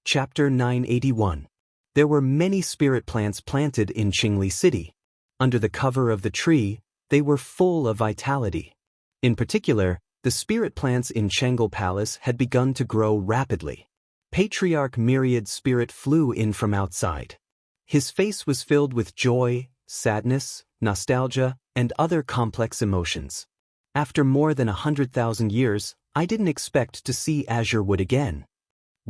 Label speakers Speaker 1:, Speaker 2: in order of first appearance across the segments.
Speaker 1: Chapter 981. There were many spirit plants planted in Qingli City. Under the cover of the tree, they were full of vitality. In particular, the spirit plants in Chengel Palace had begun to grow rapidly. Patriarch Myriad Spirit flew in from outside. His face was filled with joy, sadness, nostalgia, and other complex emotions. After more than 100,000 years, I didn't expect to see Azure Wood again.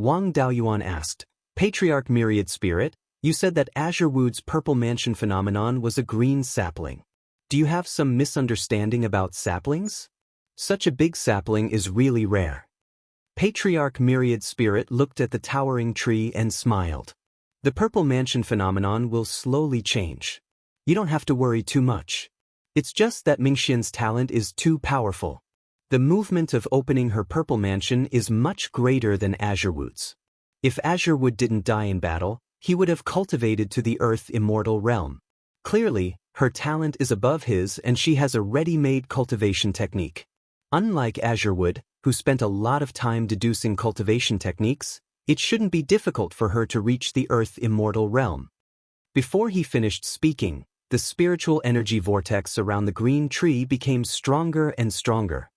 Speaker 1: Wang Daoyuan asked, Patriarch Myriad Spirit, you said that Azure Wood's purple mansion phenomenon was a green sapling. Do you have some misunderstanding about saplings? Such a big sapling is really rare. Patriarch Myriad Spirit looked at the towering tree and smiled. The purple mansion phenomenon will slowly change. You don't have to worry too much. It's just that Mingxian's talent is too powerful. The movement of opening her purple mansion is much greater than Azure Wood's. If Azure Wood didn't die in battle, he would have cultivated to the earth immortal realm. Clearly, her talent is above his and she has a ready-made cultivation technique. Unlike Azure Wood, who spent a lot of time deducing cultivation techniques, it shouldn't be difficult for her to reach the earth immortal realm. Before he finished speaking, the spiritual energy vortex around the green tree became stronger and stronger.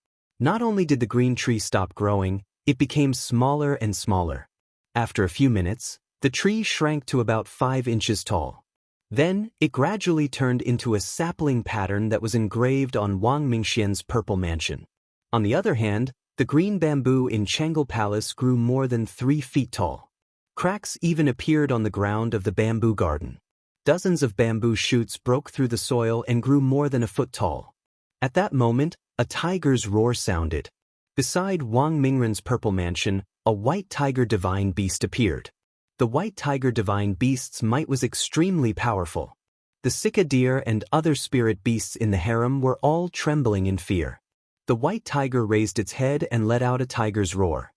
Speaker 1: Not only did the green tree stop growing, it became smaller and smaller. After a few minutes, the tree shrank to about 5 inches tall. Then, it gradually turned into a sapling pattern that was engraved on Wang Mingxian's purple mansion. On the other hand, the green bamboo in Chengel Palace grew more than 3 feet tall. Cracks even appeared on the ground of the bamboo garden. Dozens of bamboo shoots broke through the soil and grew more than a foot tall. At that moment, a tiger's roar sounded. Beside Wang Mingren's purple mansion, a white tiger divine beast appeared. The white tiger divine beast's might was extremely powerful. The Sika deer and other spirit beasts in the harem were all trembling in fear. The white tiger raised its head and let out a tiger's roar.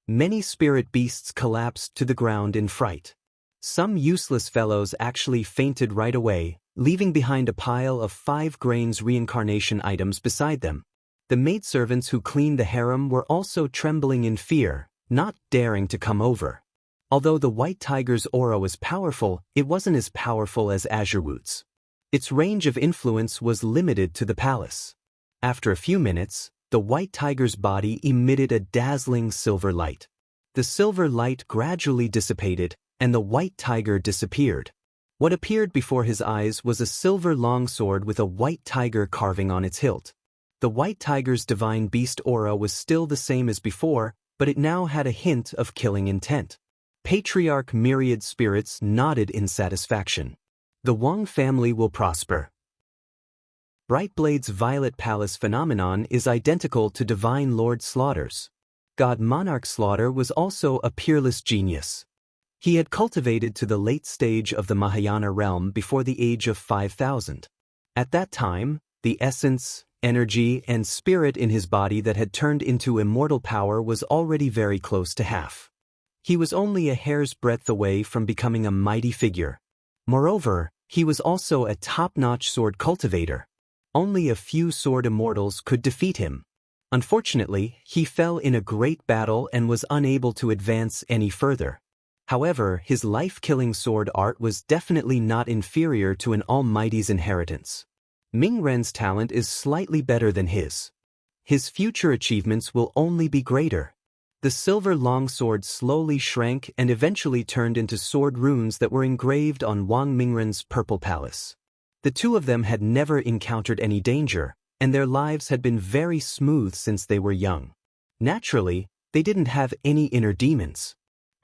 Speaker 1: Many spirit beasts collapsed to the ground in fright. Some useless fellows actually fainted right away, leaving behind a pile of 5 grains reincarnation items beside them. The maidservants who cleaned the harem were also trembling in fear, not daring to come over. Although the white tiger's aura was powerful, it wasn't as powerful as Azure Wood's. Its range of influence was limited to the palace. After a few minutes, the white tiger's body emitted a dazzling silver light. The silver light gradually dissipated, and the white tiger disappeared. What appeared before his eyes was a silver longsword with a white tiger carving on its hilt. The white tiger's divine beast aura was still the same as before, but it now had a hint of killing intent. Patriarch Myriad Spirits nodded in satisfaction. The Wang family will prosper. Brightblade's Violet Palace phenomenon is identical to Divine Lord Slaughter's. God Monarch Slaughter was also a peerless genius. He had cultivated to the late stage of the Mahayana realm before the age of 5,000. At that time, the essence, energy, and spirit in his body that had turned into immortal power was already very close to half. He was only a hair's breadth away from becoming a mighty figure. Moreover, he was also a top-notch sword cultivator. Only a few sword immortals could defeat him. Unfortunately, he fell in a great battle and was unable to advance any further. However, his life-killing sword art was definitely not inferior to an almighty's inheritance. Ming Ren's talent is slightly better than his. His future achievements will only be greater. The silver longsword slowly shrank and eventually turned into sword runes that were engraved on Wang Mingren's purple palace. The two of them had never encountered any danger, and their lives had been very smooth since they were young. Naturally, they didn't have any inner demons.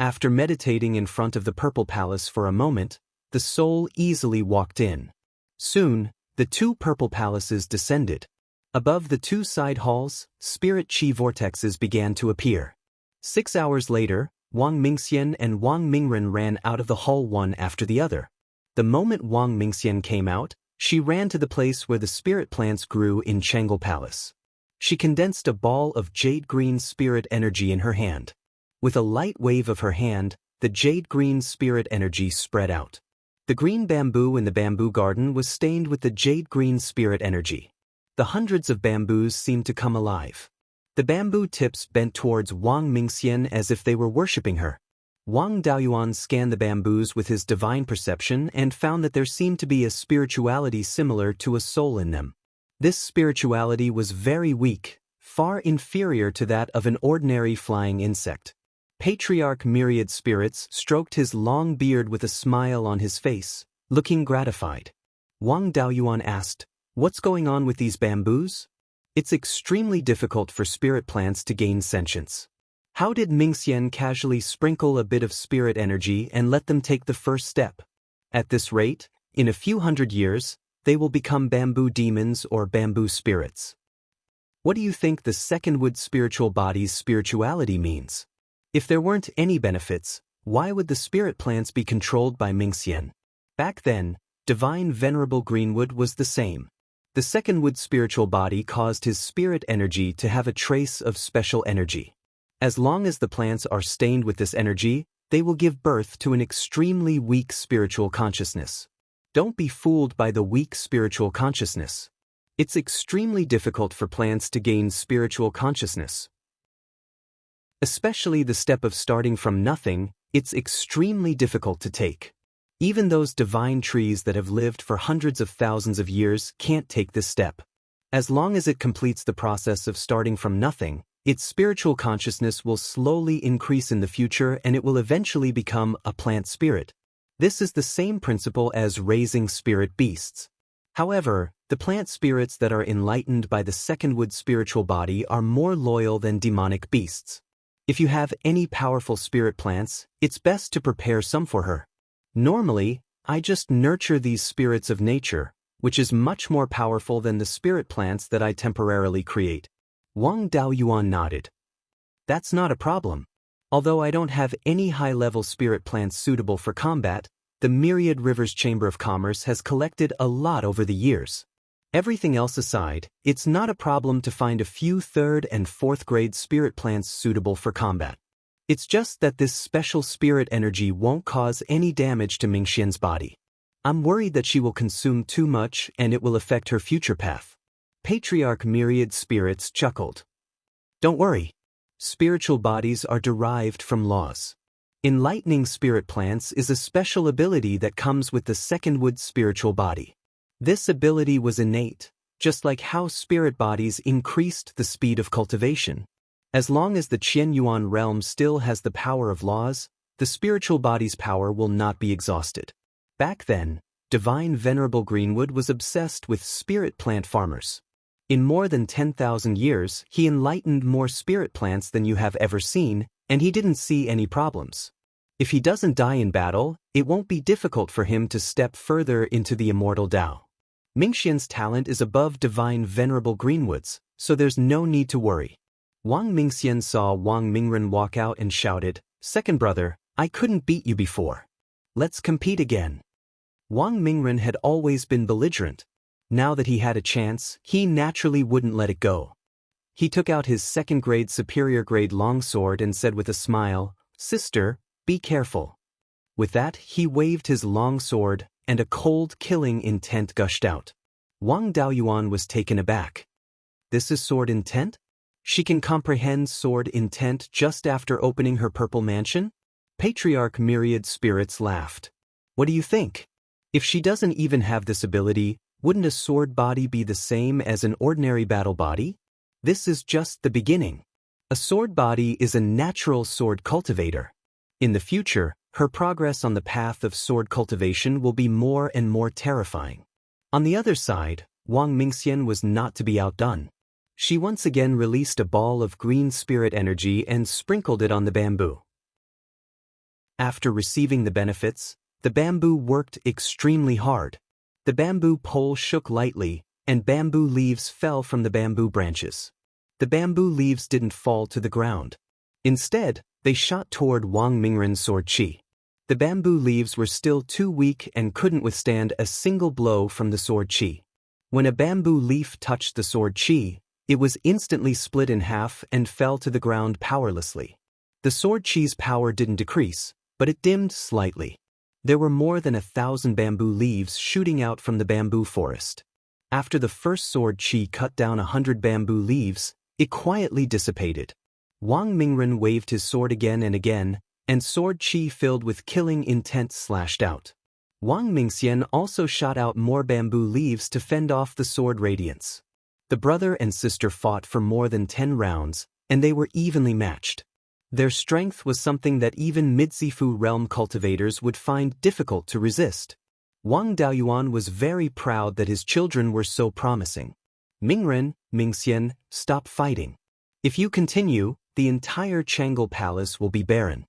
Speaker 1: After meditating in front of the purple palace for a moment, the soul easily walked in. Soon, the 2 purple palaces descended. Above the 2 side halls, spirit chi vortexes began to appear. 6 hours later, Wang Mingxian and Wang Mingren ran out of the hall one after the other. The moment Wang Mingxian came out, she ran to the place where the spirit plants grew in Chengel Palace. She condensed a ball of jade-green spirit energy in her hand. With a light wave of her hand, the jade-green spirit energy spread out. The green bamboo in the bamboo garden was stained with the jade-green spirit energy. The hundreds of bamboos seemed to come alive. The bamboo tips bent towards Wang Mingxian as if they were worshipping her. Wang Daoyuan scanned the bamboos with his divine perception and found that there seemed to be a spirituality similar to a soul in them. This spirituality was very weak, far inferior to that of an ordinary flying insect. Patriarch Myriad Spirits stroked his long beard with a smile on his face, looking gratified. Wang Daoyuan asked, "What's going on with these bamboos?" "It's extremely difficult for spirit plants to gain sentience. How did Mingxian casually sprinkle a bit of spirit energy and let them take the first step? At this rate, in a few hundred years, they will become bamboo demons or bamboo spirits." What do you think the second wood spiritual body's spirituality means? If there weren't any benefits, why would the spirit plants be controlled by Mingxian? Back then, divine venerable greenwood was the same. The second wood spiritual body caused his spirit energy to have a trace of special energy. As long as the plants are stained with this energy, they will give birth to an extremely weak spiritual consciousness. Don't be fooled by the weak spiritual consciousness. It's extremely difficult for plants to gain spiritual consciousness. Especially the step of starting from nothing, it's extremely difficult to take. Even those divine trees that have lived for hundreds of thousands of years can't take this step. As long as it completes the process of starting from nothing, its spiritual consciousness will slowly increase in the future and it will eventually become a plant spirit. This is the same principle as raising spirit beasts. However, the plant spirits that are enlightened by the second wood spiritual body are more loyal than demonic beasts. If you have any powerful spirit plants, it's best to prepare some for her. Normally, I just nurture these spirits of nature, which is much more powerful than the spirit plants that I temporarily create. Wang Daoyuan nodded. That's not a problem. Although I don't have any high-level spirit plants suitable for combat, the Myriad Rivers Chamber of Commerce has collected a lot over the years. Everything else aside, it's not a problem to find a few 3rd and 4th grade spirit plants suitable for combat. It's just that this special spirit energy won't cause any damage to Mingxian's body. I'm worried that she will consume too much and it will affect her future path. Patriarch Myriad Spirits chuckled. Don't worry. Spiritual bodies are derived from laws. Enlightening spirit plants is a special ability that comes with the second wood spiritual body. This ability was innate, just like how spirit bodies increased the speed of cultivation. As long as the Qianyuan realm still has the power of laws, the spiritual body's power will not be exhausted. Back then, divine venerable greenwood was obsessed with spirit plant farmers. In more than 10,000 years, he enlightened more spirit plants than you have ever seen, and he didn't see any problems. If he doesn't die in battle, it won't be difficult for him to step further into the immortal Dao. Mingxian's talent is above divine venerable greenwoods, so there's no need to worry. Wang Mingxian saw Wang Mingren walk out and shouted, "Second brother, I couldn't beat you before. Let's compete again." Wang Mingren had always been belligerent. Now that he had a chance, he naturally wouldn't let it go. He took out his 2nd grade superior grade longsword and said with a smile, "Sister, be careful." With that, he waved his longsword, and a cold killing intent gushed out. Wang Daoyuan was taken aback. This is sword intent? She can comprehend sword intent just after opening her purple mansion? Patriarch Myriad Spirits laughed. What do you think? If she doesn't even have this ability, wouldn't a sword body be the same as an ordinary battle body? This is just the beginning. A sword body is a natural sword cultivator. In the future, her progress on the path of sword cultivation will be more and more terrifying. On the other side, Wang Mingxian was not to be outdone. She once again released a ball of green spirit energy and sprinkled it on the bamboo. After receiving the benefits, the bamboo worked extremely hard. The bamboo pole shook lightly, and bamboo leaves fell from the bamboo branches. The bamboo leaves didn't fall to the ground. Instead, they shot toward Wang Mingren's sword chi. The bamboo leaves were still too weak and couldn't withstand a single blow from the sword chi. When a bamboo leaf touched the sword chi, it was instantly split in half and fell to the ground powerlessly. The sword chi's power didn't decrease, but it dimmed slightly. There were more than 1,000 bamboo leaves shooting out from the bamboo forest. After the first sword chi cut down 100 bamboo leaves, it quietly dissipated. Wang Mingren waved his sword again, and sword chi filled with killing intent slashed out. Wang Mingxian also shot out more bamboo leaves to fend off the sword radiance. The brother and sister fought for more than 10 rounds, and they were evenly matched. Their strength was something that even Midzifu realm cultivators would find difficult to resist. Wang Daoyuan was very proud that his children were so promising. Mingren, Mingxian, stop fighting. If you continue, the entire Chang'e Palace will be barren.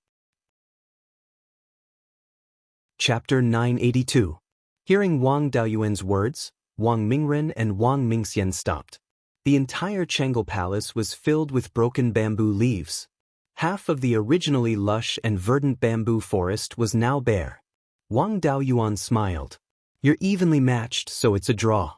Speaker 1: Chapter 982. Hearing Wang Daoyuan's words, Wang Mingren and Wang Mingxian stopped. The entire Chang'e Palace was filled with broken bamboo leaves. Half of the originally lush and verdant bamboo forest was now bare. Wang Daoyuan smiled. You're evenly matched, so it's a draw.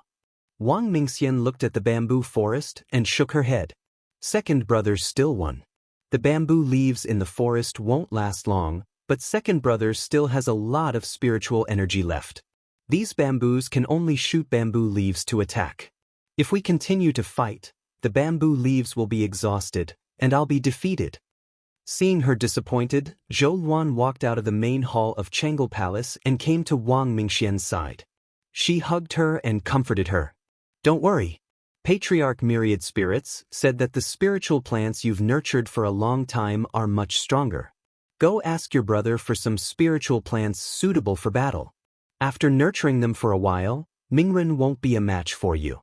Speaker 1: Wang Mingxian looked at the bamboo forest and shook her head. Second brother still won. The bamboo leaves in the forest won't last long, but second brother still has a lot of spiritual energy left. These bamboos can only shoot bamboo leaves to attack. If we continue to fight, the bamboo leaves will be exhausted, and I'll be defeated. Seeing her disappointed, Zhou Luan walked out of the main hall of Chang'e Palace and came to Wang Mingxian's side. She hugged her and comforted her. Don't worry. Patriarch Myriad Spirits said that the spiritual plants you've nurtured for a long time are much stronger. Go ask your brother for some spiritual plants suitable for battle. After nurturing them for a while, Mingren won't be a match for you.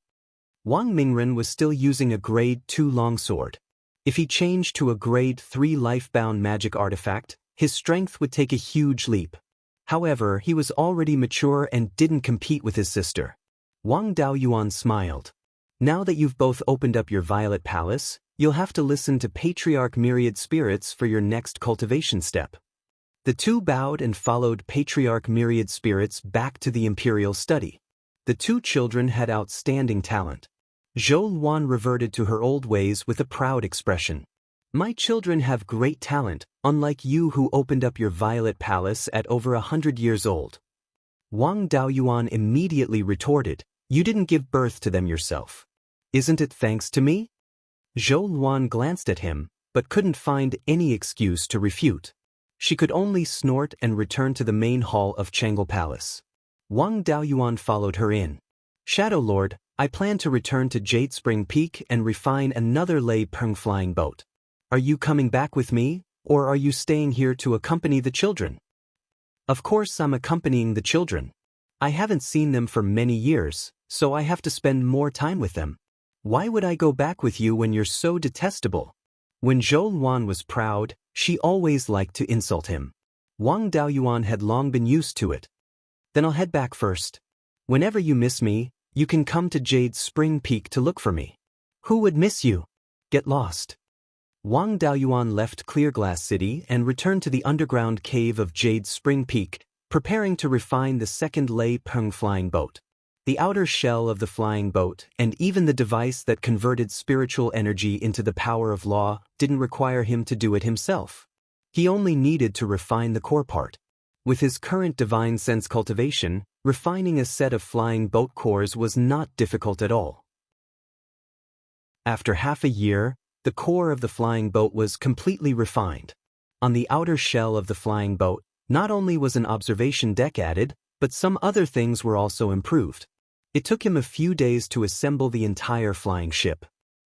Speaker 1: Wang Mingren was still using a grade 2 longsword. If he changed to a grade 3 life-bound magic artifact, his strength would take a huge leap. However, he was already mature and didn't compete with his sister. Wang Daoyuan smiled. Now that you've both opened up your Violet Palace, you'll have to listen to Patriarch Myriad Spirits for your next cultivation step. The two bowed and followed Patriarch Myriad Spirits back to the Imperial study. The two children had outstanding talent. Zhou Luan reverted to her old ways with a proud expression. My children have great talent, unlike you who opened up your Violet Palace at over 100 years old. Wang Daoyuan immediately retorted, You didn't give birth to them yourself. Isn't it thanks to me? Zhou Luan glanced at him, but couldn't find any excuse to refute. She could only snort and return to the main hall of Chang'e Palace. Wang Daoyuan followed her in. Shadow Lord, I plan to return to Jade Spring Peak and refine another Lei Peng flying boat. Are you coming back with me, or are you staying here to accompany the children? Of course I'm accompanying the children. I haven't seen them for many years, so I have to spend more time with them. Why would I go back with you when you're so detestable? When Zhou Luan was proud, she always liked to insult him. Wang Daoyuan had long been used to it. Then I'll head back first. Whenever you miss me, you can come to Jade Spring Peak to look for me. Who would miss you? Get lost. Wang Daoyuan left Clearglass City and returned to the underground cave of Jade Spring Peak, preparing to refine the second Lei Peng flying boat. The outer shell of the flying boat, and even the device that converted spiritual energy into the power of law, didn't require him to do it himself. He only needed to refine the core part. With his current divine sense cultivation, refining a set of flying boat cores was not difficult at all. After half a year, the core of the flying boat was completely refined. On the outer shell of the flying boat, not only was an observation deck added, but some other things were also improved. It took him a few days to assemble the entire flying ship.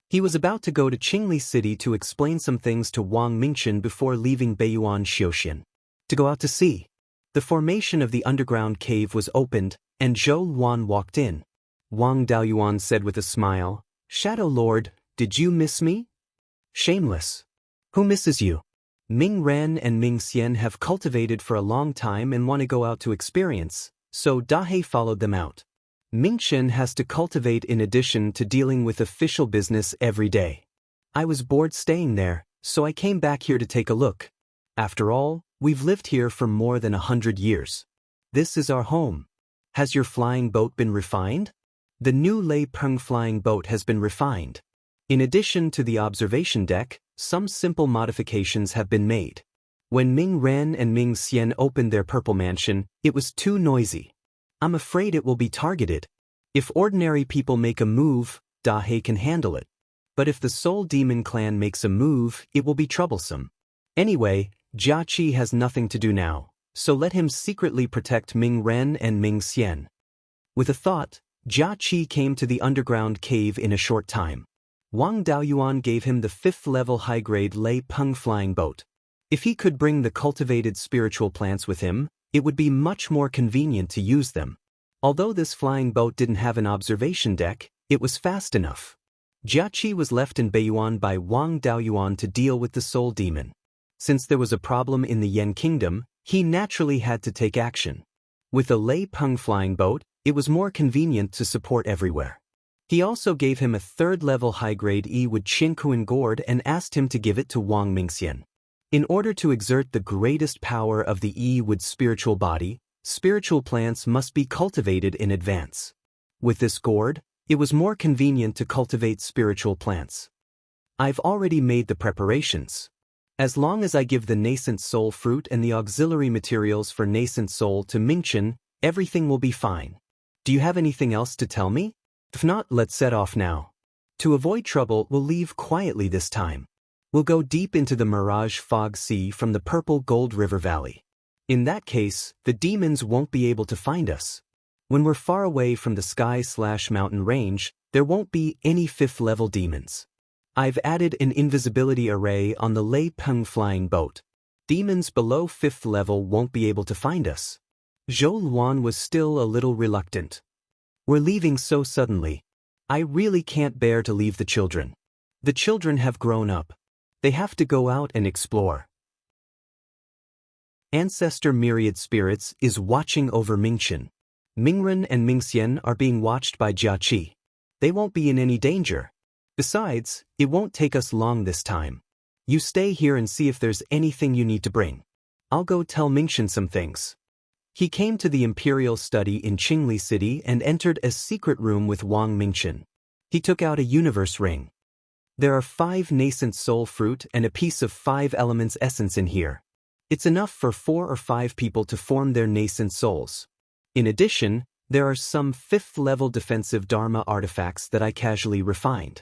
Speaker 1: He was about to go to Qingli City to explain some things to Wang Mingxian before leaving Beiyuan Xiuxian. To go out to sea. The formation of the underground cave was opened, and Zhou Luan walked in. Wang Daoyuan said with a smile, Shadow Lord, did you miss me? Shameless. Who misses you? Ming Ren and Ming Xian have cultivated for a long time and want to go out to experience, so Dahe followed them out. Mingxian has to cultivate in addition to dealing with official business every day. I was bored staying there, so I came back here to take a look. After all, we've lived here for more than 100 years. This is our home. Has your flying boat been refined? The new Lei Peng flying boat has been refined. In addition to the observation deck, some simple modifications have been made. When Ming Ren and Ming Xian opened their purple mansion, it was too noisy. I'm afraid it will be targeted. If ordinary people make a move, Dahe can handle it. But if the Soul Demon clan makes a move, it will be troublesome. Anyway, Jia Qi has nothing to do now, so let him secretly protect Ming Ren and Ming Xian. With a thought, Jia Qi came to the underground cave in a short time. Wang Daoyuan gave him the 5th-level high-grade Lei Peng flying boat. If he could bring the cultivated spiritual plants with him, it would be much more convenient to use them. Although this flying boat didn't have an observation deck, it was fast enough. Jia Qi was left in Beiyuan by Wang Daoyuan to deal with the soul demon. Since there was a problem in the Yan kingdom, he naturally had to take action. With a Lei Peng flying boat, it was more convenient to support everywhere. He also gave him a 3rd-level high-grade Yiwood Qinkuan gourd and asked him to give it to Wang Mingxian. In order to exert the greatest power of the Yiwood spiritual body, spiritual plants must be cultivated in advance. With this gourd, it was more convenient to cultivate spiritual plants. I've already made the preparations. As long as I give the nascent soul fruit and the auxiliary materials for nascent soul to Mingchen, everything will be fine. Do you have anything else to tell me? If not, let's set off now. To avoid trouble, we'll leave quietly this time. We'll go deep into the Mirage Fog Sea from the Purple Gold River Valley. In that case, the demons won't be able to find us. When we're far away from the sky/mountain range, there won't be any 5th-level demons. I've added an invisibility array on the Lei Peng flying boat. Demons below 5th level won't be able to find us. Zhou Luan was still a little reluctant. We're leaving so suddenly. I really can't bear to leave the children. The children have grown up. They have to go out and explore. Ancestor Myriad Spirits is watching over Mingchen. Mingren and Mingxian are being watched by Jia Qi. They won't be in any danger. Besides, it won't take us long this time. You stay here and see if there's anything you need to bring. I'll go tell Mingchen some things. He came to the Imperial Study in Qingli City and entered a secret room with Wang Mingchen. He took out a universe ring. There are 5 nascent soul fruit and a piece of 5 elements essence in here. It's enough for 4 or 5 people to form their nascent souls. In addition, there are some 5th-level defensive Dharma artifacts that I casually refined.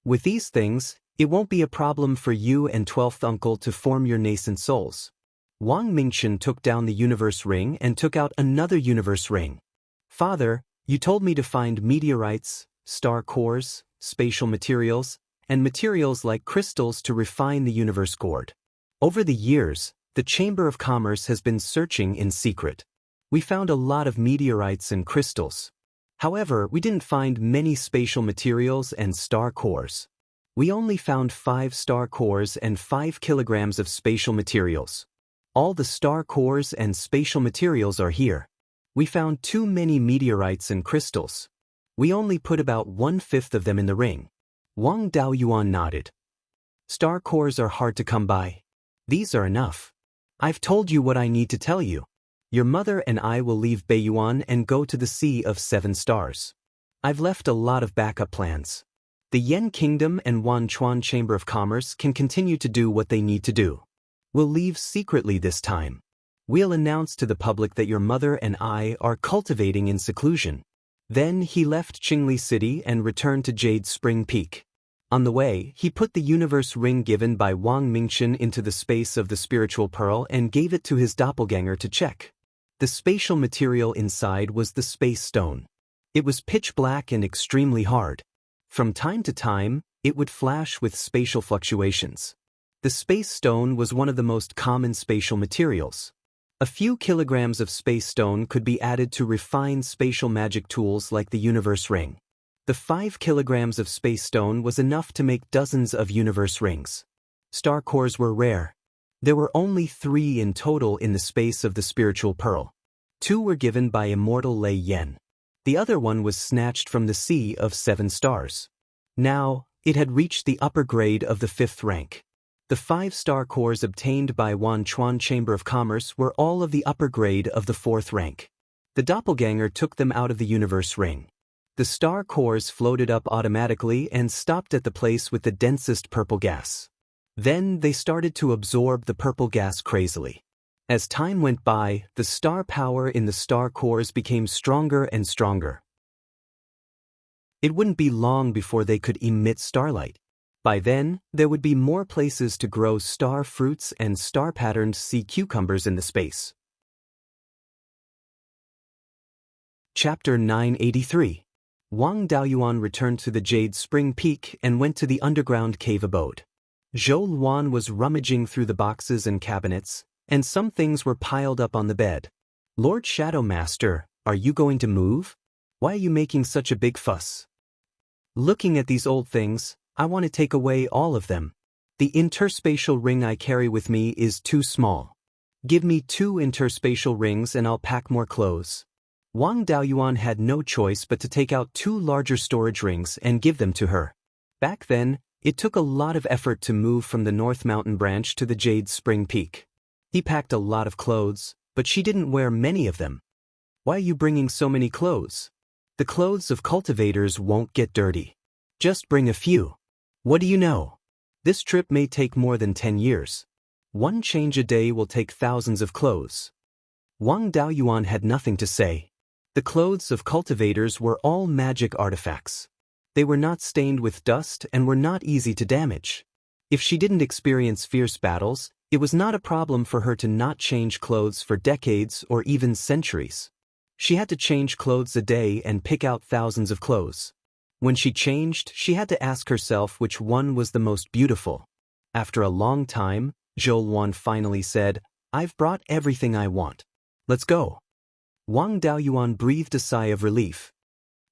Speaker 1: With these things, it won't be a problem for you and 12th uncle to form your nascent souls. Wang Mingchen took down the universe ring and took out another universe ring. Father, you told me to find meteorites, star cores, spatial materials, and materials like crystals to refine the universe gourd. Over the years, the Chamber of Commerce has been searching in secret. We found a lot of meteorites and crystals. However, we didn't find many spatial materials and star cores. We only found 5 star cores and 5 kilograms of spatial materials. All the star cores and spatial materials are here. We found too many meteorites and crystals. We only put about 1/5 of them in the ring. Wang Daoyuan nodded. Star cores are hard to come by. These are enough. I've told you what I need to tell you. Your mother and I will leave Beiyuan and go to the Sea of 7 Stars. I've left a lot of backup plans. The Yan Kingdom and Wanchuan Chamber of Commerce can continue to do what they need to do. We'll leave secretly this time. We'll announce to the public that your mother and I are cultivating in seclusion. Then he left Qingli City and returned to Jade Spring Peak. On the way, he put the universe ring given by Wang Mingchen into the space of the spiritual pearl and gave it to his doppelganger to check. The spatial material inside was the space stone. It was pitch black and extremely hard. From time to time, it would flash with spatial fluctuations. The space stone was one of the most common spatial materials. A few kilograms of space stone could be added to refine spatial magic tools like the universe ring. The 5 kilograms of space stone was enough to make dozens of universe rings. Star cores were rare. There were only 3 in total in the space of the spiritual pearl. 2 were given by Immortal Lei Yen. The other one was snatched from the Sea of 7 Stars. Now, it had reached the upper grade of the 5th rank. The 5 star cores obtained by Wanchuan Chamber of Commerce were all of the upper grade of the 4th rank. The doppelganger took them out of the universe ring. The star cores floated up automatically and stopped at the place with the densest purple gas. Then they started to absorb the purple gas crazily. As time went by, the star power in the star cores became stronger and stronger. It wouldn't be long before they could emit starlight. By then, there would be more places to grow star fruits and star-patterned sea cucumbers in the space. Chapter 983. Wang Daoyuan returned to the Jade Spring Peak and went to the underground cave abode. Zhou Luan was rummaging through the boxes and cabinets, and some things were piled up on the bed. "Lord Shadow Master, are you going to move? Why are you making such a big fuss?" "Looking at these old things, I want to take away all of them. The interspatial ring I carry with me is too small. Give me 2 interspatial rings and I'll pack more clothes." Wang Daoyuan had no choice but to take out 2 larger storage rings and give them to her. Back then, it took a lot of effort to move from the North Mountain branch to the Jade Spring Peak. He packed a lot of clothes, but she didn't wear many of them. "Why are you bringing so many clothes? The clothes of cultivators won't get dirty. Just bring a few. What do you know? This trip may take more than 10 years. 1 change a day will take thousands of clothes." Wang Daoyuan had nothing to say. The clothes of cultivators were all magic artifacts. They were not stained with dust and were not easy to damage. If she didn't experience fierce battles, it was not a problem for her to not change clothes for decades or even centuries. She had to change clothes a day and pick out thousands of clothes. When she changed, she had to ask herself which one was the most beautiful. After a long time, Zhou Luan finally said, "I've brought everything I want. Let's go." Wang Daoyuan breathed a sigh of relief.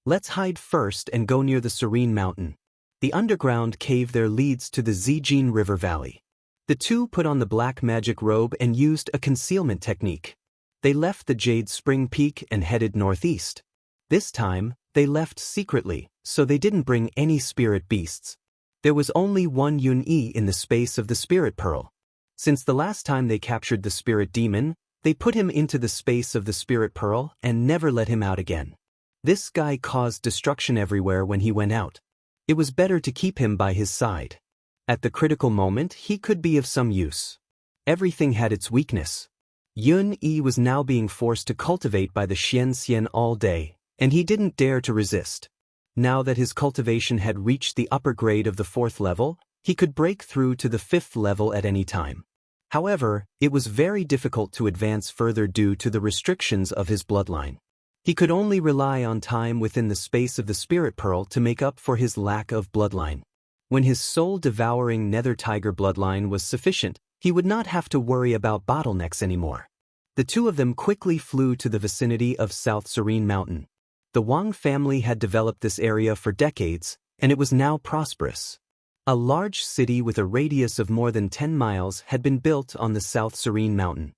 Speaker 1: "Let's hide first and go near the Serene Mountain. The underground cave there leads to the Zijin River Valley." The 2 put on the black magic robe and used a concealment technique. They left the Jade Spring Peak and headed northeast. This time, they left secretly, so they didn't bring any spirit beasts. There was only 1 Yun-Yi in the space of the Spirit Pearl. Since the last time they captured the spirit demon, they put him into the space of the Spirit Pearl and never let him out again. This guy caused destruction everywhere when he went out. It was better to keep him by his side. At the critical moment, he could be of some use. Everything had its weakness. Yun-Yi was now being forced to cultivate by the Xianxian all day, and he didn't dare to resist. Now that his cultivation had reached the upper grade of the 4th level, he could break through to the 5th level at any time. However, it was very difficult to advance further due to the restrictions of his bloodline. He could only rely on time within the space of the Spirit Pearl to make up for his lack of bloodline. When his soul-devouring Nether Tiger bloodline was sufficient, he would not have to worry about bottlenecks anymore. The 2 of them quickly flew to the vicinity of South Serene Mountain. The Wang family had developed this area for decades, and it was now prosperous. A large city with a radius of more than 10 miles had been built on the South Serene Mountain.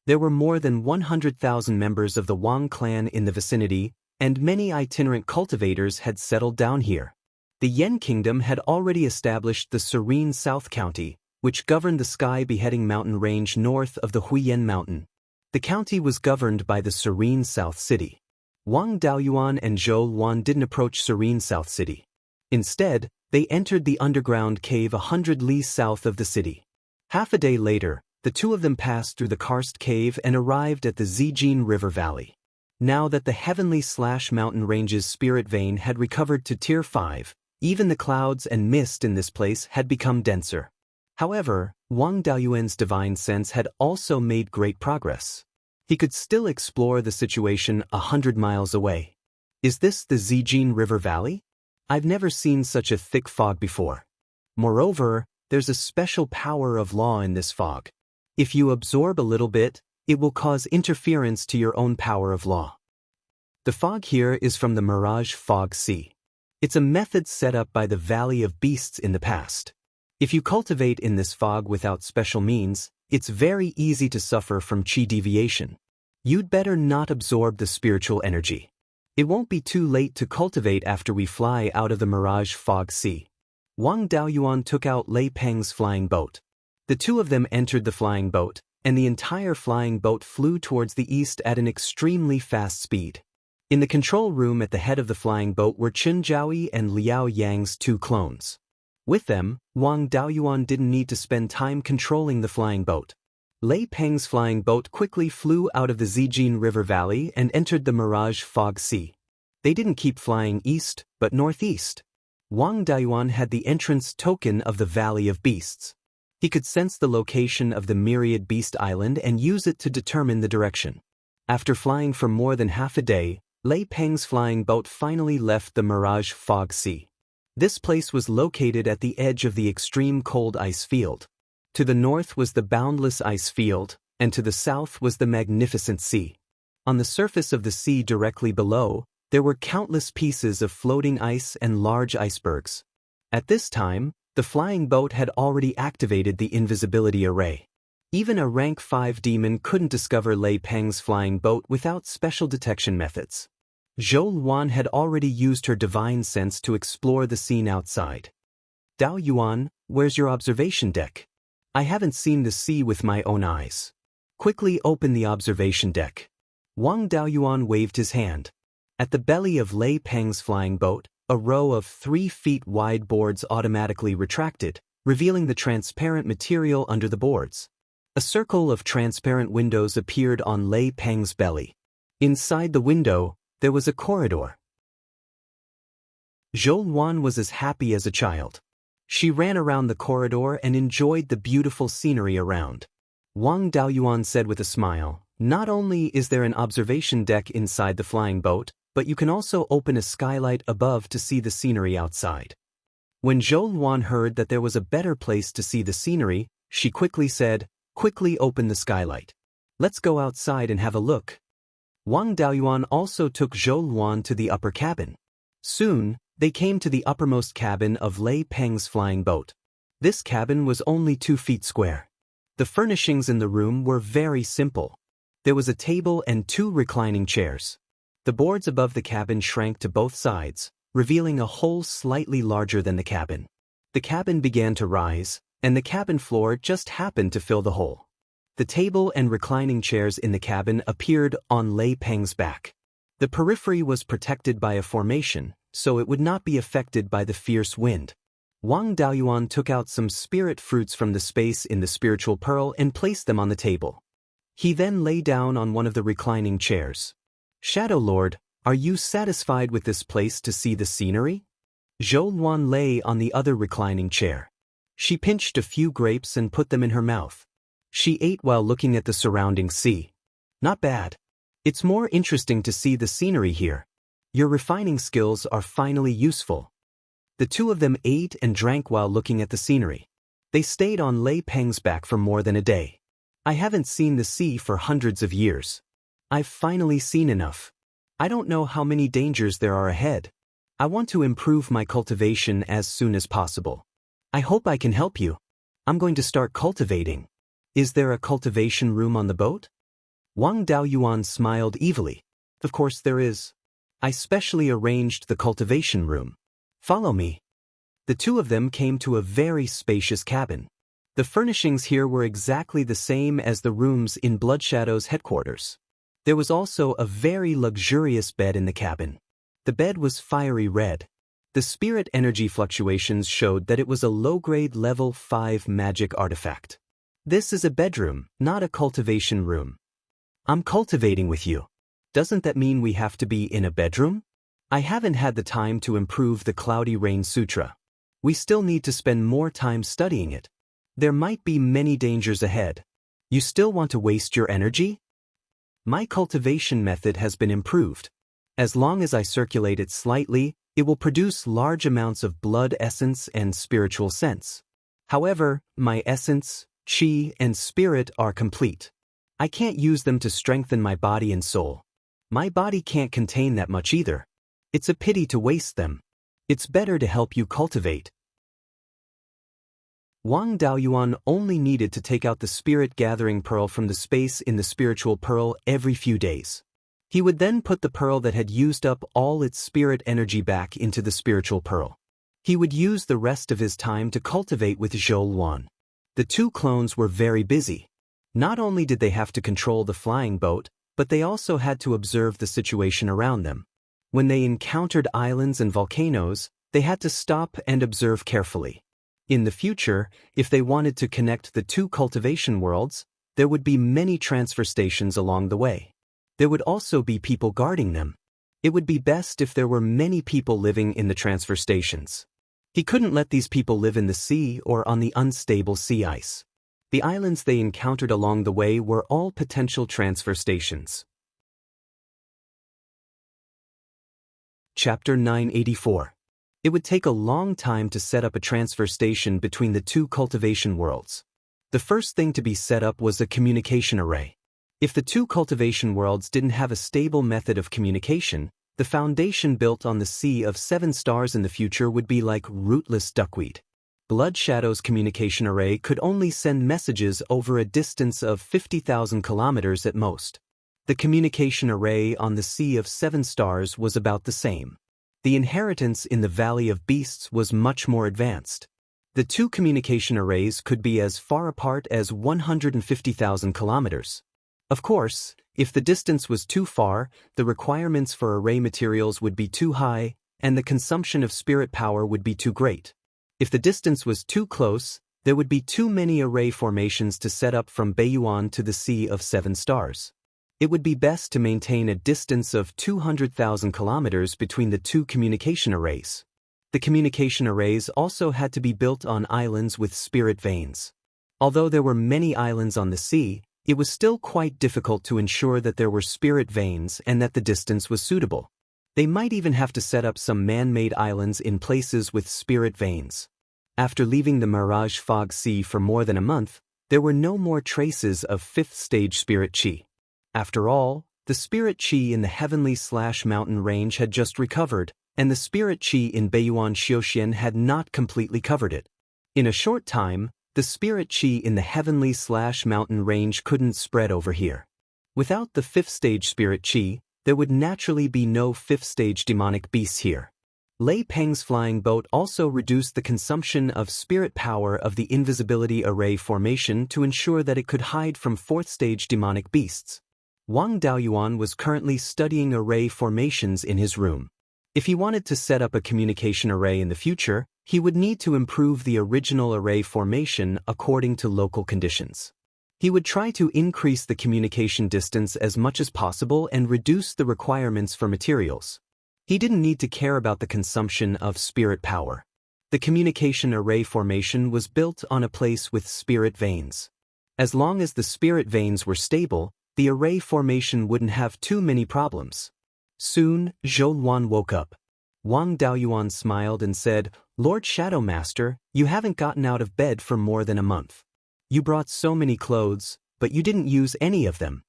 Speaker 1: There were more than 100,000 members of the Wang clan in the vicinity, and many itinerant cultivators had settled down here. The Yen Kingdom had already established the Serene South County, which governed the sky-beheading mountain range north of the Huiyan Mountain. The county was governed by the Serene South City. Wang Daoyuan and Zhou Luan didn't approach Serene South City. Instead, they entered the underground cave 100 li south of the city. Half a day later, the 2 of them passed through the karst cave and arrived at the Zijin River Valley. Now that the Heavenly/Mountain Range's spirit vein had recovered to Tier 5, even the clouds and mist in this place had become denser. However, Wang Daoyuan's divine sense had also made great progress. He could still explore the situation 100 miles away. "Is this the Zijin River Valley? I've never seen such a thick fog before. Moreover, there's a special power of law in this fog. If you absorb a little bit, it will cause interference to your own power of law." The fog here is from the Mirage Fog Sea. It's a method set up by the Valley of Beasts in the past. If you cultivate in this fog without special means, it's very easy to suffer from chi deviation. You'd better not absorb the spiritual energy. It won't be too late to cultivate after we fly out of the Mirage Fog Sea. Wang Daoyuan took out Lei Peng's flying boat. The 2 of them entered the flying boat, and the entire flying boat flew towards the east at an extremely fast speed. In the control room at the head of the flying boat were Chen Zhaoyi and Liao Yang's 2 clones. With them, Wang Daoyuan didn't need to spend time controlling the flying boat. Lei Peng's flying boat quickly flew out of the Zijin River Valley and entered the Mirage Fog Sea. They didn't keep flying east, but northeast. Wang Daoist had the entrance token of the Valley of Beasts. He could sense the location of the myriad beast island and use it to determine the direction. After flying for more than half a day, Lei Peng's flying boat finally left the Mirage Fog Sea. This place was located at the edge of the extreme cold ice field. To the north was the boundless ice field, and to the south was the magnificent sea. On the surface of the sea directly below, there were countless pieces of floating ice and large icebergs. At this time, the flying boat had already activated the invisibility array. Even a rank 5 demon couldn't discover Lei Peng's flying boat without special detection methods. Zhou Luan had already used her divine sense to explore the scene outside. Dao Yuan, where's your observation deck? I haven't seen the sea with my own eyes. Quickly open the observation deck. Wang Daoist waved his hand. At the belly of Lei Peng's flying boat, a row of 3 feet wide boards automatically retracted, revealing the transparent material under the boards. A circle of transparent windows appeared on Lei Peng's belly. Inside the window, there was a corridor. Zhou Luan was as happy as a child. She ran around the corridor and enjoyed the beautiful scenery around. Wang Daoist said with a smile, "Not only is there an observation deck inside the flying boat, but you can also open a skylight above to see the scenery outside." When Zhou Luan heard that there was a better place to see the scenery, she quickly said, "Quickly open the skylight. Let's go outside and have a look." Wang Daoist also took Zhou Luan to the upper cabin. Soon, they came to the uppermost cabin of Lei Peng's flying boat. This cabin was only 2 feet square. The furnishings in the room were very simple. There was a table and 2 reclining chairs. The boards above the cabin shrank to both sides, revealing a hole slightly larger than the cabin. The cabin began to rise, and the cabin floor just happened to fill the hole. The table and reclining chairs in the cabin appeared on Lei Peng's back. The periphery was protected by a formation, so it would not be affected by the fierce wind. Wang Daoist took out some spirit fruits from the space in the spiritual pearl and placed them on the table. He then lay down on one of the reclining chairs. "Shadow Lord, are you satisfied with this place to see the scenery?" Zhou Luan lay on the other reclining chair. She pinched a few grapes and put them in her mouth. She ate while looking at the surrounding sea. "Not bad. It's more interesting to see the scenery here. Your refining skills are finally useful." The two of them ate and drank while looking at the scenery. They stayed on Lei Peng's back for more than a day. "I haven't seen the sea for hundreds of years. I've finally seen enough. I don't know how many dangers there are ahead. I want to improve my cultivation as soon as possible. I hope I can help you. I'm going to start cultivating. Is there a cultivation room on the boat?" Wang Daoist smiled evilly. "Of course there is. I specially arranged the cultivation room. Follow me." The two of them came to a very spacious cabin. The furnishings here were exactly the same as the rooms in Bloodshadow's headquarters. There was also a very luxurious bed in the cabin. The bed was fiery red. The spirit energy fluctuations showed that it was a low-grade level 5 magic artifact. "This is a bedroom, not a cultivation room. I'm cultivating with you. Doesn't that mean we have to be in a bedroom? I haven't had the time to improve the Cloudy Rain Sutra. We still need to spend more time studying it. There might be many dangers ahead. You still want to waste your energy? My cultivation method has been improved. As long as I circulate it slightly, it will produce large amounts of blood essence and spiritual sense. However, my essence, chi, and spirit are complete. I can't use them to strengthen my body and soul. My body can't contain that much either. It's a pity to waste them. It's better to help you cultivate." Wang Daoist only needed to take out the spirit gathering pearl from the space in the spiritual pearl every few days. He would then put the pearl that had used up all its spirit energy back into the spiritual pearl. He would use the rest of his time to cultivate with Zhou Luan. The two clones were very busy. Not only did they have to control the flying boat, but they also had to observe the situation around them. When they encountered islands and volcanoes, they had to stop and observe carefully. In the future, if they wanted to connect the two cultivation worlds, there would be many transfer stations along the way. There would also be people guarding them. It would be best if there were many people living in the transfer stations. He couldn't let these people live in the sea or on the unstable sea ice. The islands they encountered along the way were all potential transfer stations. Chapter 984. It would take a long time to set up a transfer station between the two cultivation worlds. The first thing to be set up was a communication array. If the two cultivation worlds didn't have a stable method of communication, the foundation built on the Sea of Seven Stars in the future would be like rootless duckweed. Blood Shadow's communication array could only send messages over a distance of 50,000 kilometers at most. The communication array on the Sea of Seven Stars was about the same. The inheritance in the Valley of Beasts was much more advanced. The two communication arrays could be as far apart as 150,000 kilometers. Of course, if the distance was too far, the requirements for array materials would be too high, and the consumption of spirit power would be too great. If the distance was too close, there would be too many array formations to set up from Beiyuan to the Sea of Seven Stars. It would be best to maintain a distance of 200,000 kilometers between the two communication arrays. The communication arrays also had to be built on islands with spirit veins. Although there were many islands on the sea, it was still quite difficult to ensure that there were spirit veins and that the distance was suitable. They might even have to set up some man-made islands in places with spirit veins. After leaving the Mirage Fog Sea for more than a month, there were no more traces of 5th stage spirit chi. After all, the spirit chi in the heavenly/mountain range had just recovered, and the spirit chi in Beiyuan Xiaoxian had not completely covered it. In a short time, the spirit chi in the heavenly/mountain range couldn't spread over here. Without the 5th stage spirit chi, there would naturally be no 5th stage demonic beasts here. Lei Peng's flying boat also reduced the consumption of spirit power of the invisibility array formation to ensure that it could hide from 4th stage demonic beasts. Wang Daoyuan was currently studying array formations in his room. If he wanted to set up a communication array in the future, he would need to improve the original array formation according to local conditions. He would try to increase the communication distance as much as possible and reduce the requirements for materials. He didn't need to care about the consumption of spirit power. The communication array formation was built on a place with spirit veins. As long as the spirit veins were stable, the array formation wouldn't have too many problems. Soon, Zhou Luan woke up. Wang Daoyuan smiled and said, "Lord Shadow Master, you haven't gotten out of bed for more than a month. You brought so many clothes, but you didn't use any of them."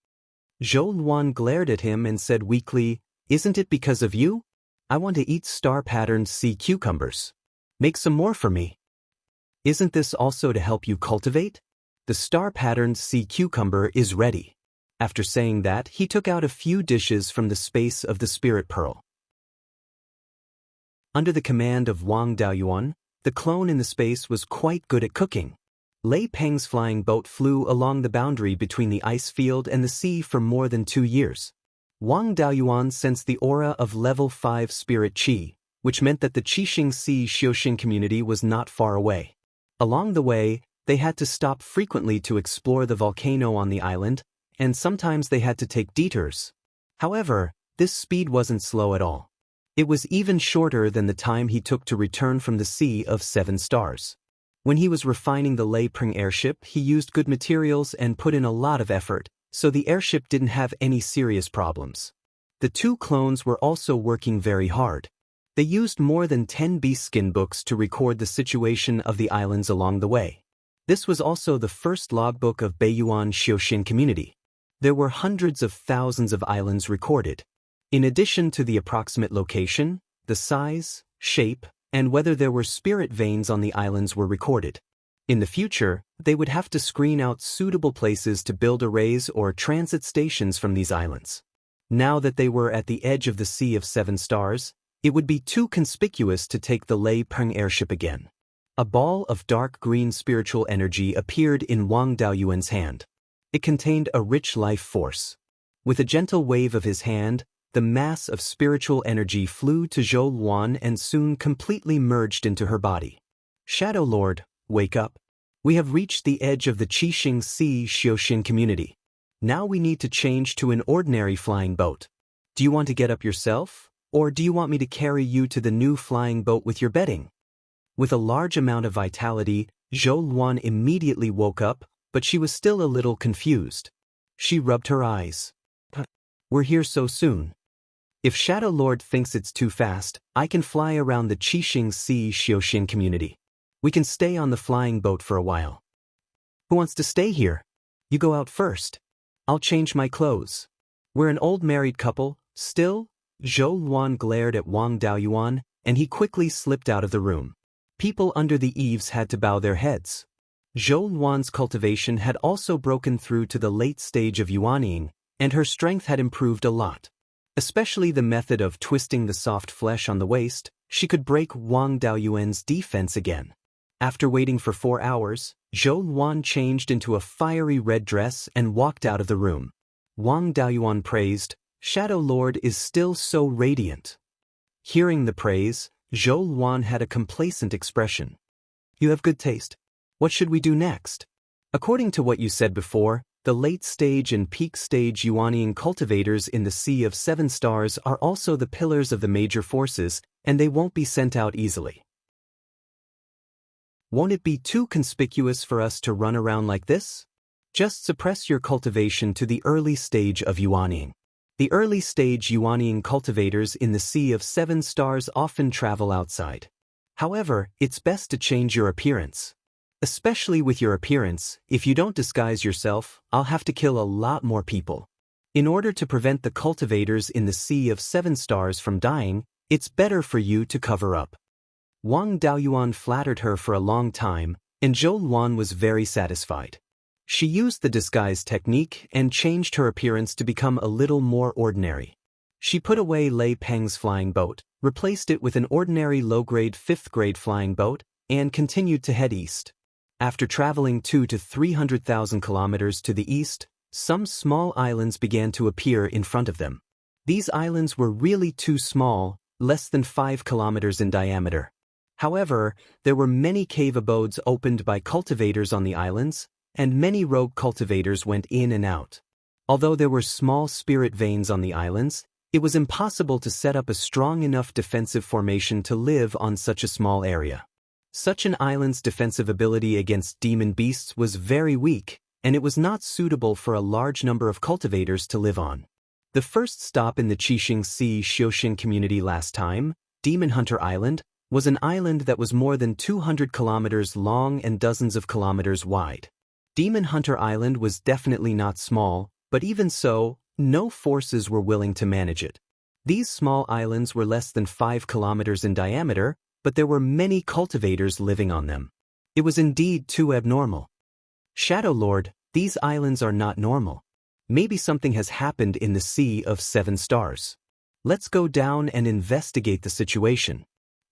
Speaker 1: Zhou Luan glared at him and said weakly, "Isn't it because of you? I want to eat star-patterned sea cucumbers. Make some more for me." "Isn't this also to help you cultivate? The star-patterned sea cucumber is ready." After saying that, he took out a few dishes from the space of the spirit pearl. Under the command of Wang Daoyuan, the clone in the space was quite good at cooking. Lei Peng's flying boat flew along the boundary between the ice field and the sea for more than 2 years. Wang Daoyuan sensed the aura of level 5 spirit chi, which meant that the Qixing Sea Xiaoxin community was not far away. Along the way, they had to stop frequently to explore the volcano on the island, and sometimes they had to take detours. However, this speed wasn't slow at all. It was even shorter than the time he took to return from the Sea of Seven Stars. When he was refining the Lei Peng airship, he used good materials and put in a lot of effort, so the airship didn't have any serious problems. The two clones were also working very hard. They used more than 10 beast skin books to record the situation of the islands along the way. This was also the first logbook of Beiyuan Xiaoxin community. There were hundreds of thousands of islands recorded. In addition to the approximate location, the size, shape, and whether there were spirit veins on the islands were recorded. In the future, they would have to screen out suitable places to build arrays or transit stations from these islands. Now that they were at the edge of the Sea of Seven Stars, it would be too conspicuous to take the Lei Peng airship again. A ball of dark green spiritual energy appeared in Wang Daoyuan's hand. It contained a rich life force. With a gentle wave of his hand, the mass of spiritual energy flew to Zhou Luan and soon completely merged into her body. "Shadow Lord, wake up. We have reached the edge of the Qixing Sea Xiaoxin community. Now we need to change to an ordinary flying boat. Do you want to get up yourself, or do you want me to carry you to the new flying boat with your bedding?" With a large amount of vitality, Zhou Luan immediately woke up, but she was still a little confused. She rubbed her eyes. We're here so soon. If Shadow Lord thinks it's too fast, I can fly around the Qixing Sea Xiaoxin community. We can stay on the flying boat for a while. Who wants to stay here? You go out first. I'll change my clothes. We're an old married couple, still? Zhou Luan glared at Wang Daoyuan, and he quickly slipped out of the room. People under the eaves had to bow their heads. Zhou Luan's cultivation had also broken through to the late stage of yuanying, and her strength had improved a lot. Especially the method of twisting the soft flesh on the waist, she could break Wang Daoyuan's defense again. After waiting for 4 hours, Zhou Luan changed into a fiery red dress and walked out of the room. Wang Daoyuan praised, "Shadow Lord is still so radiant." Hearing the praise, Zhou Luan had a complacent expression. You have good taste. What should we do next? According to what you said before, the late stage and peak stage yuanying cultivators in the Sea of 7 Stars are also the pillars of the major forces, and they won't be sent out easily. Won't it be too conspicuous for us to run around like this? Just suppress your cultivation to the early stage of yuanying. The early stage yuanying cultivators in the Sea of 7 Stars often travel outside. However, it's best to change your appearance. Especially with your appearance, if you don't disguise yourself, I'll have to kill a lot more people. In order to prevent the cultivators in the Sea of 7 Stars from dying, it's better for you to cover up. Wang Daoyuan flattered her for a long time, and Zhou Luan was very satisfied. She used the disguise technique and changed her appearance to become a little more ordinary. She put away Lei Peng's flying boat, replaced it with an ordinary low-grade 5th-grade flying boat, and continued to head east. After traveling 200,000 to 300,000 kilometers to the east, some small islands began to appear in front of them. These islands were really too small, less than 5 kilometers in diameter. However, there were many cave abodes opened by cultivators on the islands, and many rogue cultivators went in and out. Although there were small spirit veins on the islands, it was impossible to set up a strong enough defensive formation to live on such a small area. Such an island's defensive ability against demon beasts was very weak, and it was not suitable for a large number of cultivators to live on. The first stop in the Qixing Sea Xiaoxin community last time, Demon Hunter Island, was an island that was more than 200 kilometers long and dozens of kilometers wide. Demon Hunter Island was definitely not small, but even so, no forces were willing to manage it. These small islands were less than 5 kilometers in diameter, but there were many cultivators living on them. It was indeed too abnormal. Shadow Lord, these islands are not normal. Maybe something has happened in the Sea of 7 Stars. Let's go down and investigate the situation.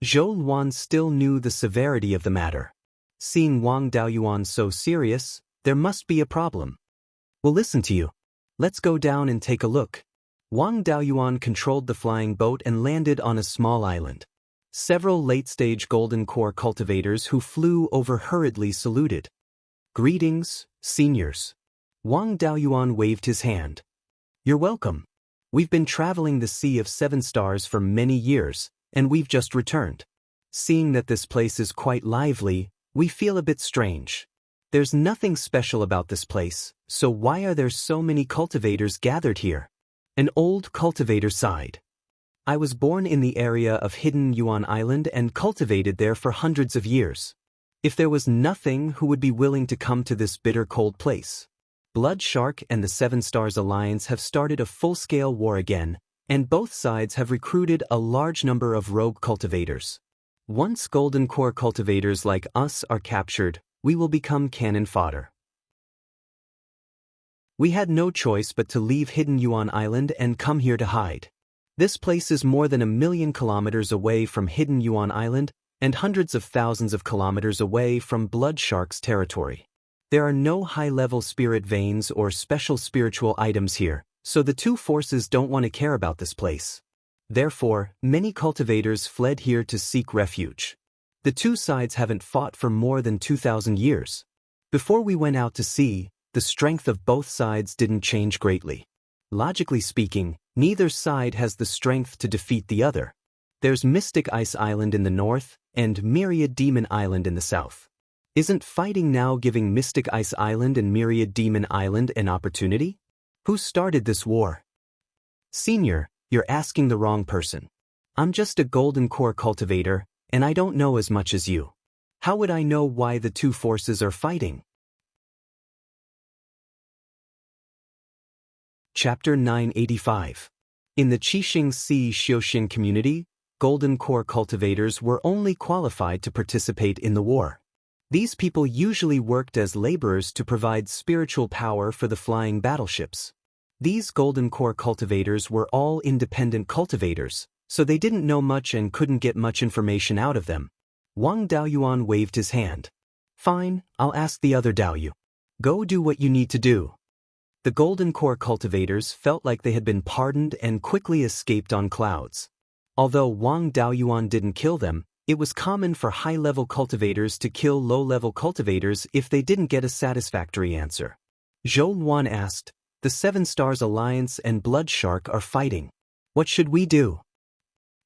Speaker 1: Zhou Luan still knew the severity of the matter. Seeing Wang Daoyuan so serious, there must be a problem. We'll listen to you. Let's go down and take a look. Wang Daoyuan controlled the flying boat and landed on a small island. Several late-stage golden core cultivators who flew over hurriedly saluted. Greetings, seniors. Wang Daoyuan waved his hand. You're welcome. We've been traveling the Sea of 7 Stars for many years, and we've just returned. Seeing that this place is quite lively, we feel a bit strange. There's nothing special about this place, so why are there so many cultivators gathered here? An old cultivator sighed. I was born in the area of Hidden Yuan Island and cultivated there for hundreds of years. If there was nothing, who would be willing to come to this bitter cold place? Blood Shark and the 7 Stars Alliance have started a full-scale war again, and both sides have recruited a large number of rogue cultivators. Once golden core cultivators like us are captured, we will become cannon fodder. We had no choice but to leave Hidden Yuan Island and come here to hide. This place is more than 1,000,000 kilometers away from Hidden Yuan Island and hundreds of thousands of kilometers away from Blood Shark's territory. There are no high-level spirit veins or special spiritual items here, so the two forces don't want to care about this place. Therefore, many cultivators fled here to seek refuge. The two sides haven't fought for more than 2,000 years. Before we went out to sea, the strength of both sides didn't change greatly. Logically speaking, neither side has the strength to defeat the other. There's Mystic Ice Island in the north, and Myriad Demon Island in the south. Isn't fighting now giving Mystic Ice Island and Myriad Demon Island an opportunity? Who started this war? Senior, you're asking the wrong person. I'm just a golden core cultivator, and I don't know as much as you. How would I know why the two forces are fighting? Chapter 985. In the Qixing community, golden core cultivators were only qualified to participate in the war. These people usually worked as laborers to provide spiritual power for the flying battleships. These golden core cultivators were all independent cultivators, so they didn't know much and couldn't get much information out of them. Wang Daoyuan waved his hand. Fine, I'll ask the other Daoyu. Go do what you need to do. The golden core cultivators felt like they had been pardoned and quickly escaped on clouds. Although Wang Daoyuan didn't kill them, it was common for high-level cultivators to kill low-level cultivators if they didn't get a satisfactory answer. Zhou Luan asked, "The Seven Stars Alliance and Blood Shark are fighting. What should we do?"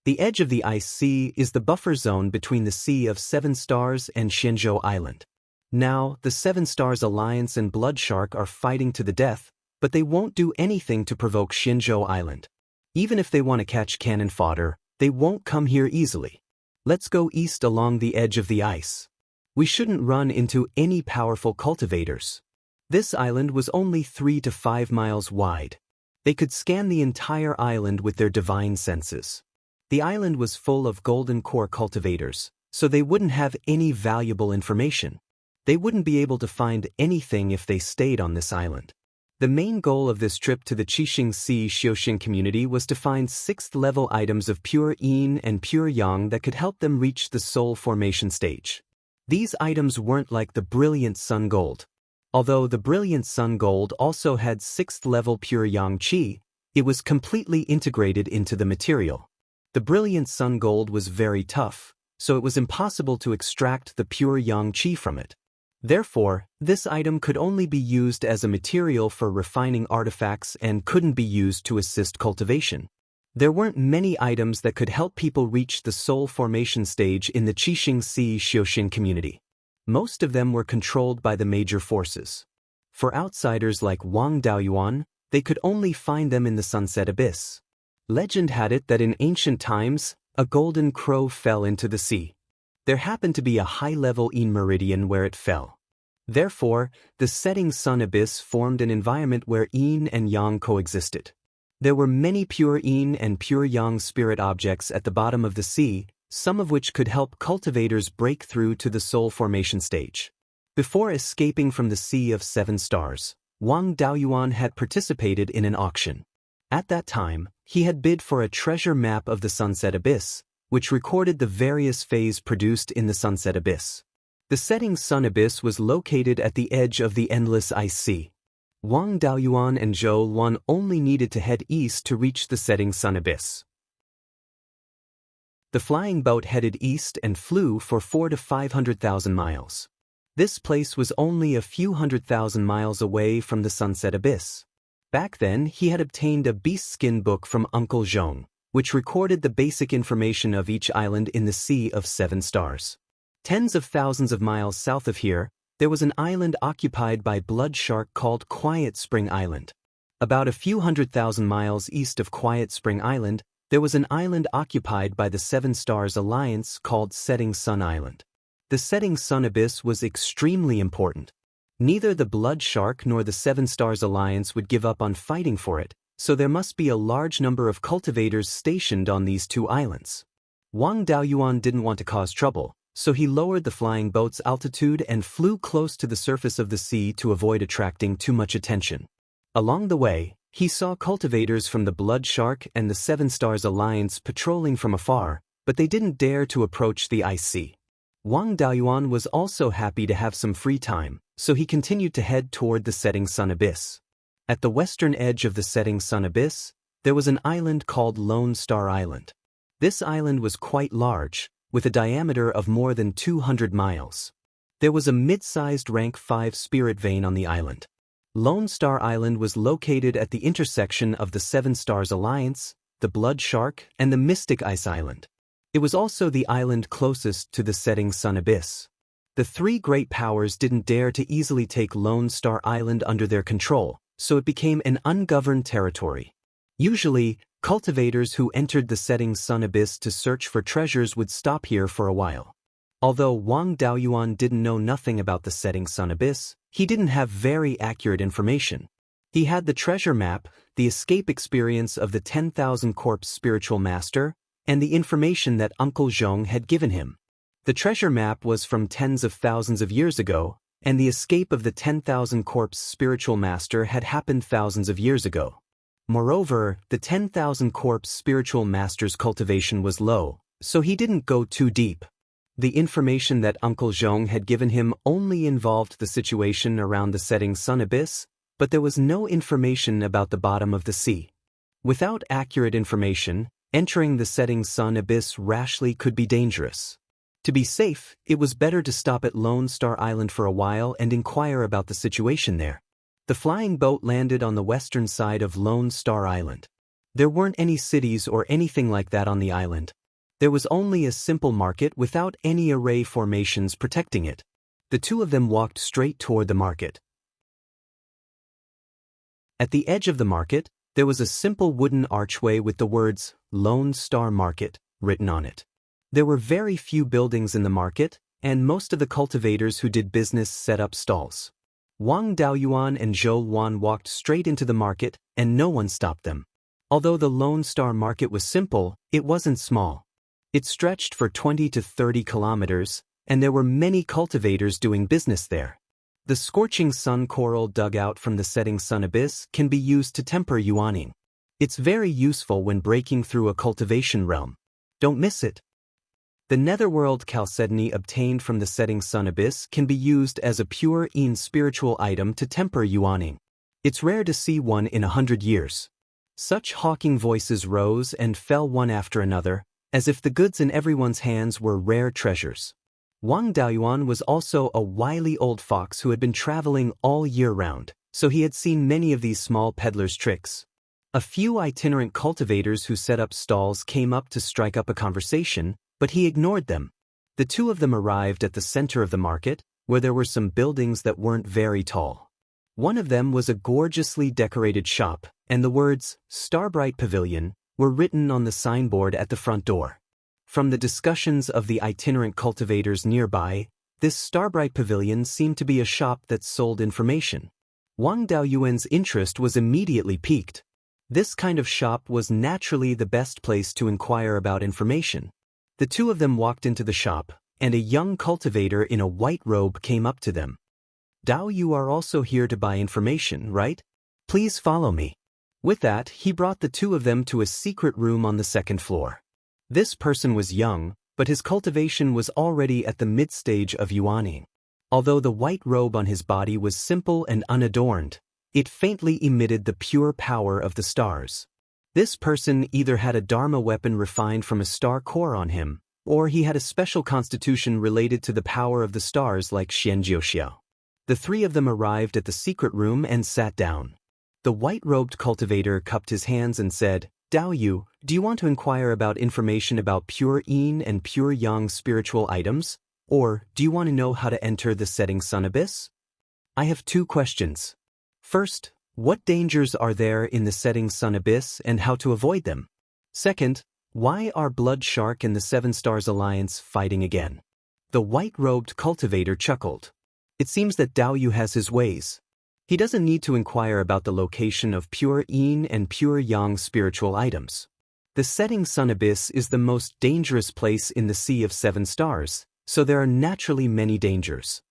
Speaker 1: The edge of the Ice Sea is the buffer zone between the Sea of Seven Stars and Xianxia Island. Now, the Seven Stars Alliance and Blood Shark are fighting to the death, but they won't do anything to provoke Xianxia Island. Even if they want to catch cannon fodder, they won't come here easily. Let's go east along the edge of the ice. We shouldn't run into any powerful cultivators. This island was only 3 to 5 miles wide. They could scan the entire island with their divine senses. The island was full of golden core cultivators, so they wouldn't have any valuable information. They wouldn't be able to find anything if they stayed on this island. The main goal of this trip to the Qixing community was to find 6th-level items of pure yin and pure yang that could help them reach the soul formation stage. These items weren't like the brilliant sun gold. Although the brilliant sun gold also had 6th-level pure yang qi, it was completely integrated into the material. The brilliant sun gold was very tough, so it was impossible to extract the pure yang qi from it. Therefore, this item could only be used as a material for refining artifacts and couldn't be used to assist cultivation. There weren't many items that could help people reach the soul formation stage in the Qixing community. Most of them were controlled by the major forces. For outsiders like Wang Daoyuan, they could only find them in the Sunset Abyss. Legend had it that in ancient times, a golden crow fell into the sea. There happened to be a high-level yin meridian where it fell. Therefore, the setting sun abyss formed an environment where yin and yang coexisted. There were many pure yin and pure yang spirit objects at the bottom of the sea, some of which could help cultivators break through to the soul formation stage. Before escaping from the Sea of Seven Stars, Wang Daoyuan had participated in an auction. At that time, he had bid for a treasure map of the Sunset Abyss, which recorded the various phases produced in the Sunset Abyss. The setting sun abyss was located at the edge of the endless ice sea. Wang Daoyuan and Zhou Luan only needed to head east to reach the setting sun abyss. The flying boat headed east and flew for 400,000 to 500,000 miles. This place was only a few 100,000 miles away from the Sunset Abyss. Back then, he had obtained a beast skin book from Uncle Zhong, which recorded the basic information of each island in the Sea of Seven Stars. Tens of thousands of miles south of here, there was an island occupied by Blood Shark called Quiet Spring Island. About a few 100,000 miles east of Quiet Spring Island, there was an island occupied by the Seven Stars Alliance called Setting Sun Island. The Setting Sun Abyss was extremely important. Neither the Blood Shark nor the Seven Stars Alliance would give up on fighting for it, so there must be a large number of cultivators stationed on these two islands. Wang Daoyuan didn't want to cause trouble, so he lowered the flying boat's altitude and flew close to the surface of the sea to avoid attracting too much attention. Along the way, he saw cultivators from the Blood Shark and the Seven Stars Alliance patrolling from afar, but they didn't dare to approach the ice sea. Wang Daoyuan was also happy to have some free time, so he continued to head toward the Setting Sun Abyss. At the western edge of the Setting Sun Abyss, there was an island called Lone Star Island. This island was quite large, with a diameter of more than 200 miles. There was a mid-sized rank 5 spirit vein on the island. Lone Star Island was located at the intersection of the Seven Stars Alliance, the Blood Shark, and the Mystic Ice Island. It was also the island closest to the setting sun abyss. The three great powers didn't dare to easily take Lone Star Island under their control, so it became an ungoverned territory. Usually, cultivators who entered the setting sun abyss to search for treasures would stop here for a while. Although Wang Daoyuan didn't know nothing about the setting sun abyss, he didn't have very accurate information. He had the treasure map, the escape experience of the 10,000 Corpse spiritual master, and the information that Uncle Zhong had given him. The treasure map was from tens of thousands of years ago, and the escape of the 10,000 Corpse spiritual master had happened thousands of years ago. Moreover, the 10,000 Corpse spiritual master's cultivation was low, so he didn't go too deep. The information that Uncle Zhong had given him only involved the situation around the setting sun abyss, but there was no information about the bottom of the sea. Without accurate information, entering the setting sun abyss rashly could be dangerous. To be safe, it was better to stop at Lone Star Island for a while and inquire about the situation there. The flying boat landed on the western side of Lone Star Island. There weren't any cities or anything like that on the island. There was only a simple market without any array formations protecting it. The two of them walked straight toward the market. At the edge of the market, there was a simple wooden archway with the words, Lone Star Market, written on it. There were very few buildings in the market, and most of the cultivators who did business set up stalls. Wang Daoyuan and Zhou Luan walked straight into the market, and no one stopped them. Although the Lone Star Market was simple, it wasn't small. It stretched for 20 to 30 kilometers, and there were many cultivators doing business there. The scorching sun coral dug out from the setting sun abyss can be used to temper yuaning. It's very useful when breaking through a cultivation realm. Don't miss it. The netherworld chalcedony obtained from the setting sun abyss can be used as a pure spiritual item to temper yuaning. It's rare to see one in 100 years. Such hawking voices rose and fell one after another, as if the goods in everyone's hands were rare treasures. Wang Daoyuan was also a wily old fox who had been traveling all year round, so he had seen many of these small peddlers' tricks. A few itinerant cultivators who set up stalls came up to strike up a conversation, but he ignored them. The two of them arrived at the center of the market, where there were some buildings that weren't very tall. One of them was a gorgeously decorated shop, and the words, Starbright Pavilion, were written on the signboard at the front door. From the discussions of the itinerant cultivators nearby, this Starbright Pavilion seemed to be a shop that sold information. Wang Daoyuan's interest was immediately piqued. This kind of shop was naturally the best place to inquire about information. The two of them walked into the shop, and a young cultivator in a white robe came up to them. Dao, you are also here to buy information, right? Please follow me. With that, he brought the two of them to a secret room on the second floor. This person was young, but his cultivation was already at the mid-stage of yuaning. Although the white robe on his body was simple and unadorned, it faintly emitted the pure power of the stars. This person either had a dharma weapon refined from a star core on him, or he had a special constitution related to the power of the stars like Xianxia. The three of them arrived at the secret room and sat down. The white-robed cultivator cupped his hands and said, Dao Yu, do you want to inquire about information about pure yin and pure yang spiritual items? Or do you want to know how to enter the setting sun abyss? I have two questions. First, what dangers are there in the setting sun abyss and how to avoid them? Second, why are Blood Shark and the Seven Stars Alliance fighting again? The white-robed cultivator chuckled. It seems that Dao Yu has his ways. He doesn't need to inquire about the location of pure yin and pure yang spiritual items. The setting sun abyss is the most dangerous place in the Sea of Seven Stars, so there are naturally many dangers.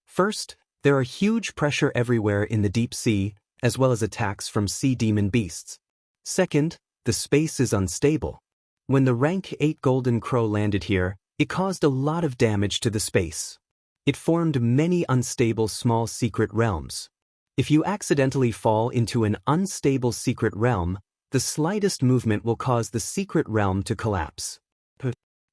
Speaker 1: First, there are huge pressure everywhere in the deep sea, as well as attacks from sea demon beasts. Second, the space is unstable. When the rank 8 golden crow landed here, it caused a lot of damage to the space. It formed many unstable small secret realms. If you accidentally fall into an unstable secret realm, the slightest movement will cause the secret realm to collapse.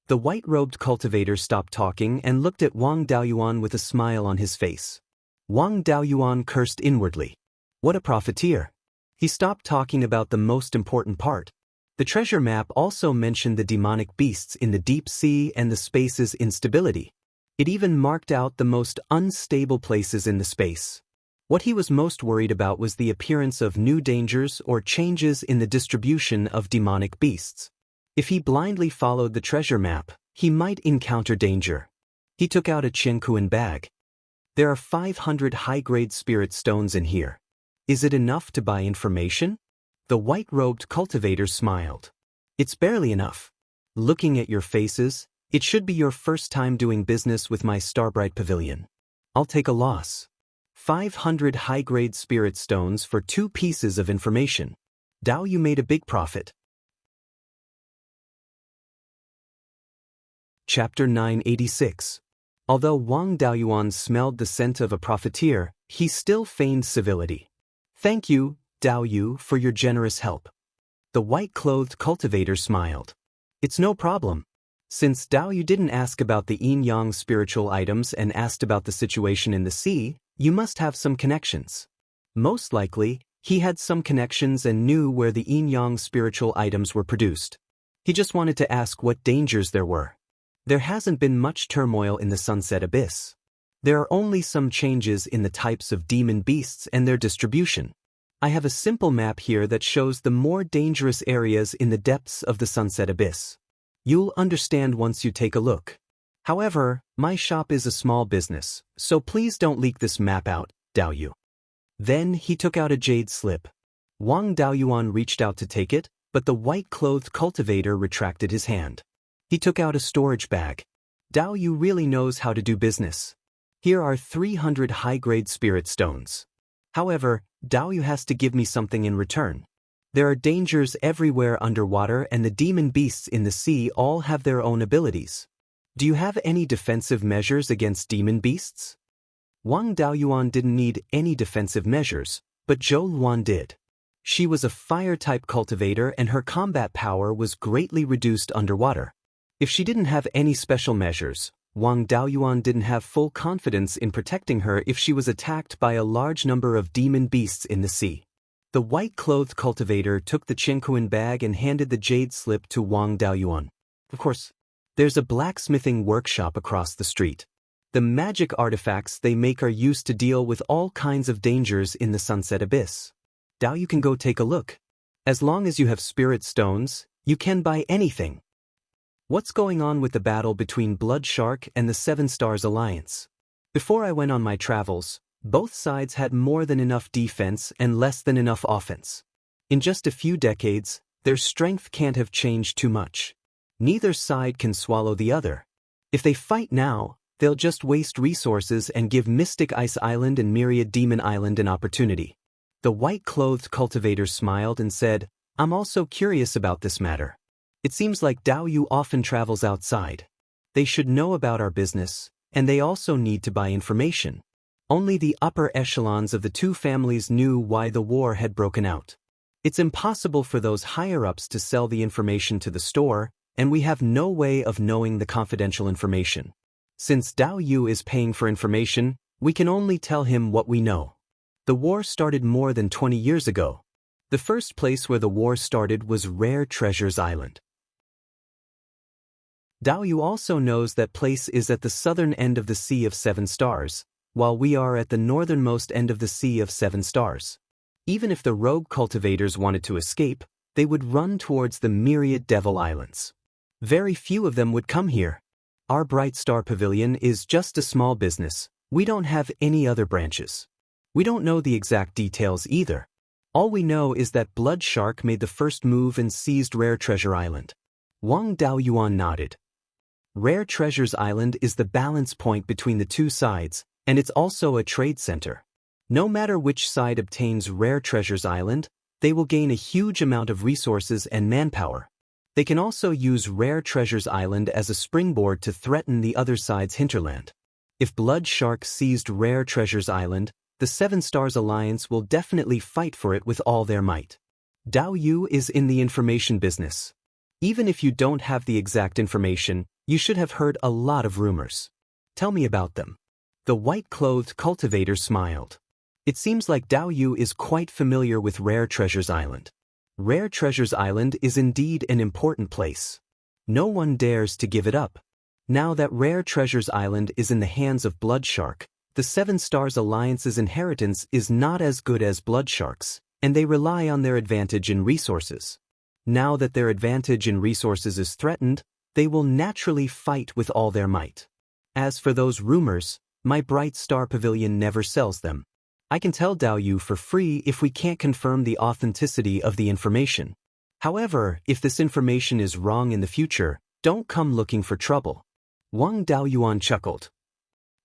Speaker 1: The white-robed cultivator stopped talking and looked at Wang Daoyuan with a smile on his face. Wang Daoyuan cursed inwardly. What a profiteer. He stopped talking about the most important part. The treasure map also mentioned the demonic beasts in the deep sea and the space's instability. It even marked out the most unstable places in the space. What he was most worried about was the appearance of new dangers or changes in the distribution of demonic beasts. If he blindly followed the treasure map, he might encounter danger. He took out a Qianquan bag. There are 500 high-grade spirit stones in here. Is it enough to buy information? The white-robed cultivator smiled. It's barely enough. Looking at your faces, it should be your first time doing business with my Starbright Pavilion. I'll take a loss. 500 high-grade spirit stones for 2 pieces of information. Dao, you made a big profit. Chapter 986. Although Wang Daoyuan smelled the scent of a profiteer, he still feigned civility. Thank you, Daoyu, for your generous help. The white-clothed cultivator smiled. It's no problem. Since Daoyu didn't ask about the yin-yang spiritual items and asked about the situation in the sea, you must have some connections. Most likely, he had some connections and knew where the yin-yang spiritual items were produced. He just wanted to ask what dangers there were. There hasn't been much turmoil in the Sunset Abyss. There are only some changes in the types of demon beasts and their distribution. I have a simple map here that shows the more dangerous areas in the depths of the Sunset Abyss. You'll understand once you take a look. However, my shop is a small business, so please don't leak this map out, Daoyu. Then he took out a jade slip. Wang Daoyuan reached out to take it, but the white-clothed cultivator retracted his hand. He took out a storage bag. Daoyu really knows how to do business. Here are 300 high-grade spirit stones. However, Daoyu has to give me something in return. There are dangers everywhere underwater and the demon beasts in the sea all have their own abilities. Do you have any defensive measures against demon beasts? Wang Daoyuan didn't need any defensive measures, but Zhou Luan did. She was a fire-type cultivator and her combat power was greatly reduced underwater. If she didn't have any special measures, Wang Daoyuan didn't have full confidence in protecting her if she was attacked by a large number of demon beasts in the sea. The white-clothed cultivator took the Qianquan bag and handed the jade slip to Wang Daoyuan. Of course, there's a blacksmithing workshop across the street. The magic artifacts they make are used to deal with all kinds of dangers in the Sunset Abyss. Dao, you can go take a look. As long as you have spirit stones, you can buy anything. What's going on with the battle between Blood Shark and the Seven Stars Alliance? Before I went on my travels, both sides had more than enough defense and less than enough offense. In just a few decades, their strength can't have changed too much. Neither side can swallow the other. If they fight now, they'll just waste resources and give Mystic Ice Island and Myriad Demon Island an opportunity. The white-clothed cultivator smiled and said, I'm also curious about this matter. It seems like Daoyu often travels outside. They should know about our business, and they also need to buy information. Only the upper echelons of the two families knew why the war had broken out. It's impossible for those higher-ups to sell the information to the store, and we have no way of knowing the confidential information. Since Daoyu is paying for information, we can only tell him what we know. The war started more than 20 years ago. The first place where the war started was Rare Treasures Island. Daoyu also knows that place is at the southern end of the Sea of Seven Stars, while we are at the northernmost end of the Sea of Seven Stars. Even if the rogue cultivators wanted to escape, they would run towards the Myriad Devil Islands. Very few of them would come here. Our Bright Star Pavilion is just a small business. We don't have any other branches. We don't know the exact details either. All we know is that Blood Shark made the first move and seized Rare Treasure Island. Wang Daoyuan nodded. Rare Treasures Island is the balance point between the two sides, and it's also a trade center. No matter which side obtains Rare Treasures Island, they will gain a huge amount of resources and manpower. They can also use Rare Treasures Island as a springboard to threaten the other side's hinterland. If Blood Shark seized Rare Treasures Island, the Seven Stars Alliance will definitely fight for it with all their might. Daoyu is in the information business. Even if you don't have the exact information, you should have heard a lot of rumors. Tell me about them. The white-clothed cultivator smiled. It seems like Daoyu is quite familiar with Rare Treasures Island. Rare Treasures Island is indeed an important place. No one dares to give it up. Now that Rare Treasures Island is in the hands of Bloodshark, the Seven Stars Alliance's inheritance is not as good as Bloodshark's, and they rely on their advantage in resources. Now that their advantage in resources is threatened, they will naturally fight with all their might. As for those rumors, my Bright Star Pavilion never sells them. I can tell Daoyu for free if we can't confirm the authenticity of the information. However, if this information is wrong in the future, don't come looking for trouble. Wang Daoyuan chuckled.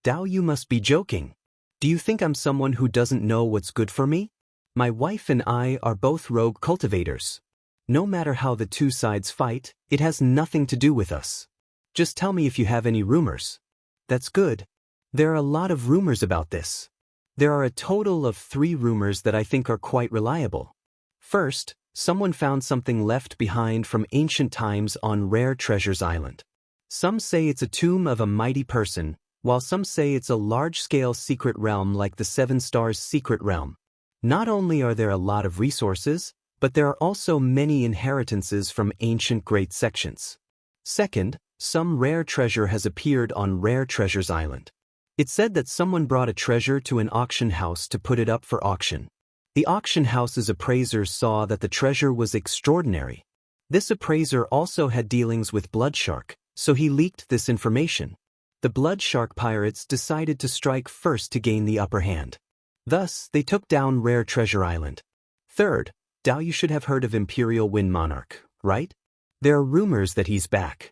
Speaker 1: Daoyu must be joking. Do you think I'm someone who doesn't know what's good for me? My wife and I are both rogue cultivators. No matter how the two sides fight, it has nothing to do with us. Just tell me if you have any rumors. That's good. There are a lot of rumors about this. There are a total of 3 rumors that I think are quite reliable. First, someone found something left behind from ancient times on Rare Treasures Island. Some say it's a tomb of a mighty person, while some say it's a large-scale secret realm like the Seven Stars Secret Realm. Not only are there a lot of resources, but there are also many inheritances from ancient great sections. Second, some rare treasure has appeared on Rare Treasures Island. It's said that someone brought a treasure to an auction house to put it up for auction. The auction house's appraisers saw that the treasure was extraordinary. This appraiser also had dealings with Bloodshark, so he leaked this information. The Bloodshark pirates decided to strike first to gain the upper hand. Thus, they took down Rare Treasure Island. Third, Daoyu should have heard of Imperial Wind Monarch, right? There are rumors that he's back.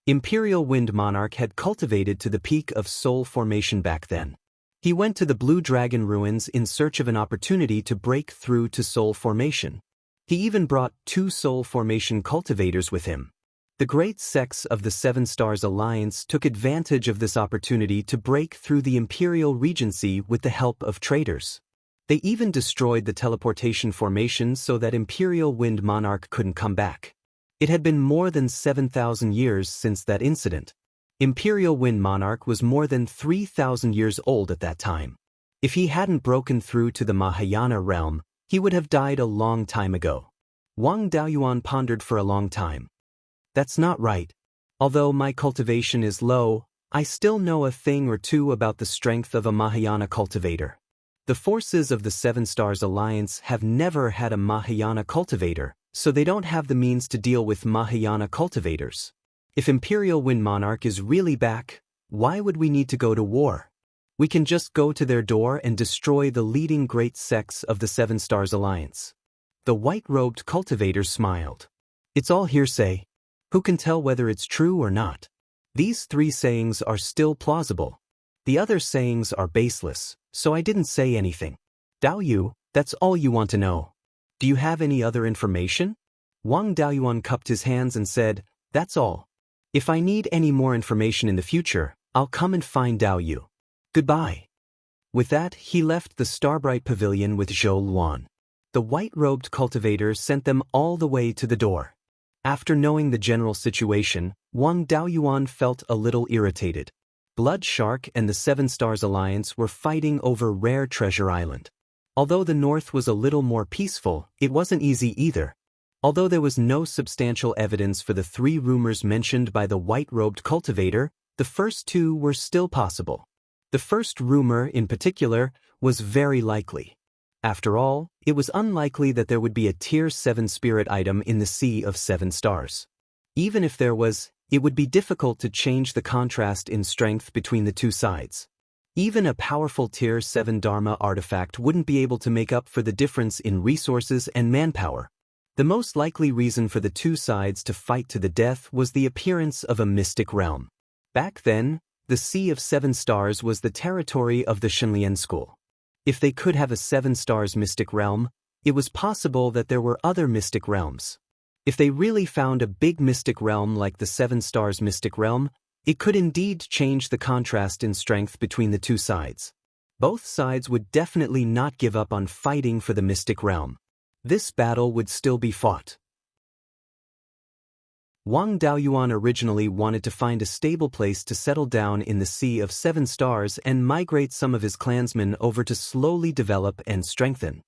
Speaker 1: Imperial Wind Monarch had cultivated to the peak of soul formation back then. He went to the Blue Dragon ruins in search of an opportunity to break through to soul formation. He even brought 2 soul formation cultivators with him. The great sects of the Seven Stars Alliance took advantage of this opportunity to break through the Imperial Regency with the help of traders. They even destroyed the teleportation formation so that Imperial Wind Monarch couldn't come back. It had been more than 7,000 years since that incident. Imperial Wind Monarch was more than 3,000 years old at that time. If he hadn't broken through to the Mahayana realm, he would have died a long time ago. Wang Daoyuan pondered for a long time. That's not right. Although my cultivation is low, I still know a thing or two about the strength of a Mahayana cultivator. The forces of the Seven Stars Alliance have never had a Mahayana cultivator, so they don't have the means to deal with Mahayana cultivators. If Imperial Wind Monarch is really back, why would we need to go to war? We can just go to their door and destroy the leading great sects of the Seven Stars Alliance. The white-robed cultivator smiled. It's all hearsay. Who can tell whether it's true or not? These 3 sayings are still plausible. The other sayings are baseless, so I didn't say anything. Daoyu, that's all you want to know. Do you have any other information? Wang Daoyuan cupped his hands and said, that's all. If I need any more information in the future, I'll come and find Daoyu. Goodbye. With that, he left the Starbright Pavilion with Zhou Luan. The white-robed cultivator sent them all the way to the door. After knowing the general situation, Wang Daoyuan felt a little irritated. Bloodshark and the Seven Stars Alliance were fighting over Rare Treasure Island. Although the north was a little more peaceful, it wasn't easy either. Although there was no substantial evidence for the 3 rumors mentioned by the white-robed cultivator, the first 2 were still possible. The first rumor, in particular, was very likely. After all, it was unlikely that there would be a Tier 7 spirit item in the Sea of 7 Stars. Even if there was, it would be difficult to change the contrast in strength between the 2 sides. Even a powerful Tier 7 Dharma artifact wouldn't be able to make up for the difference in resources and manpower. The most likely reason for the 2 sides to fight to the death was the appearance of a mystic realm. Back then, the Sea of 7 Stars was the territory of the Shenlian school. If they could have a 7 Stars mystic realm, it was possible that there were other mystic realms. If they really found a big mystic realm like the 7 Stars mystic realm, it could indeed change the contrast in strength between the 2 sides. Both sides would definitely not give up on fighting for the mystic realm. This battle would still be fought. Wang Daoyuan originally wanted to find a stable place to settle down in the Sea of 7 Stars and migrate some of his clansmen over to slowly develop and strengthen.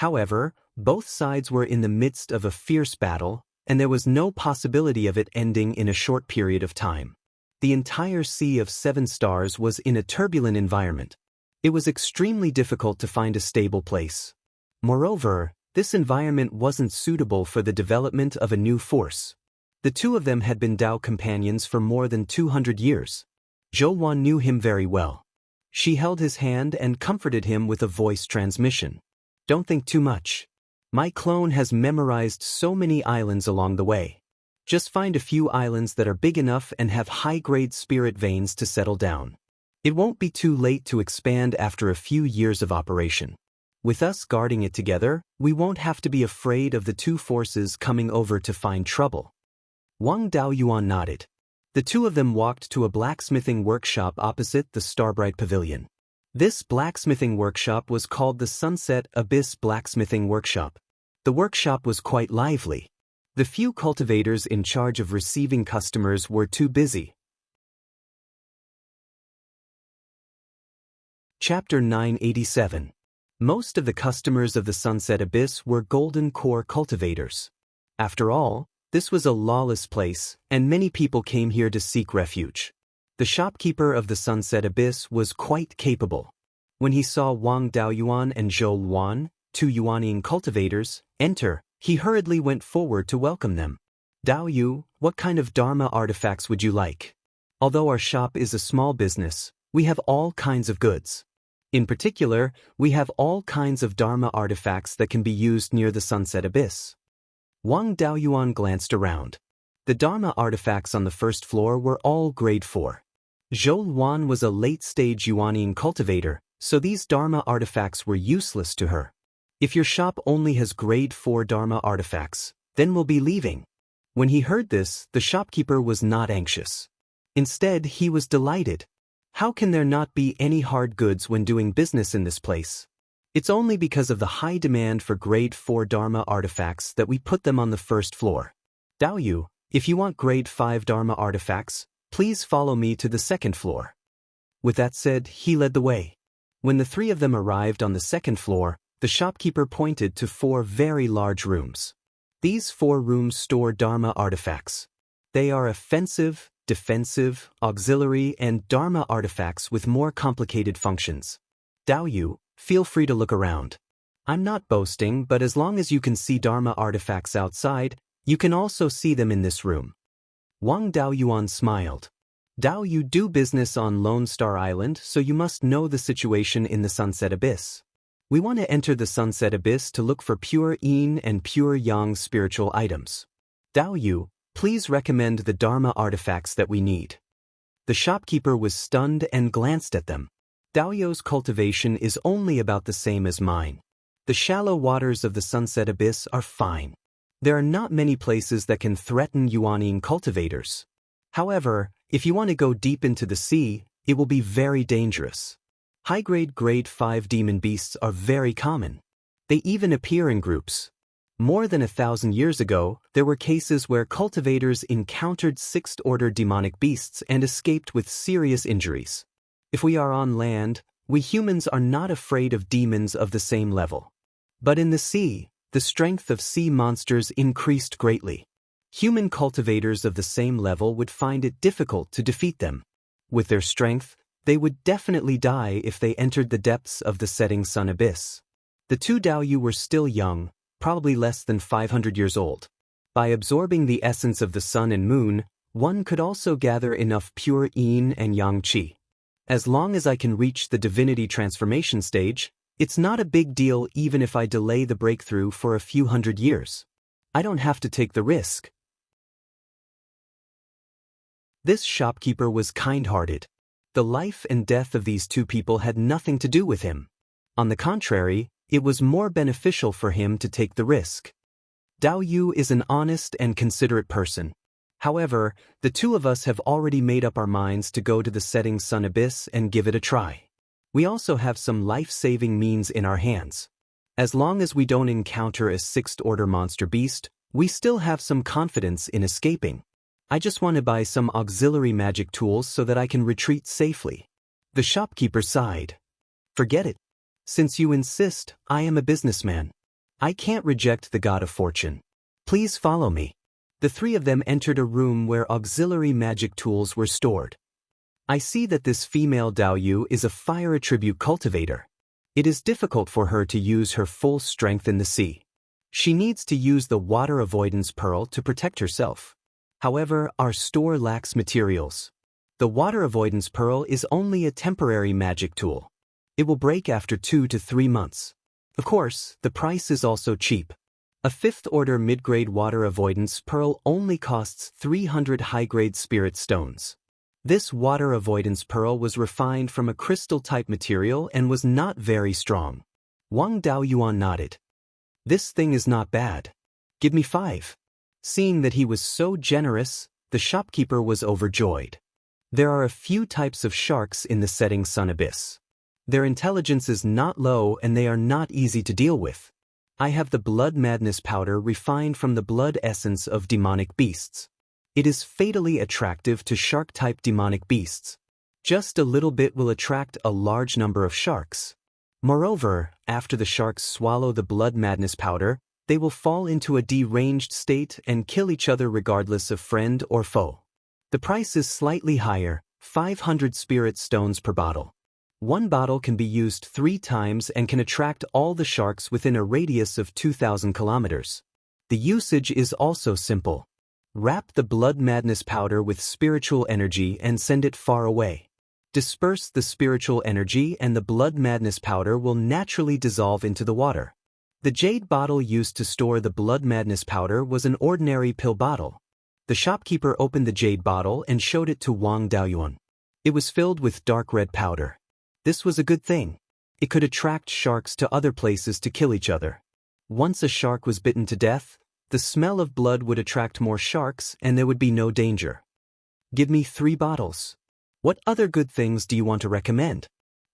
Speaker 1: However, both sides were in the midst of a fierce battle, and there was no possibility of it ending in a short period of time. The entire Sea of Seven Stars was in a turbulent environment. It was extremely difficult to find a stable place. Moreover, this environment wasn't suitable for the development of a new force. The two of them had been Dao companions for more than 200 years. Zhou knew him very well. She held his hand and comforted him with a voice transmission. Don't think too much. My clone has memorized so many islands along the way. Just find a few islands that are big enough and have high-grade spirit veins to settle down. It won't be too late to expand after a few years of operation. With us guarding it together, we won't have to be afraid of the two forces coming over to find trouble. Wang Daoyuan nodded. The two of them walked to a blacksmithing workshop opposite the Starbright Pavilion. This blacksmithing workshop was called the Sunset Abyss Blacksmithing Workshop. The workshop was quite lively. The few cultivators in charge of receiving customers were too busy. Chapter 987. Most of the customers of the Sunset Abyss were golden core cultivators. After all, this was a lawless place, and many people came here to seek refuge. The shopkeeper of the Sunset Abyss was quite capable. When he saw Wang Daoyuan and Zhou Yuan, two Yuanian cultivators, enter, he hurriedly went forward to welcome them. Daoyu, what kind of Dharma artifacts would you like? Although our shop is a small business, we have all kinds of goods. In particular, we have all kinds of Dharma artifacts that can be used near the Sunset Abyss. Wang Daoyuan glanced around. The Dharma artifacts on the first floor were all grade 4. Zhou Yuan was a late-stage Yuanian cultivator, so these Dharma artifacts were useless to her. If your shop only has grade 4 Dharma artifacts, then we'll be leaving. When he heard this, the shopkeeper was not anxious. Instead, he was delighted. How can there not be any hard goods when doing business in this place? It's only because of the high demand for grade 4 Dharma artifacts that we put them on the first floor. Daoyu, if you want grade 5 Dharma artifacts, please follow me to the second floor. With that said, he led the way. When the three of them arrived on the second floor, the shopkeeper pointed to 4 very large rooms. These 4 rooms store Dharma artifacts. They are offensive, defensive, auxiliary, and Dharma artifacts with more complicated functions. Daoyu, feel free to look around. I'm not boasting, but as long as you can see Dharma artifacts outside, you can also see them in this room. Wang Daoyuan smiled. Dao, you do business on Lone Star Island, so you must know the situation in the Sunset Abyss. We want to enter the Sunset Abyss to look for pure yin and pure yang spiritual items. Dao Yu, please recommend the Dharma artifacts that we need. The shopkeeper was stunned and glanced at them. Daoyo's cultivation is only about the same as mine. The shallow waters of the Sunset Abyss are fine. There are not many places that can threaten Yuanian cultivators. However, if you want to go deep into the sea, it will be very dangerous. High-grade grade 5 demon beasts are very common. They even appear in groups. More than 1,000 years ago, there were cases where cultivators encountered sixth-order demonic beasts and escaped with serious injuries. If we are on land, we humans are not afraid of demons of the same level. But in the sea, the strength of sea monsters increased greatly. Human cultivators of the same level would find it difficult to defeat them. With their strength, they would definitely die if they entered the depths of the setting sun abyss. The two Daoyu were still young, probably less than 500 years old. By absorbing the essence of the sun and moon, one could also gather enough pure yin and yang qi. As long as I can reach the divinity transformation stage, it's not a big deal even if I delay the breakthrough for a few hundred years. I don't have to take the risk. This shopkeeper was kind-hearted. The life and death of these two people had nothing to do with him. On the contrary, it was more beneficial for him to take the risk. Dao Yu is an honest and considerate person. However, the two of us have already made up our minds to go to the setting sun abyss and give it a try. We also have some life-saving means in our hands. As long as we don't encounter a sixth-order monster beast, we still have some confidence in escaping. I just want to buy some auxiliary magic tools so that I can retreat safely. The shopkeeper sighed. Forget it. Since you insist, I am a businessman. I can't reject the god of fortune. Please follow me. The three of them entered a room where auxiliary magic tools were stored. I see that this female Daoyu is a fire attribute cultivator. It is difficult for her to use her full strength in the sea. She needs to use the water avoidance pearl to protect herself. However, our store lacks materials. The water avoidance pearl is only a temporary magic tool. It will break after 2 to 3 months. Of course, the price is also cheap. A 5th-order mid-grade water avoidance pearl only costs 300 high-grade spirit stones. This water avoidance pearl was refined from a crystal-type material and was not very strong. Wang Daoyuan nodded. This thing is not bad. Give me 5. Seeing that he was so generous, the shopkeeper was overjoyed. There are a few types of sharks in the setting sun abyss. Their intelligence is not low and they are not easy to deal with. I have the blood madness powder refined from the blood essence of demonic beasts. It is fatally attractive to shark-type demonic beasts. Just a little bit will attract a large number of sharks. Moreover, after the sharks swallow the blood madness powder, they will fall into a deranged state and kill each other regardless of friend or foe. The price is slightly higher, 500 spirit stones per bottle. One bottle can be used 3 times and can attract all the sharks within a radius of 2,000 kilometers. The usage is also simple. Wrap the blood madness powder with spiritual energy and send it far away. Disperse the spiritual energy and the blood madness powder will naturally dissolve into the water. The jade bottle used to store the blood madness powder was an ordinary pill bottle. The shopkeeper opened the jade bottle and showed it to Wang Daoyuan. It was filled with dark red powder. This was a good thing. It could attract sharks to other places to kill each other. Once a shark was bitten to death, the smell of blood would attract more sharks and there would be no danger. Give me 3 bottles. What other good things do you want to recommend?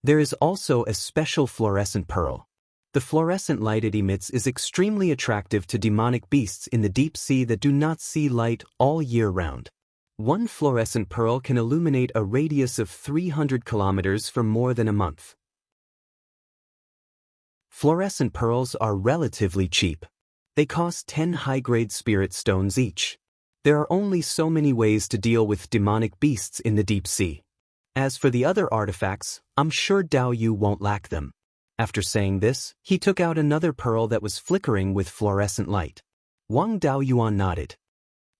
Speaker 1: There is also a special fluorescent pearl. The fluorescent light it emits is extremely attractive to demonic beasts in the deep sea that do not see light all year round. One fluorescent pearl can illuminate a radius of 300 kilometers for more than a month. Fluorescent pearls are relatively cheap. They cost 10 high-grade spirit stones each. There are only so many ways to deal with demonic beasts in the deep sea. As for the other artifacts, I'm sure Daoyu won't lack them. After saying this, he took out another pearl that was flickering with fluorescent light. Wang Daoyuan nodded.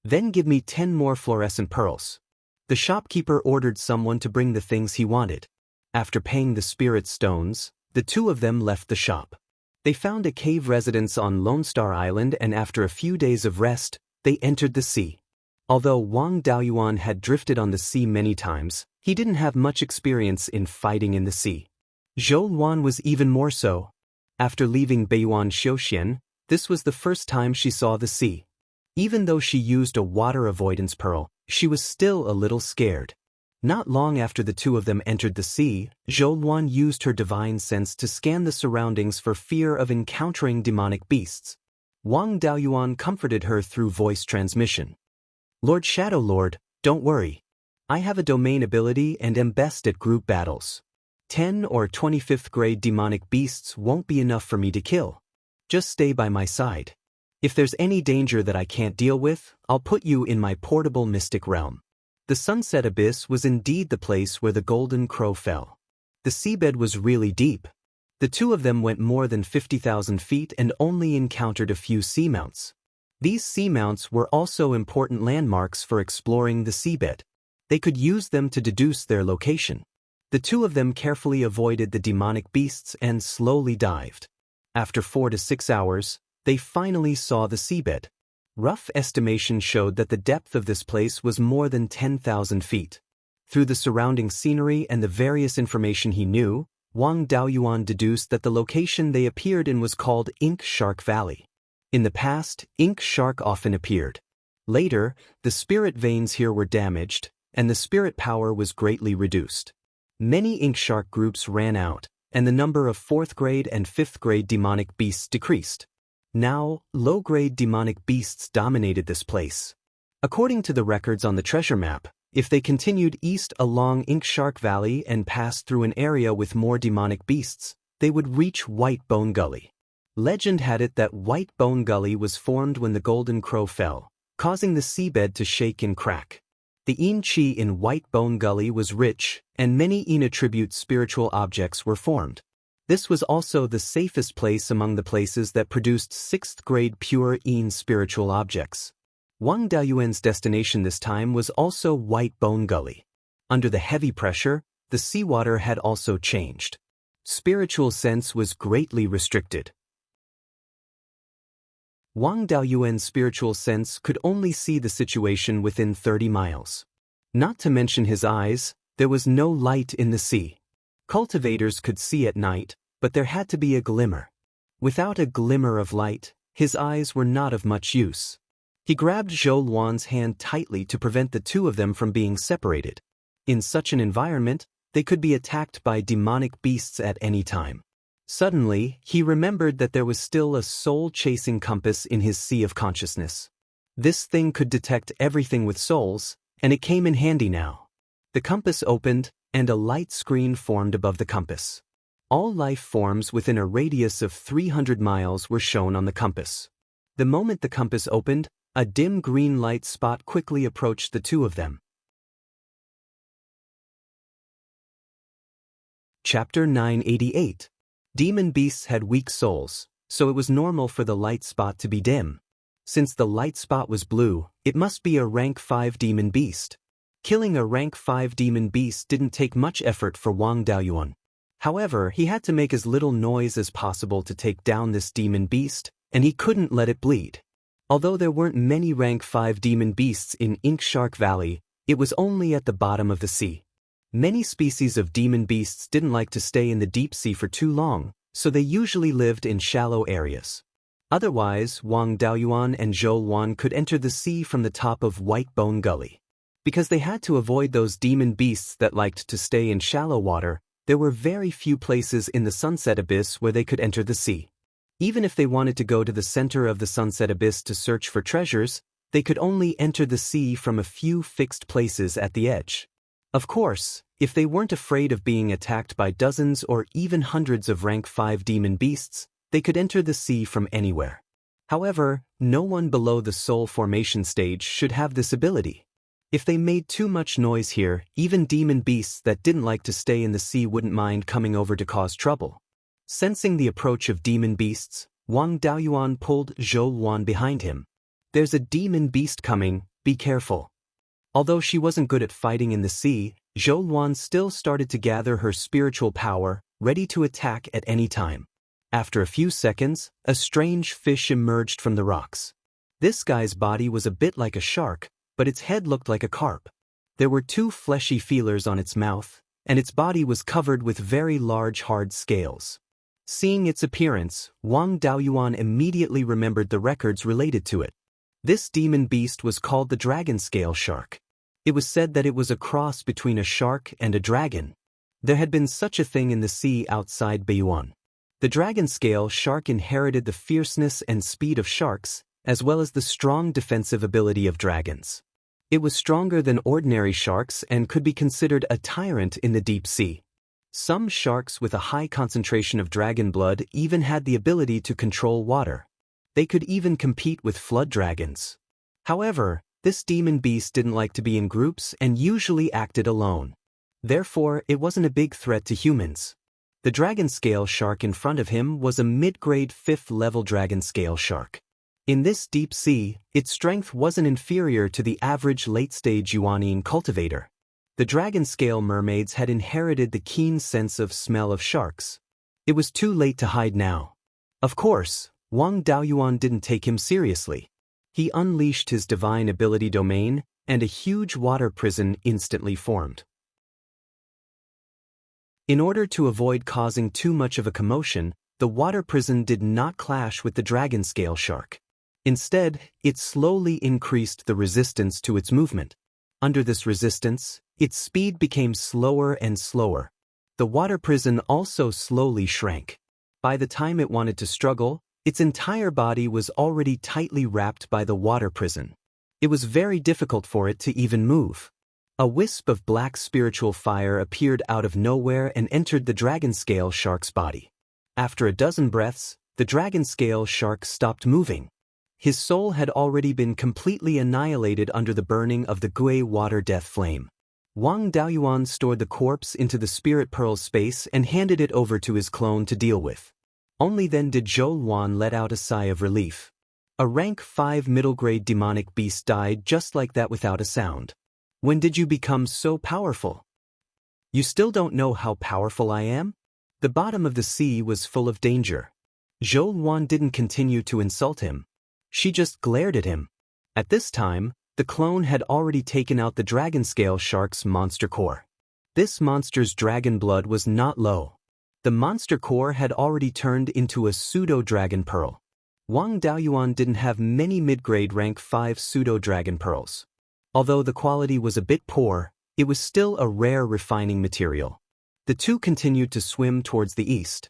Speaker 1: Then give me 10 more fluorescent pearls. The shopkeeper ordered someone to bring the things he wanted. After paying the spirit stones, the 2 of them left the shop. They found a cave residence on Lone Star Island and after a few days of rest, they entered the sea. Although Wang Daoyuan had drifted on the sea many times, he didn't have much experience in fighting in the sea. Zhou Luan was even more so. After leaving Beiyuan Xiuxian, this was the first time she saw the sea. Even though she used a water avoidance pearl, she was still a little scared. Not long after the 2 of them entered the sea, Zhou Luan used her divine sense to scan the surroundings for fear of encountering demonic beasts. Wang Daoyuan comforted her through voice transmission. Lord Shadow Lord, don't worry. I have a domain ability and am best at group battles. 10 or 25th grade demonic beasts won't be enough for me to kill. Just stay by my side. If there's any danger that I can't deal with, I'll put you in my portable mystic realm. The sunset abyss was indeed the place where the golden crow fell. The seabed was really deep. The 2 of them went more than 50,000 feet and only encountered a few seamounts. These seamounts were also important landmarks for exploring the seabed. They could use them to deduce their location. The 2 of them carefully avoided the demonic beasts and slowly dived. After 4 to 6 hours, they finally saw the seabed. Rough estimation showed that the depth of this place was more than 10,000 feet. Through the surrounding scenery and the various information he knew, Wang Daoyuan deduced that the location they appeared in was called Ink Shark Valley. In the past, ink shark often appeared. Later, the spirit veins here were damaged, and the spirit power was greatly reduced. Many ink shark groups ran out, and the number of 4th grade and 5th grade demonic beasts decreased. Now, low-grade demonic beasts dominated this place. According to the records on the treasure map, if they continued east along Ink Shark Valley and passed through an area with more demonic beasts, they would reach White Bone Gully. Legend had it that White Bone Gully was formed when the Golden Crow fell, causing the seabed to shake and crack. The Yin Qi in White Bone Gully was rich, and many Yin attribute spiritual objects were formed. This was also the safest place among the places that produced 6th grade pure Yin spiritual objects. Wang Daoyuan's destination this time was also White Bone Gully. Under the heavy pressure, the seawater had also changed. Spiritual sense was greatly restricted. Wang Daoyuan's spiritual sense could only see the situation within 30 miles. Not to mention his eyes, there was no light in the sea. Cultivators could see at night, but there had to be a glimmer. Without a glimmer of light, his eyes were not of much use. He grabbed Zhou Luan's hand tightly to prevent the two of them from being separated. In such an environment, they could be attacked by demonic beasts at any time. Suddenly, he remembered that there was still a soul-chasing compass in his sea of consciousness. This thing could detect everything with souls, and it came in handy now. The compass opened, and a light screen formed above the compass. All life forms within a radius of 300 miles were shown on the compass. The moment the compass opened, a dim green light spot quickly approached the two of them. Chapter 988. Demon beasts had weak souls, so it was normal for the light spot to be dim. Since the light spot was blue, it must be a rank 5 demon beast. Killing a rank 5 demon beast didn't take much effort for Wang Daoyuan. However, he had to make as little noise as possible to take down this demon beast, and he couldn't let it bleed. Although there weren't many rank 5 demon beasts in Ink Shark Valley, it was only at the bottom of the sea. Many species of demon beasts didn't like to stay in the deep sea for too long, so they usually lived in shallow areas. Otherwise, Wang Daoyuan and Zhou Luan could enter the sea from the top of White Bone Gully. Because they had to avoid those demon beasts that liked to stay in shallow water, there were very few places in the Sunset Abyss where they could enter the sea. Even if they wanted to go to the center of the Sunset Abyss to search for treasures, they could only enter the sea from a few fixed places at the edge. Of course, if they weren't afraid of being attacked by dozens or even hundreds of rank 5 demon beasts, they could enter the sea from anywhere. However, no one below the soul formation stage should have this ability. If they made too much noise here, even demon beasts that didn't like to stay in the sea wouldn't mind coming over to cause trouble. Sensing the approach of demon beasts, Wang Daoyuan pulled Zhou Luan behind him. "There's a demon beast coming, be careful." Although she wasn't good at fighting in the sea, Zhou Luan still started to gather her spiritual power, ready to attack at any time. After a few seconds, a strange fish emerged from the rocks. This guy's body was a bit like a shark, but its head looked like a carp. There were 2 fleshy feelers on its mouth, and its body was covered with very large hard scales. Seeing its appearance, Wang Daoyuan immediately remembered the records related to it. This demon beast was called the dragon scale shark. It was said that it was a cross between a shark and a dragon. There had been such a thing in the sea outside Beiyuan. The dragon scale shark inherited the fierceness and speed of sharks, as well as the strong defensive ability of dragons. It was stronger than ordinary sharks and could be considered a tyrant in the deep sea. Some sharks with a high concentration of dragon blood even had the ability to control water. They could even compete with flood dragons. However, this demon beast didn't like to be in groups and usually acted alone. Therefore, it wasn't a big threat to humans. The dragon scale shark in front of him was a mid-grade 5th-level dragon scale shark. In this deep sea, its strength wasn't inferior to the average late-stage Yuanian cultivator. The dragon scale mermaids had inherited the keen sense of smell of sharks. It was too late to hide now. Of course, Wang Daoyuan didn't take him seriously. He unleashed his divine ability domain, and a huge water prison instantly formed. In order to avoid causing too much of a commotion, the water prison did not clash with the dragon scale shark. Instead, it slowly increased the resistance to its movement. Under this resistance, its speed became slower and slower. The water prison also slowly shrank. By the time it wanted to struggle, its entire body was already tightly wrapped by the water prison. It was very difficult for it to even move. A wisp of black spiritual fire appeared out of nowhere and entered the dragon scale shark's body. After a dozen breaths, The dragon scale shark stopped moving. His soul had already been completely annihilated under the burning of the Gui water death flame. Wang Daoyuan stored the corpse into the spirit pearl space and handed it over to his clone to deal with. Only then did Zhou Luan let out a sigh of relief. A rank 5 middle-grade demonic beast died just like that without a sound. When did you become so powerful? You still don't know how powerful I am? The bottom of the sea was full of danger. Zhou Luan didn't continue to insult him. She just glared at him. At this time, the clone had already taken out the dragon scale shark's monster core. This monster's dragon blood was not low. The monster core had already turned into a pseudo-dragon pearl. Wang Daoyuan didn't have many mid-grade rank 5 pseudo-dragon pearls. Although the quality was a bit poor, it was still a rare refining material. The two continued to swim towards the east.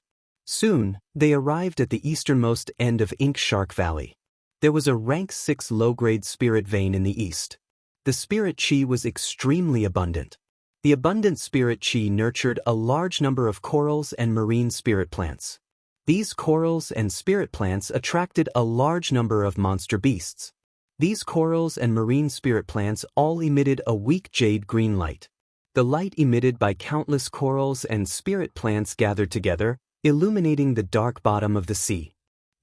Speaker 1: Soon, they arrived at the easternmost end of Ink Shark Valley. There was a rank 6 low-grade spirit vein in the east. The spirit chi was extremely abundant. The abundant spirit chi nurtured a large number of corals and marine spirit plants. These corals and spirit plants attracted a large number of monster beasts. These corals and marine spirit plants all emitted a weak jade green light. The light emitted by countless corals and spirit plants gathered together, illuminating the dark bottom of the sea.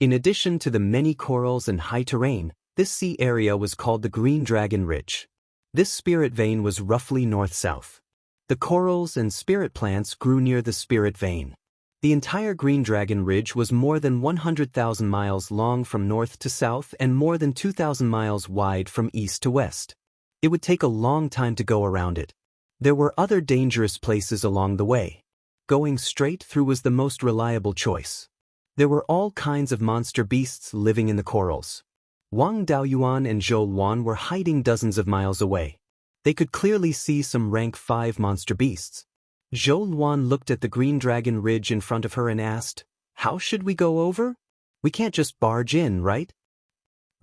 Speaker 1: In addition to the many corals and high terrain, this sea area was called the Green Dragon Ridge. This spirit vein was roughly north-south. The corals and spirit plants grew near the spirit vein. The entire Green Dragon Ridge was more than 100,000 miles long from north to south and more than 2,000 miles wide from east to west. It would take a long time to go around it. There were other dangerous places along the way. Going straight through was the most reliable choice. There were all kinds of monster beasts living in the corals. Wang Daoyuan and Zhou Luan were hiding dozens of miles away. They could clearly see some rank 5 monster beasts. Zhou Luan looked at the Green Dragon Ridge in front of her and asked, "How should we go over? We can't just barge in, right?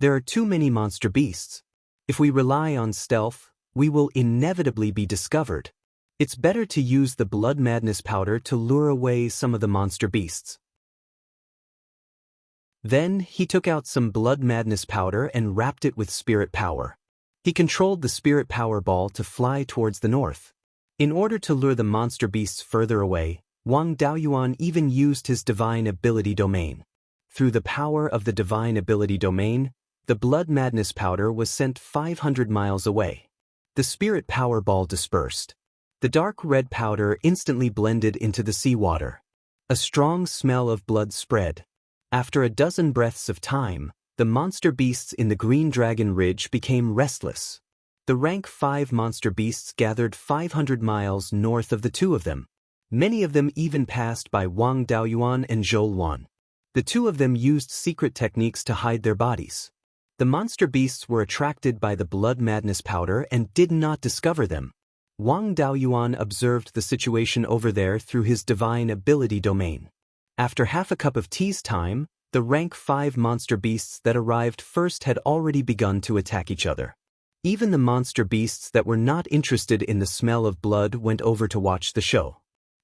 Speaker 1: There are too many monster beasts. If we rely on stealth, we will inevitably be discovered. It's better to use the blood madness powder to lure away some of the monster beasts." Then he took out some blood madness powder and wrapped it with spirit power. He controlled the spirit power ball to fly towards the north. In order to lure the monster beasts further away, Wang Daoyuan even used his divine ability domain. Through the power of the divine ability domain, the blood madness powder was sent 500 miles away. The spirit power ball dispersed. The dark red powder instantly blended into the seawater. A strong smell of blood spread. After a dozen breaths of time, the monster beasts in the Green Dragon Ridge became restless. The rank 5 monster beasts gathered 500 miles north of the two of them. Many of them even passed by Wang Daoyuan and Zhou Luan. The two of them used secret techniques to hide their bodies. The monster beasts were attracted by the blood madness powder and did not discover them. Wang Daoyuan observed the situation over there through his divine ability domain. After half a cup of tea's time, the rank 5 monster beasts that arrived first had already begun to attack each other. Even the monster beasts that were not interested in the smell of blood went over to watch the show.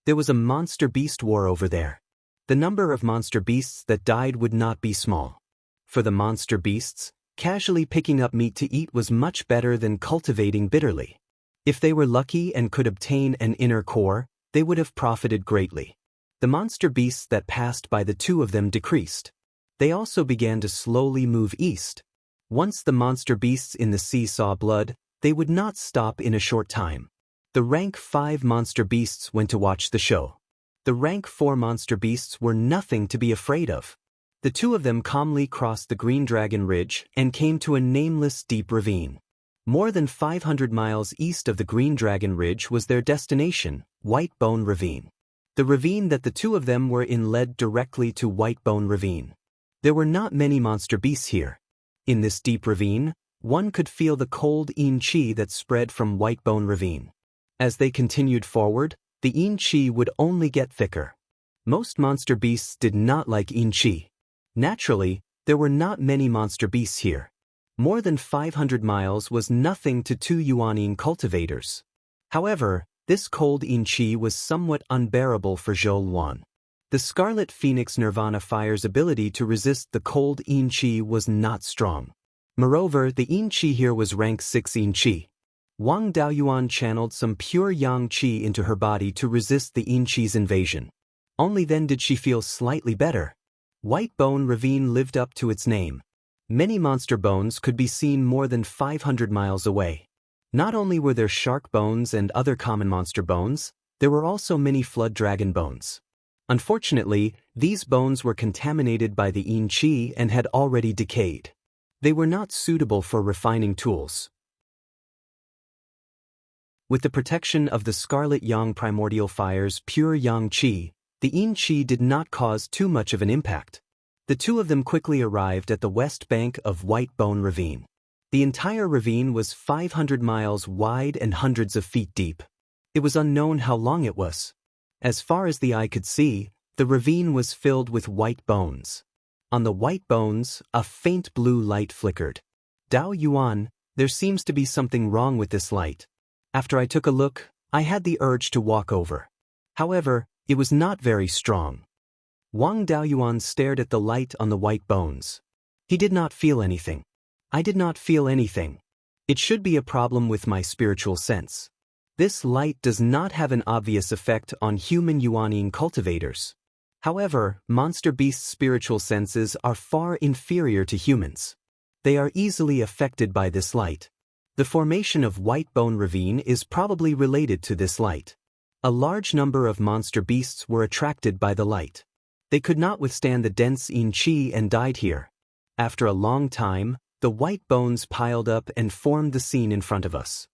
Speaker 1: There was a monster beast war over there. The number of monster beasts that died would not be small. For the monster beasts, casually picking up meat to eat was much better than cultivating bitterly. If they were lucky and could obtain an inner core, they would have profited greatly. The monster beasts that passed by the two of them decreased. They also began to slowly move east. Once the monster beasts in the sea saw blood, they would not stop in a short time. The rank 5 monster beasts went to watch the show. The rank 4 monster beasts were nothing to be afraid of. The two of them calmly crossed the Green Dragon Ridge and came to a nameless deep ravine. More than 500 miles east of the Green Dragon Ridge was their destination, White Bone Ravine. The ravine that the two of them were in led directly to White Bone Ravine. There were not many monster beasts here. In this deep ravine, one could feel the cold yin qi that spread from White Bone Ravine. As they continued forward, the yin qi would only get thicker. Most monster beasts did not like yin qi. Naturally, there were not many monster beasts here. More than 500 miles was nothing to two Yuanine cultivators. However, this cold yin qi was somewhat unbearable for Zhou Luan. The Scarlet Phoenix Nirvana Fire's ability to resist the cold Yin Qi was not strong. Moreover, the Yin Qi here was rank 6 Yin Qi. Wang Daoyuan channeled some pure Yang Qi into her body to resist the Yin Qi's invasion. Only then did she feel slightly better. White Bone Ravine lived up to its name. Many monster bones could be seen more than 500 miles away. Not only were there shark bones and other common monster bones, there were also many flood dragon bones. Unfortunately, these bones were contaminated by the Yin Qi and had already decayed. They were not suitable for refining tools. With the protection of the Scarlet Yang Primordial Fire's pure Yang Qi, the Yin Qi did not cause too much of an impact. The two of them quickly arrived at the west bank of White Bone Ravine. The entire ravine was 500 miles wide and hundreds of feet deep. It was unknown how long it was. As far as the eye could see, the ravine was filled with white bones. On the white bones, a faint blue light flickered. Dao Yuan, there seems to be something wrong with this light. After I took a look, I had the urge to walk over. However, it was not very strong. Wang Daoyuan stared at the light on the white bones. He did not feel anything. I did not feel anything. It should be a problem with my spiritual sense. This light does not have an obvious effect on human Yuanian cultivators. However, monster beasts' spiritual senses are far inferior to humans. They are easily affected by this light. The formation of White Bone Ravine is probably related to this light. A large number of monster beasts were attracted by the light. They could not withstand the dense Yin Qi and died here. After a long time, the white bones piled up and formed the scene in front of us.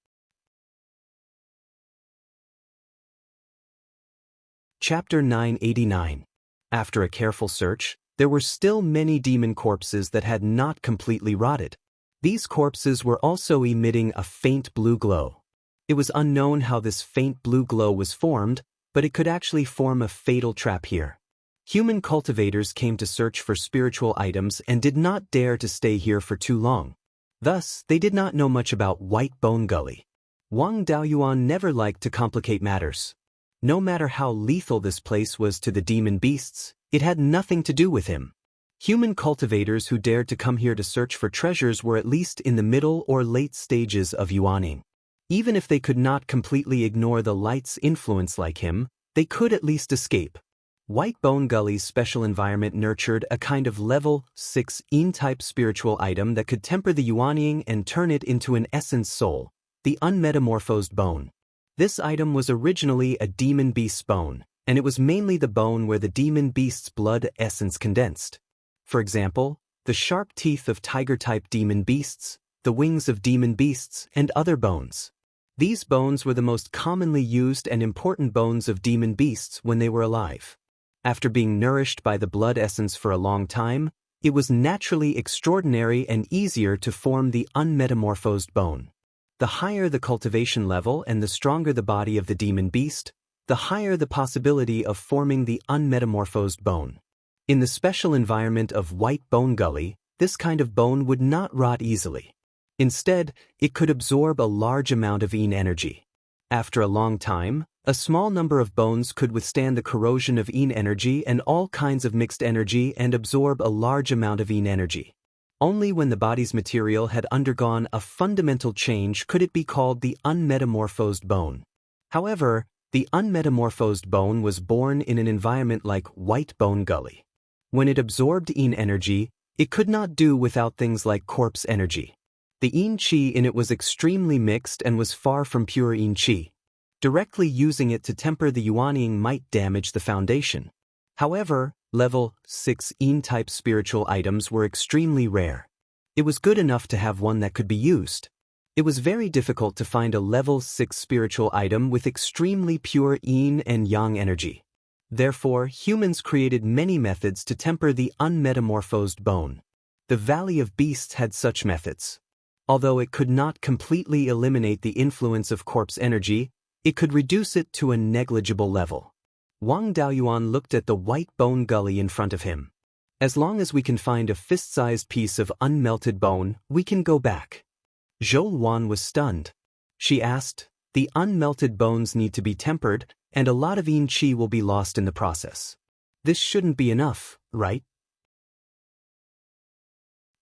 Speaker 1: Chapter 989. After a careful search, there were still many demon corpses that had not completely rotted. These corpses were also emitting a faint blue glow. It was unknown how this faint blue glow was formed, but it could actually form a fatal trap here. Human cultivators came to search for spiritual items and did not dare to stay here for too long. Thus, they did not know much about White Bone Gully. Wang Daoyuan never liked to complicate matters. No matter how lethal this place was to the demon beasts, it had nothing to do with him. Human cultivators who dared to come here to search for treasures were at least in the middle or late stages of Yuaning. Even if they could not completely ignore the light's influence like him, they could at least escape. White Bone Gully's special environment nurtured a kind of level 6 Yin-type spiritual item that could temper the Yuaning and turn it into an essence soul, the unmetamorphosed bone. This item was originally a demon beast's bone, and it was mainly the bone where the demon beast's blood essence condensed. For example, the sharp teeth of tiger-type demon beasts, the wings of demon beasts, and other bones. These bones were the most commonly used and important bones of demon beasts when they were alive. After being nourished by the blood essence for a long time, it was naturally extraordinary and easier to form the unmetamorphosed bone. The higher the cultivation level and the stronger the body of the demon beast, the higher the possibility of forming the unmetamorphosed bone. In the special environment of White Bone Gully, this kind of bone would not rot easily. Instead, it could absorb a large amount of Yin energy. After a long time, a small number of bones could withstand the corrosion of Yin energy and all kinds of mixed energy and absorb a large amount of Yin energy. Only when the body's material had undergone a fundamental change could it be called the unmetamorphosed bone. However, the unmetamorphosed bone was born in an environment like White Bone Gully. When it absorbed Yin energy, it could not do without things like corpse energy. The Yin Qi in it was extremely mixed and was far from pure Yin Qi. Directly using it to temper the Yuaning might damage the foundation. However, level 6 Yin-type spiritual items were extremely rare. It was good enough to have one that could be used. It was very difficult to find a level 6 spiritual item with extremely pure Yin and Yang energy. Therefore, humans created many methods to temper the unmetamorphosed bone. The Valley of Beasts had such methods. Although it could not completely eliminate the influence of corpse energy, it could reduce it to a negligible level. Wang Daoyuan looked at the White Bone Gully in front of him. As long as we can find a fist-sized piece of unmelted bone, we can go back. Zhou Luan was stunned. She asked, "The unmelted bones need to be tempered, and a lot of Yin Qi will be lost in the process." This shouldn't be enough, right?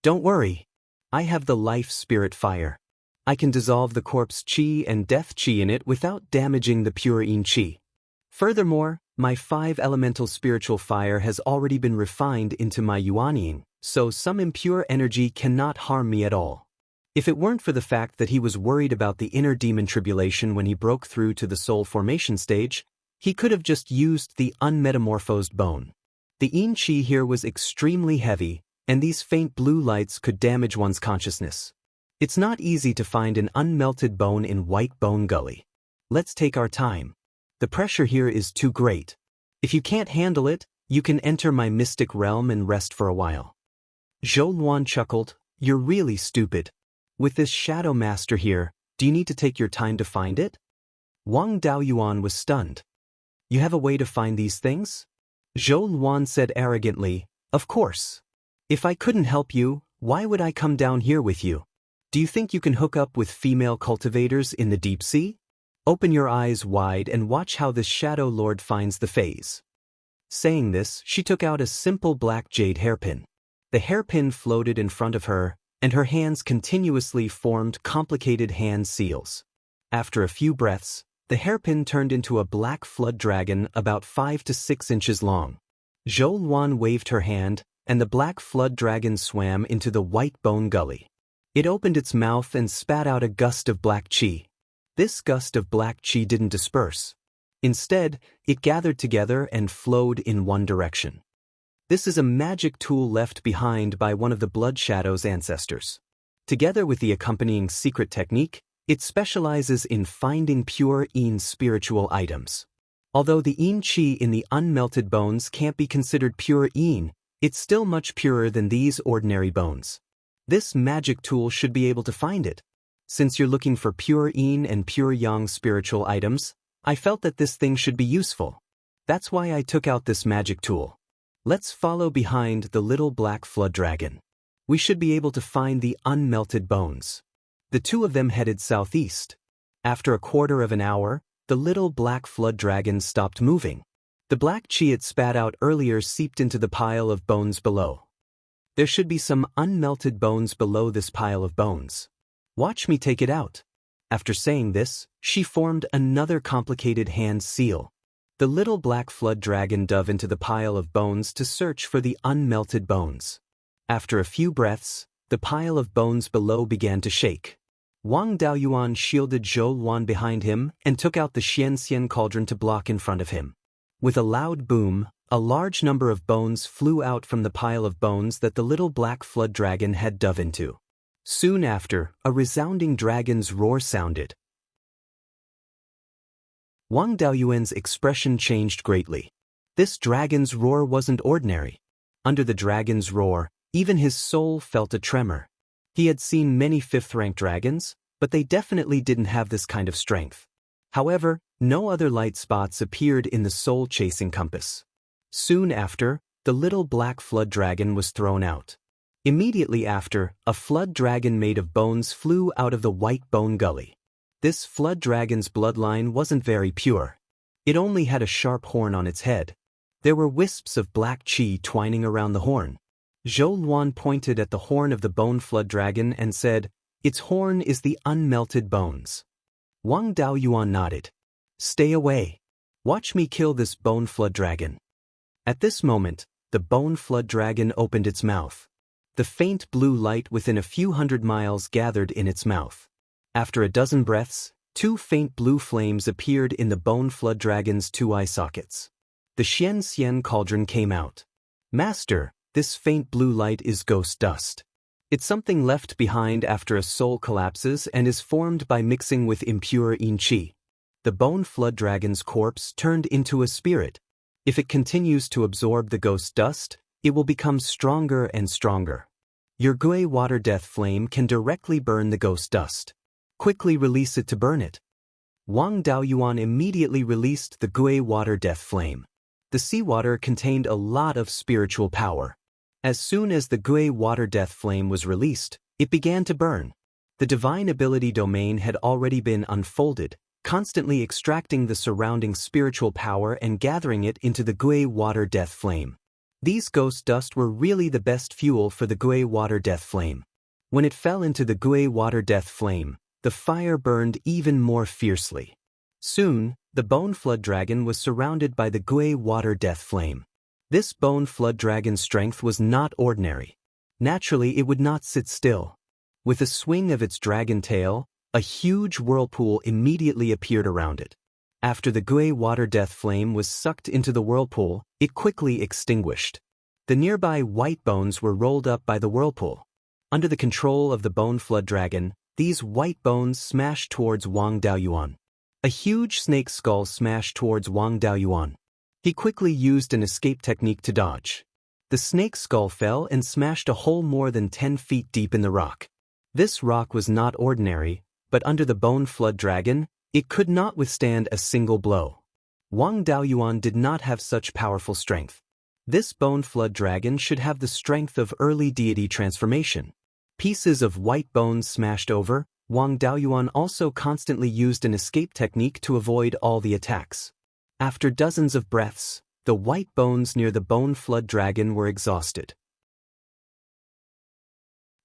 Speaker 1: Don't worry. I have the life spirit fire. I can dissolve the corpse qi and death qi in it without damaging the pure yin qi. Furthermore, my 5 elemental spiritual fire has already been refined into my yuanyin, so some impure energy cannot harm me at all. If it weren't for the fact that he was worried about the inner demon tribulation when he broke through to the soul formation stage, he could have just used the unmetamorphosed bone. The yin qi here was extremely heavy, and these faint blue lights could damage one's consciousness. It's not easy to find an unmelted bone in White Bone Gully. Let's take our time. The pressure here is too great. If you can't handle it, you can enter my mystic realm and rest for a while. Zhou Luan chuckled, "You're really stupid. With this shadow master here, do you need to take your time to find it?" Wang Daoyuan was stunned. "You have a way to find these things?" Zhou Luan said arrogantly, "Of course. If I couldn't help you, why would I come down here with you? Do you think you can hook up with female cultivators in the deep sea? Open your eyes wide and watch how this shadow lord finds the phase." Saying this, she took out a simple black jade hairpin. The hairpin floated in front of her, and her hands continuously formed complicated hand seals. After a few breaths, the hairpin turned into a black flood dragon about 5 to 6 inches long. Zhou Luan waved her hand, and the black flood dragon swam into the White Bone Gully. It opened its mouth and spat out a gust of black qi. This gust of black qi didn't disperse. Instead, it gathered together and flowed in one direction. This is a magic tool left behind by one of the Blood Shadow's ancestors. Together with the accompanying secret technique, it specializes in finding pure yin spiritual items. Although the yin qi in the unmelted bones can't be considered pure yin, it's still much purer than these ordinary bones. This magic tool should be able to find it. Since you're looking for pure yin and pure yang spiritual items, I felt that this thing should be useful. That's why I took out this magic tool. Let's follow behind the little black flood dragon. We should be able to find the unmelted bones. The two of them headed southeast. After a quarter of an hour, the little black flood dragon stopped moving. The black qi it spat out earlier seeped into the pile of bones below. There should be some unmelted bones below this pile of bones. Watch me take it out. After saying this, she formed another complicated hand seal. The little black flood dragon dove into the pile of bones to search for the unmelted bones. After a few breaths, the pile of bones below began to shake. Wang Daoyuan shielded Zhou Luan behind him and took out the Xianxia cauldron to block in front of him. With a loud boom, a large number of bones flew out from the pile of bones that the little black flood dragon had dove into. Soon after, a resounding dragon's roar sounded. Wang Daoyuan's expression changed greatly. This dragon's roar wasn't ordinary. Under the dragon's roar, even his soul felt a tremor. He had seen many 5th-rank dragons, but they definitely didn't have this kind of strength. However, no other light spots appeared in the soul-chasing compass. Soon after, the little black flood dragon was thrown out. Immediately after, a flood dragon made of bones flew out of the White Bone Gully. This flood dragon's bloodline wasn't very pure. It only had a sharp horn on its head. There were wisps of black qi twining around the horn. Zhou Luan pointed at the horn of the bone flood dragon and said, "Its horn is the unmelted bones." Wang Daoyuan nodded. "Stay away. Watch me kill this bone flood dragon." At this moment, the bone flood dragon opened its mouth. The faint blue light within a few hundred miles gathered in its mouth. After a dozen breaths, 2 faint blue flames appeared in the bone flood dragon's 2 eye sockets. The Xianxia cauldron came out. "Master, this faint blue light is ghost dust. It's something left behind after a soul collapses and is formed by mixing with impure yin qi. The bone flood dragon's corpse turned into a spirit. If it continues to absorb the ghost dust, it will become stronger and stronger. Your Gui water death flame can directly burn the ghost dust. Quickly release it to burn it." Wang Daoyuan immediately released the Gui water death flame. The seawater contained a lot of spiritual power. As soon as the Gui water death flame was released, it began to burn. The divine ability domain had already been unfolded, constantly extracting the surrounding spiritual power and gathering it into the Gui water death flame. These ghost dust were really the best fuel for the Gui water death flame. When it fell into the Gui water death flame, the fire burned even more fiercely. Soon, the bone flood dragon was surrounded by the Gui water death flame. This bone flood dragon's strength was not ordinary. Naturally, it would not sit still. With a swing of its dragon tail, a huge whirlpool immediately appeared around it. After the Gui water death flame was sucked into the whirlpool, it quickly extinguished. The nearby white bones were rolled up by the whirlpool. Under the control of the bone flood dragon, these white bones smashed towards Wang Daoyuan. A huge snake skull smashed towards Wang Daoyuan. He quickly used an escape technique to dodge. The snake skull fell and smashed a hole more than 10 feet deep in the rock. This rock was not ordinary, but under the bone flood dragon, it could not withstand a single blow. Wang Daoyuan did not have such powerful strength. This bone flood dragon should have the strength of early deity transformation. Pieces of white bones smashed over, Wang Daoyuan also constantly used an escape technique to avoid all the attacks. After dozens of breaths, the white bones near the bone flood dragon were exhausted.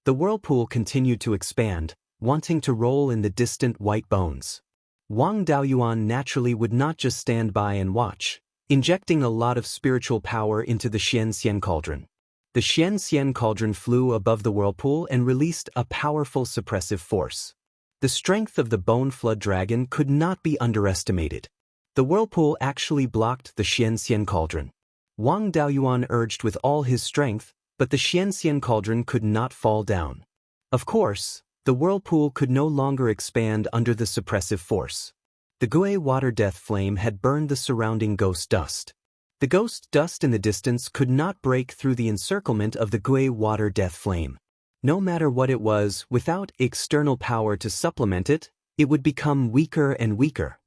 Speaker 1: The whirlpool continued to expand, wanting to roll in the distant white bones. Wang Daoyuan naturally would not just stand by and watch, injecting a lot of spiritual power into the Xianxia cauldron. The Xianxia cauldron flew above the whirlpool and released a powerful suppressive force. The strength of the bone flood dragon could not be underestimated. The whirlpool actually blocked the Xianxia cauldron. Wang Daoyuan urged with all his strength, but the Xianxia cauldron could not fall down. Of course, the whirlpool could no longer expand under the suppressive force. The Gui water death flame had burned the surrounding ghost dust. The ghost dust in the distance could not break through the encirclement of the Gui water death flame. No matter what it was, without external power to supplement it, it would become weaker and weaker.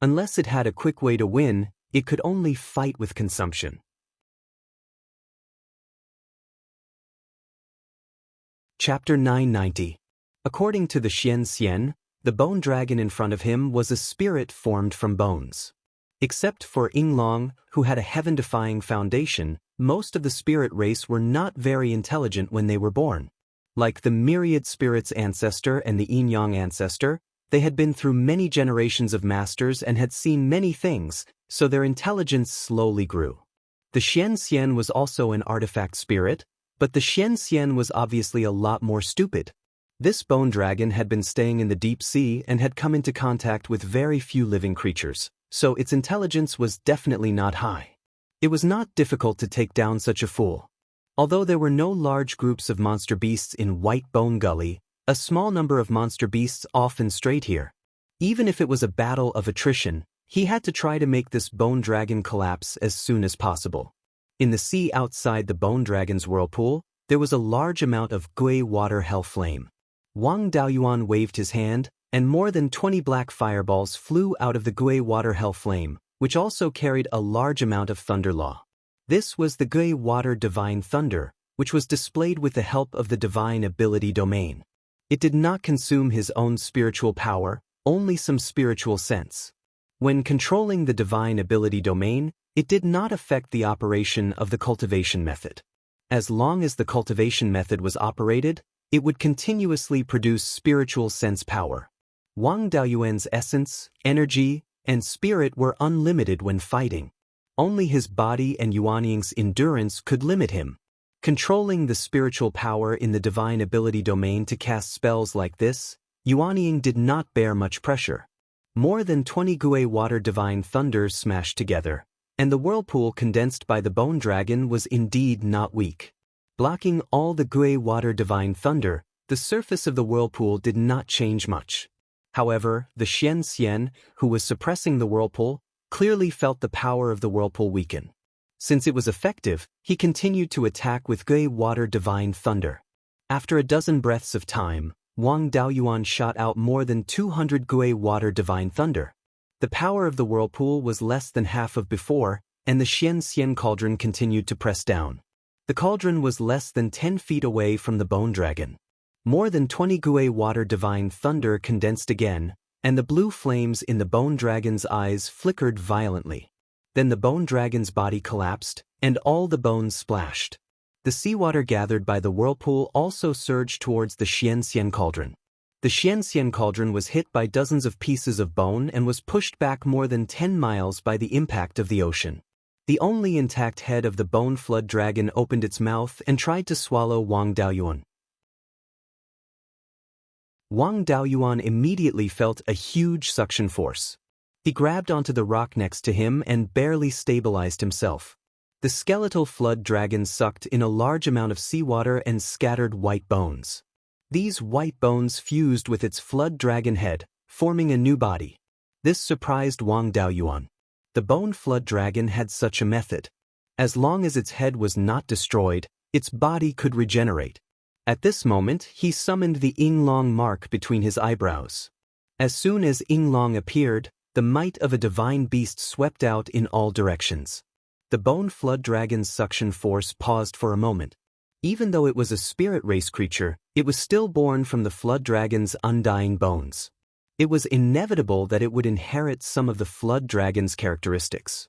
Speaker 1: Unless it had a quick way to win, it could only fight with consumption. Chapter 990. According to the Xianxia, the bone dragon in front of him was a spirit formed from bones. Except for Yinglong, who had a heaven-defying foundation, most of the spirit race were not very intelligent when they were born. Like the myriad spirits ancestor and the yin-yang ancestor, they had been through many generations of masters and had seen many things, so their intelligence slowly grew. The Xianxia was also an artifact spirit, but the Xianxia was obviously a lot more stupid. This bone dragon had been staying in the deep sea and had come into contact with very few living creatures, so its intelligence was definitely not high. It was not difficult to take down such a fool. Although there were no large groups of monster beasts in White Bone Gully, a small number of monster beasts often strayed here. Even if it was a battle of attrition, he had to try to make this bone dragon collapse as soon as possible. In the sea outside the bone dragon's whirlpool, there was a large amount of Gui water hell flame. Wang Daoyuan waved his hand, and more than 20 black fireballs flew out of the Gui water hell flame, which also carried a large amount of thunder law. This was the Gui water divine thunder, which was displayed with the help of the divine ability domain. It did not consume his own spiritual power, only some spiritual sense. When controlling the divine ability domain, it did not affect the operation of the cultivation method. As long as the cultivation method was operated, it would continuously produce spiritual sense power. Wang Daoyuan's essence, energy, and spirit were unlimited when fighting. Only his body and Yuanying's endurance could limit him. Controlling the spiritual power in the divine ability domain to cast spells like this, Yuanying did not bear much pressure. More than 20 Gui water divine thunders smashed together, and the whirlpool condensed by the bone dragon was indeed not weak. Blocking all the Gui water divine thunder, the surface of the whirlpool did not change much. However, the Xianxia, who was suppressing the whirlpool, clearly felt the power of the whirlpool weaken. Since it was effective, he continued to attack with Gui water divine thunder. After a dozen breaths of time, Wang Daoyuan shot out more than 200 Gui water divine thunder. The power of the whirlpool was less than half of before, and the Xianxia cauldron continued to press down. The cauldron was less than 10 feet away from the bone dragon. More than 20 Gui water divine thunder condensed again, and the blue flames in the bone dragon's eyes flickered violently. Then the bone dragon's body collapsed, and all the bones splashed. The seawater gathered by the whirlpool also surged towards the Xianxia cauldron. The Xianxia cauldron was hit by dozens of pieces of bone and was pushed back more than 10 miles by the impact of the ocean. The only intact head of the bone flood dragon opened its mouth and tried to swallow Wang Daoyuan. Wang Daoyuan immediately felt a huge suction force. He grabbed onto the rock next to him and barely stabilized himself. The skeletal flood dragon sucked in a large amount of seawater and scattered white bones. These white bones fused with its flood dragon head, forming a new body. This surprised Wang Daoyuan. The bone flood dragon had such a method. As long as its head was not destroyed, its body could regenerate. At this moment, he summoned the Yinglong mark between his eyebrows. As soon as Yinglong appeared, the might of a divine beast swept out in all directions. The bone flood dragon's suction force paused for a moment. Even though it was a spirit race creature, it was still born from the flood dragon's undying bones. It was inevitable that it would inherit some of the flood dragon's characteristics.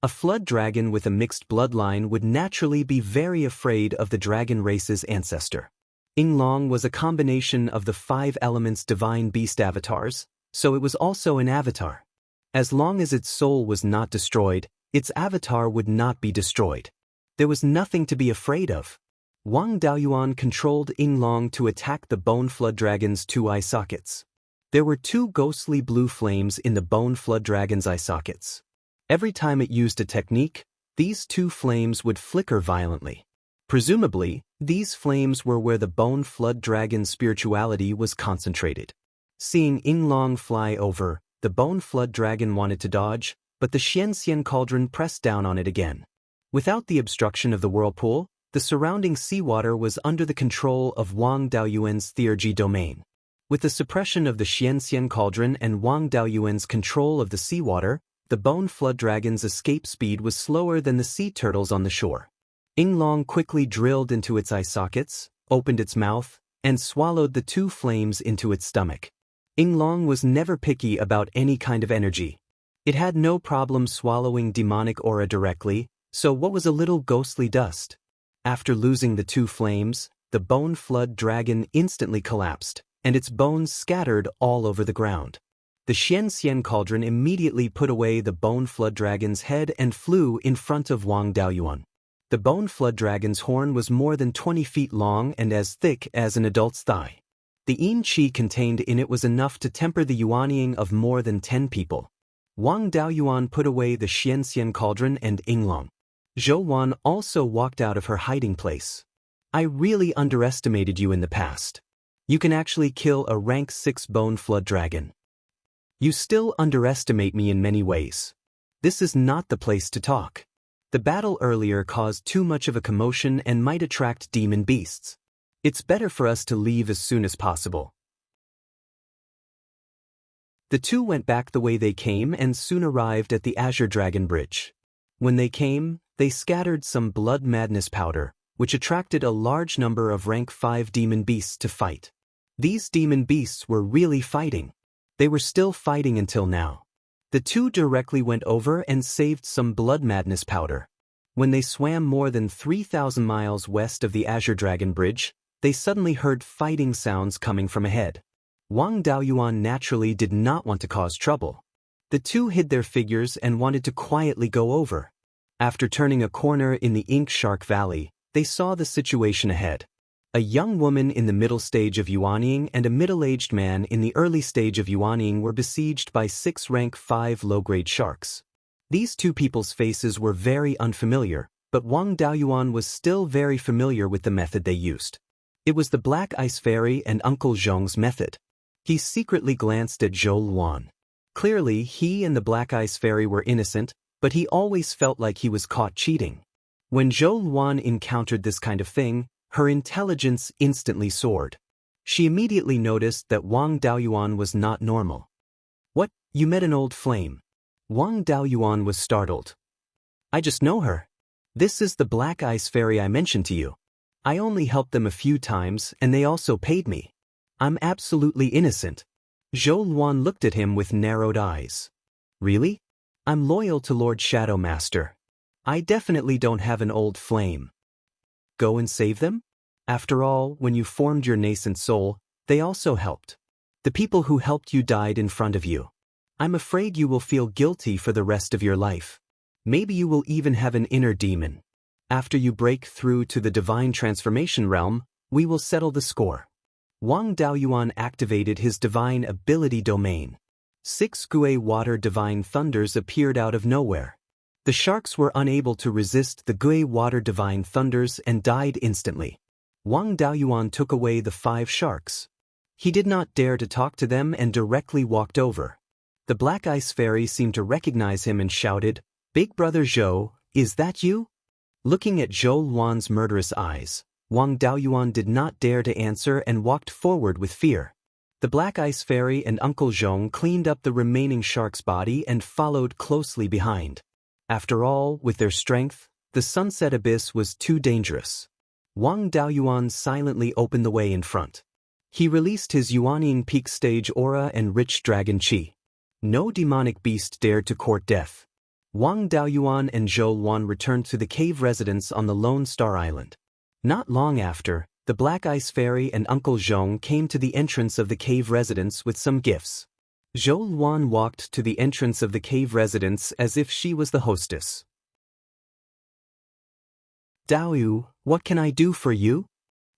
Speaker 1: A flood dragon with a mixed bloodline would naturally be very afraid of the dragon race's ancestor. Yinglong was a combination of the 5 elements divine beast avatars, so it was also an avatar. As long as its soul was not destroyed, its avatar would not be destroyed. There was nothing to be afraid of. Wang Daoyuan controlled Yinglong to attack the bone flood dragon's 2 eye sockets. There were 2 ghostly blue flames in the bone flood dragon's eye sockets. Every time it used a technique, these 2 flames would flicker violently. Presumably, these flames were where the bone flood dragon's spirituality was concentrated. Seeing Yinglong fly over, the bone flood dragon wanted to dodge, but the Xianxia cauldron pressed down on it again. Without the obstruction of the whirlpool, the surrounding seawater was under the control of Wang Daoyuan's theurgy domain. With the suppression of the Xianxia cauldron and Wang Daoyuan's control of the seawater, the bone flood dragon's escape speed was slower than the sea turtles on the shore. Yinglong quickly drilled into its eye sockets, opened its mouth, and swallowed the 2 flames into its stomach. Yinglong was never picky about any kind of energy. It had no problem swallowing demonic aura directly, so what was a little ghostly dust? After losing the 2 flames, the bone flood dragon instantly collapsed, and its bones scattered all over the ground. The Xianxia cauldron immediately put away the bone flood dragon's head and flew in front of Wang Daoyuan. The bone flood dragon's horn was more than 20 feet long and as thick as an adult's thigh. The yin qi contained in it was enough to temper the yuanying of more than 10 people. Wang Daoyuan put away the Xianxia cauldron and Yinglong. Zhou Wan also walked out of her hiding place. I really underestimated you in the past. You can actually kill a rank 6 bone flood dragon. You still underestimate me in many ways. This is not the place to talk. The battle earlier caused too much of a commotion and might attract demon beasts. It's better for us to leave as soon as possible. The 2 went back the way they came and soon arrived at the Azure Dragon Bridge. When they came, they scattered some blood madness powder, which attracted a large number of rank 5 demon beasts to fight. These demon beasts were really fighting. They were still fighting until now. The 2 directly went over and saved some blood madness powder. When they swam more than 3,000 miles west of the Azure Dragon Bridge, they suddenly heard fighting sounds coming from ahead. Wang Daoyuan naturally did not want to cause trouble. The 2 hid their figures and wanted to quietly go over. After turning a corner in the Ink Shark Valley, they saw the situation ahead. A young woman in the middle stage of yuanying and a middle-aged man in the early stage of yuanying were besieged by 6 rank 5 low-grade sharks. These 2 people's faces were very unfamiliar, but Wang Daoyuan was still very familiar with the method they used. It was the Black Ice Fairy and Uncle Zhong's method. He secretly glanced at Zhou Luan. Clearly, he and the Black Ice Fairy were innocent, but he always felt like he was caught cheating. When Zhou Luan encountered this kind of thing, her intelligence instantly soared. She immediately noticed that Wang Daoyuan was not normal. What, you met an old flame? Wang Daoyuan was startled. I just know her. This is the Black Ice Fairy I mentioned to you. I only helped them a few times and they also paid me. I'm absolutely innocent. Zhou Luan looked at him with narrowed eyes. Really? I'm loyal to Lord Shadow Master. I definitely don't have an old flame. Go and save them? After all, when you formed your nascent soul, they also helped. The people who helped you died in front of you. I'm afraid you will feel guilty for the rest of your life. Maybe you will even have an inner demon. After you break through to the divine transformation realm, we will settle the score. Wang Daoyuan activated his divine ability domain. 6 Gui water divine thunders appeared out of nowhere. The sharks were unable to resist the Gui water divine thunders and died instantly. Wang Daoyuan took away the 5 sharks. He did not dare to talk to them and directly walked over. The Black Ice Fairy seemed to recognize him and shouted, "Big Brother Zhou, is that you?" Looking at Zhou Luan's murderous eyes, Wang Daoyuan did not dare to answer and walked forward with fear. The Black Ice Fairy and Uncle Zhong cleaned up the remaining shark's body and followed closely behind. After all, with their strength, the Sunset Abyss was too dangerous. Wang Daoyuan silently opened the way in front. He released his Yuanying Peak Stage aura and rich dragon chi. No demonic beast dared to court death. Wang Daoyuan and Zhou Luan returned to the cave residence on the Lone Star Island. Not long after, the Black Ice Fairy and Uncle Zhong came to the entrance of the cave residence with some gifts. Zhou Luan walked to the entrance of the cave residence as if she was the hostess. "Daoyu, what can I do for you?"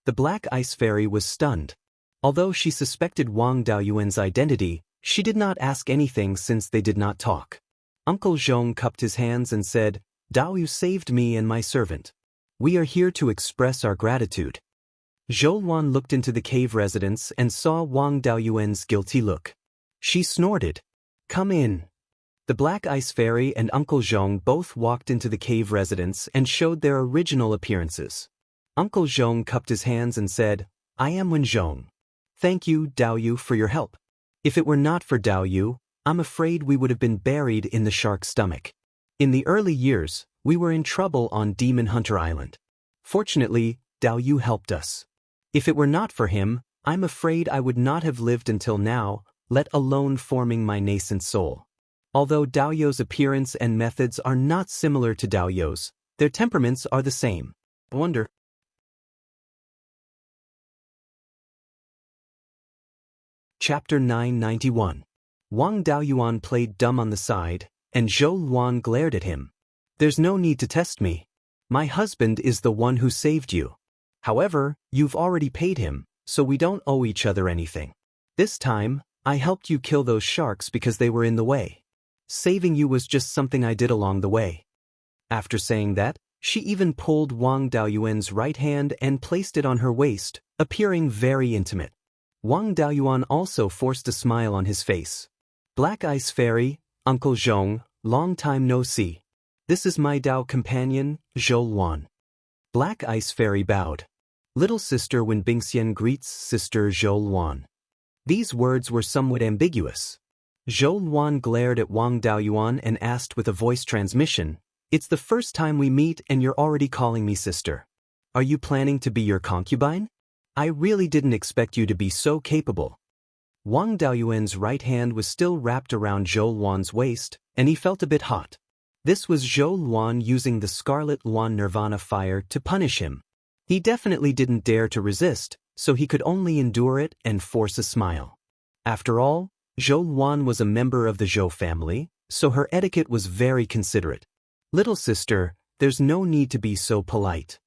Speaker 1: The Black Ice Fairy was stunned. Although she suspected Wang Daoyuan's identity, she did not ask anything since they did not talk. Uncle Zhong cupped his hands and said, "Daoyu saved me and my servant. We are here to express our gratitude." Zhou Luan looked into the cave residence and saw Wang Daoyuan's guilty look. She snorted. "Come in." The Black Ice Fairy and Uncle Zhong both walked into the cave residence and showed their original appearances. Uncle Zhong cupped his hands and said, "I am Wen Zhong. Thank you, Daoyu, for your help. If it were not for Daoyu, I'm afraid we would have been buried in the shark's stomach. In the early years, we were in trouble on Demon Hunter Island. Fortunately, Daoyu helped us. If it were not for him, I'm afraid I would not have lived until now, let alone forming my nascent soul." Although Daoyu's appearance and methods are not similar to Daoyu's, their temperaments are the same. I wonder. Chapter 991. Wang Daoyuan played dumb on the side, and Zhou Luan glared at him. "There's no need to test me. My husband is the one who saved you. However, you've already paid him, so we don't owe each other anything. This time, I helped you kill those sharks because they were in the way. Saving you was just something I did along the way." After saying that, she even pulled Wang Daoyuan's right hand and placed it on her waist, appearing very intimate. Wang Daoyuan also forced a smile on his face. "Black Ice Fairy, Uncle Zhong, long time no see. This is my Dao companion, Zhou Luan." Black Ice Fairy bowed. "Little sister Wen Bingxian greets sister Zhou Luan." These words were somewhat ambiguous. Zhou Luan glared at Wang Daoyuan and asked with a voice transmission, "It's the first time we meet and you're already calling me sister. Are you planning to be your concubine? I really didn't expect you to be so capable." Wang Daoyuan's right hand was still wrapped around Zhou Luan's waist, and he felt a bit hot. This was Zhou Luan using the Scarlet Luan Nirvana fire to punish him. He definitely didn't dare to resist, so he could only endure it and force a smile. After all, Zhou Luan was a member of the Zhou family, so her etiquette was very considerate. "Little sister, there's no need to be so polite."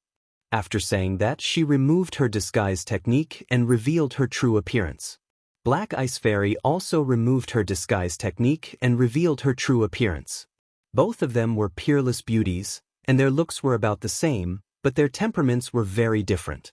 Speaker 1: After saying that, she removed her disguise technique and revealed her true appearance. Black Ice Fairy also removed her disguise technique and revealed her true appearance. Both of them were peerless beauties, and their looks were about the same, but their temperaments were very different.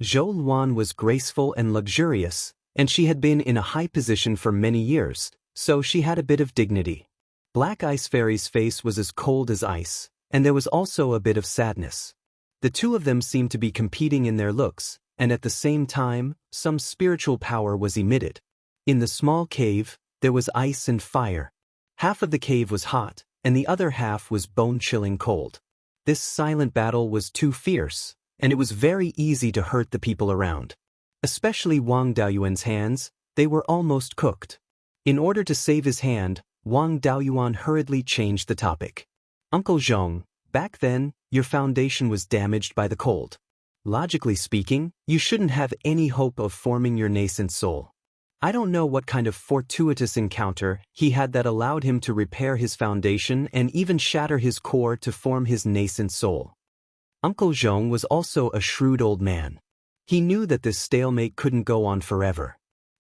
Speaker 1: Zhou Luan was graceful and luxurious, and she had been in a high position for many years, so she had a bit of dignity. Black Ice Fairy's face was as cold as ice, and there was also a bit of sadness. The two of them seemed to be competing in their looks, and at the same time, some spiritual power was emitted. In the small cave, there was ice and fire. Half of the cave was hot, and the other half was bone-chilling cold. This silent battle was too fierce, and it was very easy to hurt the people around. Especially Wang Daoyuan's hands, they were almost cooked. In order to save his hand, Wang Daoyuan hurriedly changed the topic. Uncle Zhong, back then, your foundation was damaged by the cold. Logically speaking, you shouldn't have any hope of forming your nascent soul. I don't know what kind of fortuitous encounter he had that allowed him to repair his foundation and even shatter his core to form his nascent soul. Uncle Zhong was also a shrewd old man. He knew that this stalemate couldn't go on forever.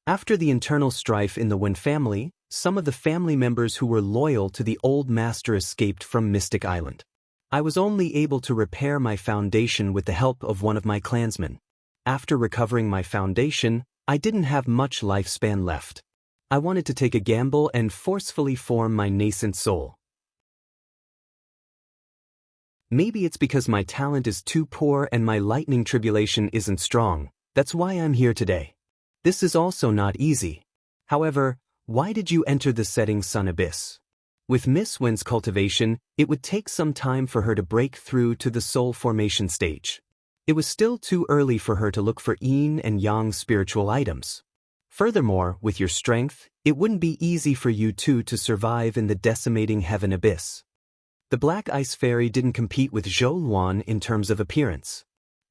Speaker 1: After the internal strife in the Wen family, some of the family members who were loyal to the old master escaped from Mystic Island. I was only able to repair my foundation with the help of one of my clansmen. After recovering my foundation, I didn't have much lifespan left. I wanted to take a gamble and forcefully form my nascent soul. Maybe it's because my talent is too poor and my lightning tribulation isn't strong. That's why I'm here today. This is also not easy. However, why did you enter the setting sun abyss? With Miss Wen's cultivation, it would take some time for her to break through to the soul formation stage. It was still too early for her to look for yin and yang spiritual items. Furthermore, with your strength, it wouldn't be easy for you two to survive in the decimating heaven abyss. The Black Ice Fairy didn't compete with Zhou Luan in terms of appearance.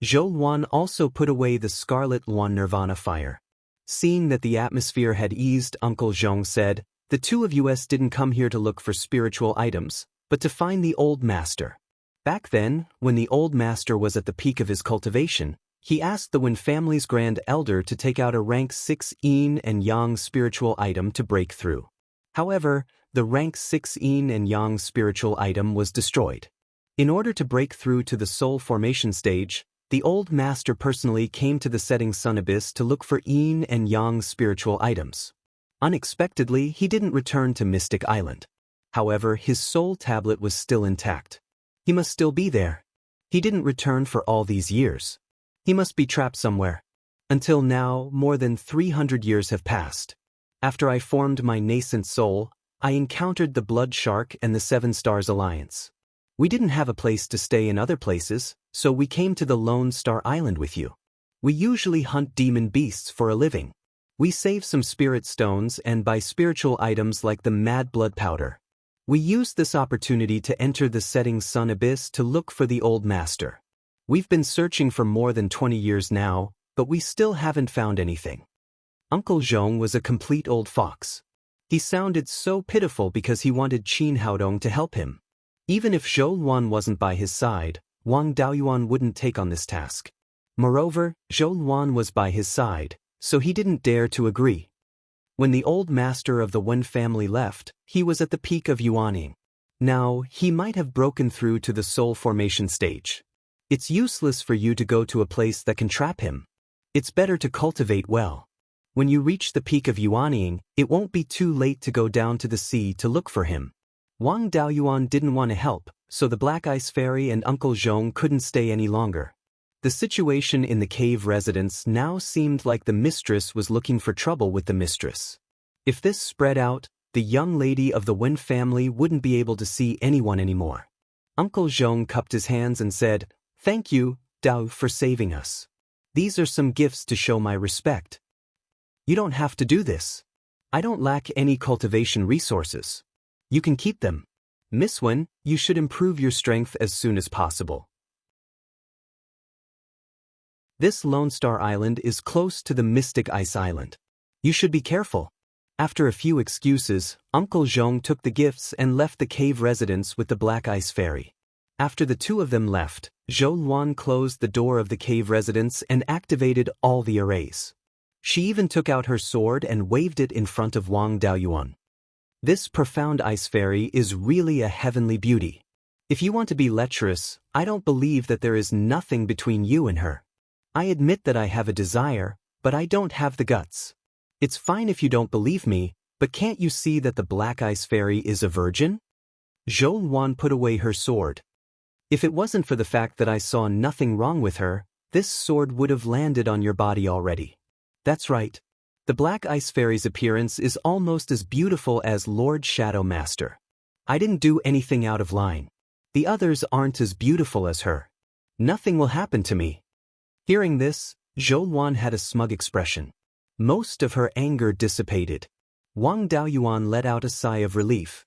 Speaker 1: Zhou Luan also put away the Scarlet Luan Nirvana fire. Seeing that the atmosphere had eased, Uncle Zhong said, "The two of us didn't come here to look for spiritual items, but to find the old master." Back then, when the old master was at the peak of his cultivation, he asked the Wen family's grand elder to take out a rank 6 yin and yang spiritual item to break through. However, the rank 6 yin and yang spiritual item was destroyed. In order to break through to the soul formation stage, the old master personally came to the setting sun abyss to look for yin and yang spiritual items. Unexpectedly, he didn't return to Mystic Island. However, his soul tablet was still intact. He must still be there. He didn't return for all these years. He must be trapped somewhere. Until now, more than 300 years have passed. After I formed my nascent soul, I encountered the Blood Shark and the Seven Stars Alliance. We didn't have a place to stay in other places, so we came to the Lone Star Island with you. We usually hunt demon beasts for a living. We save some spirit stones and buy spiritual items like the Mad Blood Powder. We used this opportunity to enter the setting sun abyss to look for the old master. We've been searching for more than 20 years now, but we still haven't found anything. Uncle Zhong was a complete old fox. He sounded so pitiful because he wanted Qin Haodong to help him. Even if Zhou Luan wasn't by his side, Wang Daoyuan wouldn't take on this task. Moreover, Zhou Luan was by his side, so he didn't dare to agree. When the old master of the Wen family left, he was at the peak of Yuaning. Now, he might have broken through to the soul formation stage. It's useless for you to go to a place that can trap him. It's better to cultivate well. When you reach the peak of Yuaning, it won't be too late to go down to the sea to look for him. Wang Daoyuan didn't want to help, so the Black Ice Fairy and Uncle Zhong couldn't stay any longer. The situation in the cave residence now seemed like the mistress was looking for trouble with the mistress. If this spread out, the young lady of the Wen family wouldn't be able to see anyone anymore. Uncle Zhong cupped his hands and said, "Thank you, Dao, for saving us. These are some gifts to show my respect. You don't have to do this. I don't lack any cultivation resources. You can keep them. Miss Wen, you should improve your strength as soon as possible. This Lone Star Island is close to the Mystic Ice Island. You should be careful." After a few excuses, Uncle Zhong took the gifts and left the cave residence with the Black Ice Fairy. After the two of them left, Zhou Luan closed the door of the cave residence and activated all the arrays. She even took out her sword and waved it in front of Wang Daoyuan. This profound ice fairy is really a heavenly beauty. If you want to be lecherous, I don't believe that there is nothing between you and her. I admit that I have a desire, but I don't have the guts. It's fine if you don't believe me, but can't you see that the Black Ice Fairy is a virgin? Zhou Luan put away her sword. If it wasn't for the fact that I saw nothing wrong with her, this sword would have landed on your body already. That's right. The Black Ice Fairy's appearance is almost as beautiful as Lord Shadow Master. I didn't do anything out of line. The others aren't as beautiful as her. Nothing will happen to me. Hearing this, Zhou Luan had a smug expression. Most of her anger dissipated. Wang Daoyuan let out a sigh of relief.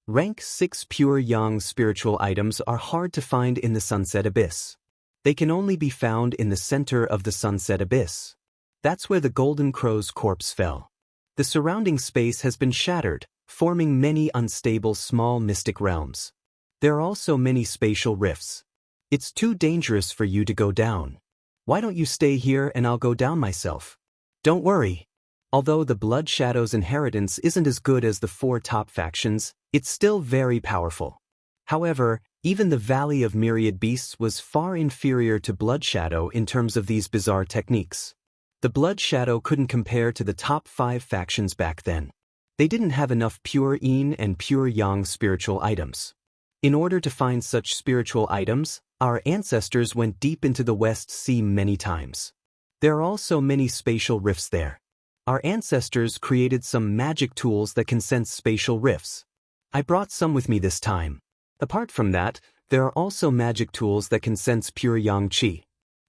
Speaker 1: Rank 6 pure yang spiritual items are hard to find in the Sunset Abyss. They can only be found in the center of the Sunset Abyss. That's where the Golden Crow's corpse fell. The surrounding space has been shattered, forming many unstable small mystic realms. There are also many spatial rifts. It's too dangerous for you to go down. Why don't you stay here and I'll go down myself? Don't worry. Although the Blood Shadow's inheritance isn't as good as the 4 top factions, it's still very powerful. However, even the Valley of Myriad Beasts was far inferior to Blood Shadow in terms of these bizarre techniques. The Blood Shadow couldn't compare to the top 5 factions back then. They didn't have enough pure yin and pure yang spiritual items. In order to find such spiritual items, our ancestors went deep into the West Sea many times. There are also many spatial rifts there. Our ancestors created some magic tools that can sense spatial rifts. I brought some with me this time. Apart from that, there are also magic tools that can sense pure yang qi.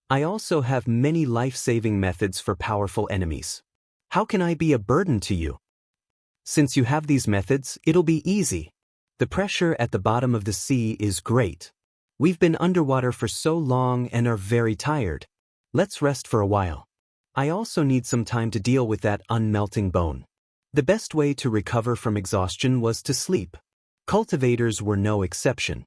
Speaker 1: I also have many life-saving methods for powerful enemies. How can I be a burden to you? Since you have these methods, it'll be easy. The pressure at the bottom of the sea is great. We've been underwater for so long and are very tired. Let's rest for a while. I also need some time to deal with that unmelting bone. The best way to recover from exhaustion was to sleep. Cultivators were no exception.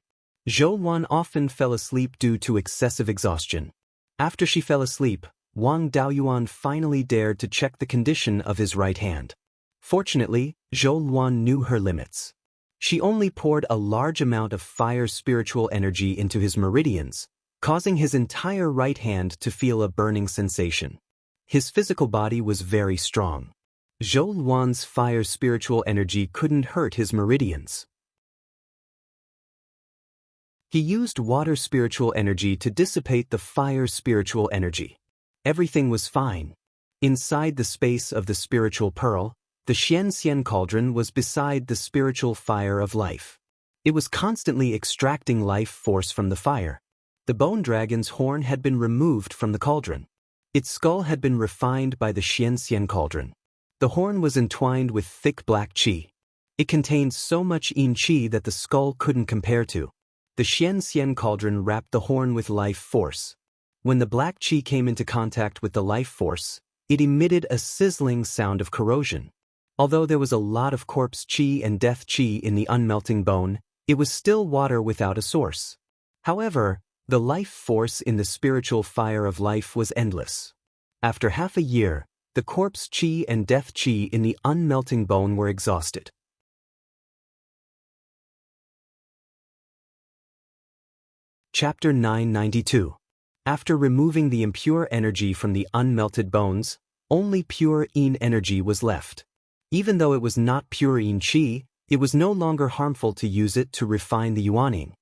Speaker 1: Zhou Luan often fell asleep due to excessive exhaustion. After she fell asleep, Wang Daoyuan finally dared to check the condition of his right hand. Fortunately, Zhou Luan knew her limits. She only poured a large amount of fire spiritual energy into his meridians, causing his entire right hand to feel a burning sensation. His physical body was very strong. Zhou Luan's fire spiritual energy couldn't hurt his meridians. He used water spiritual energy to dissipate the fire spiritual energy. Everything was fine. Inside the space of the spiritual pearl, the Xianxia cauldron was beside the spiritual fire of life. It was constantly extracting life force from the fire. The bone dragon's horn had been removed from the cauldron. Its skull had been refined by the Xianxia cauldron. The horn was entwined with thick black qi. It contained so much yin qi that the skull couldn't compare to. The Xianxia cauldron wrapped the horn with life force. When the black qi came into contact with the life force, it emitted a sizzling sound of corrosion. Although there was a lot of corpse qi and death qi in the unmelting bone, it was still water without a source. However, the life force in the spiritual fire of life was endless. After half a year, the corpse qi and death qi in the unmelting bone were exhausted. Chapter 992. After removing the impure energy from the unmelted bones, only pure yin energy was left. Even though it was not pure yin qi, it was no longer harmful to use it to refine the yuaning.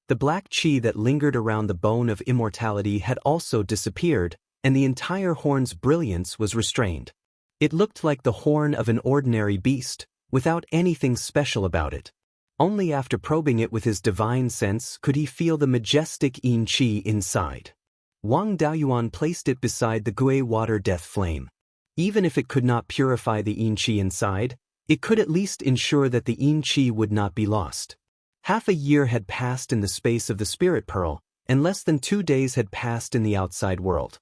Speaker 1: The black qi that lingered around the bone of immortality had also disappeared, and the entire horn's brilliance was restrained. It looked like the horn of an ordinary beast, without anything special about it. Only after probing it with his divine sense could he feel the majestic yin qi inside. Wang Daoyuan placed it beside the Gui water death flame. Even if it could not purify the yin qi inside, it could at least ensure that the yin qi would not be lost. Half a year had passed in the space of the spirit pearl, and less than 2 days had passed in the outside world.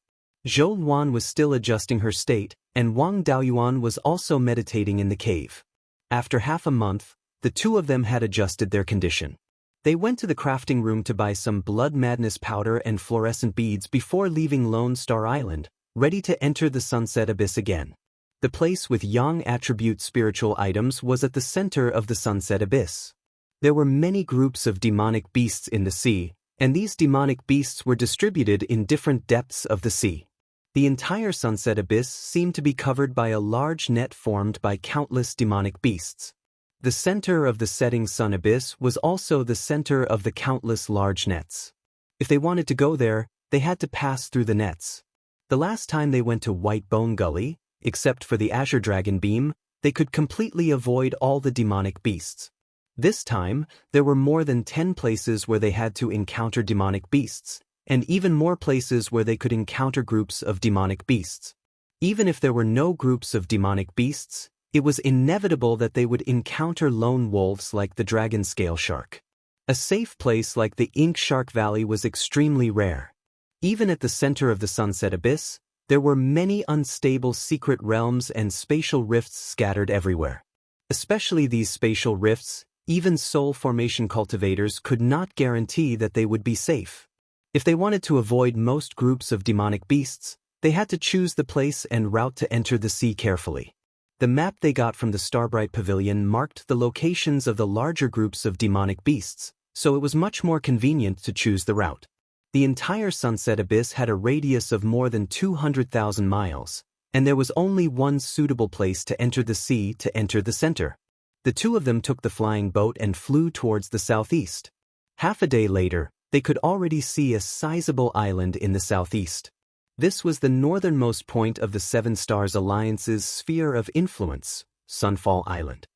Speaker 1: Zhou Luan was still adjusting her state, and Wang Daoyuan was also meditating in the cave. After half a month, the two of them had adjusted their condition. They went to the crafting room to buy some blood madness powder and fluorescent beads before leaving Lone Star Island, ready to enter the Sunset Abyss again. The place with yang attribute spiritual items was at the center of the Sunset Abyss. There were many groups of demonic beasts in the sea, and these demonic beasts were distributed in different depths of the sea. The entire Sunset Abyss seemed to be covered by a large net formed by countless demonic beasts. The center of the setting sun abyss was also the center of the countless large nets. If they wanted to go there, they had to pass through the nets. The last time they went to White Bone Gully, except for the Azure Dragon Beam, they could completely avoid all the demonic beasts. This time, there were more than 10 places where they had to encounter demonic beasts, and even more places where they could encounter groups of demonic beasts. Even if there were no groups of demonic beasts, It was inevitable that they would encounter lone wolves like the dragon scale shark. A safe place like the Ink Shark Valley was extremely rare. Even at the center of the Sunset Abyss, there were many unstable secret realms and spatial rifts scattered everywhere. Especially these spatial rifts, even soul formation cultivators could not guarantee that they would be safe. If they wanted to avoid most groups of demonic beasts, they had to choose the place and route to enter the sea carefully. The map they got from the Starbright Pavilion marked the locations of the larger groups of demonic beasts, so it was much more convenient to choose the route. The entire Sunset Abyss had a radius of more than 200,000 miles, and there was only one suitable place to enter the sea to enter the center. The two of them took the flying boat and flew towards the southeast. Half a day later, they could already see a sizable island in the southeast. This was the northernmost point of the Seven Stars Alliance's sphere of influence, Sunfall Island.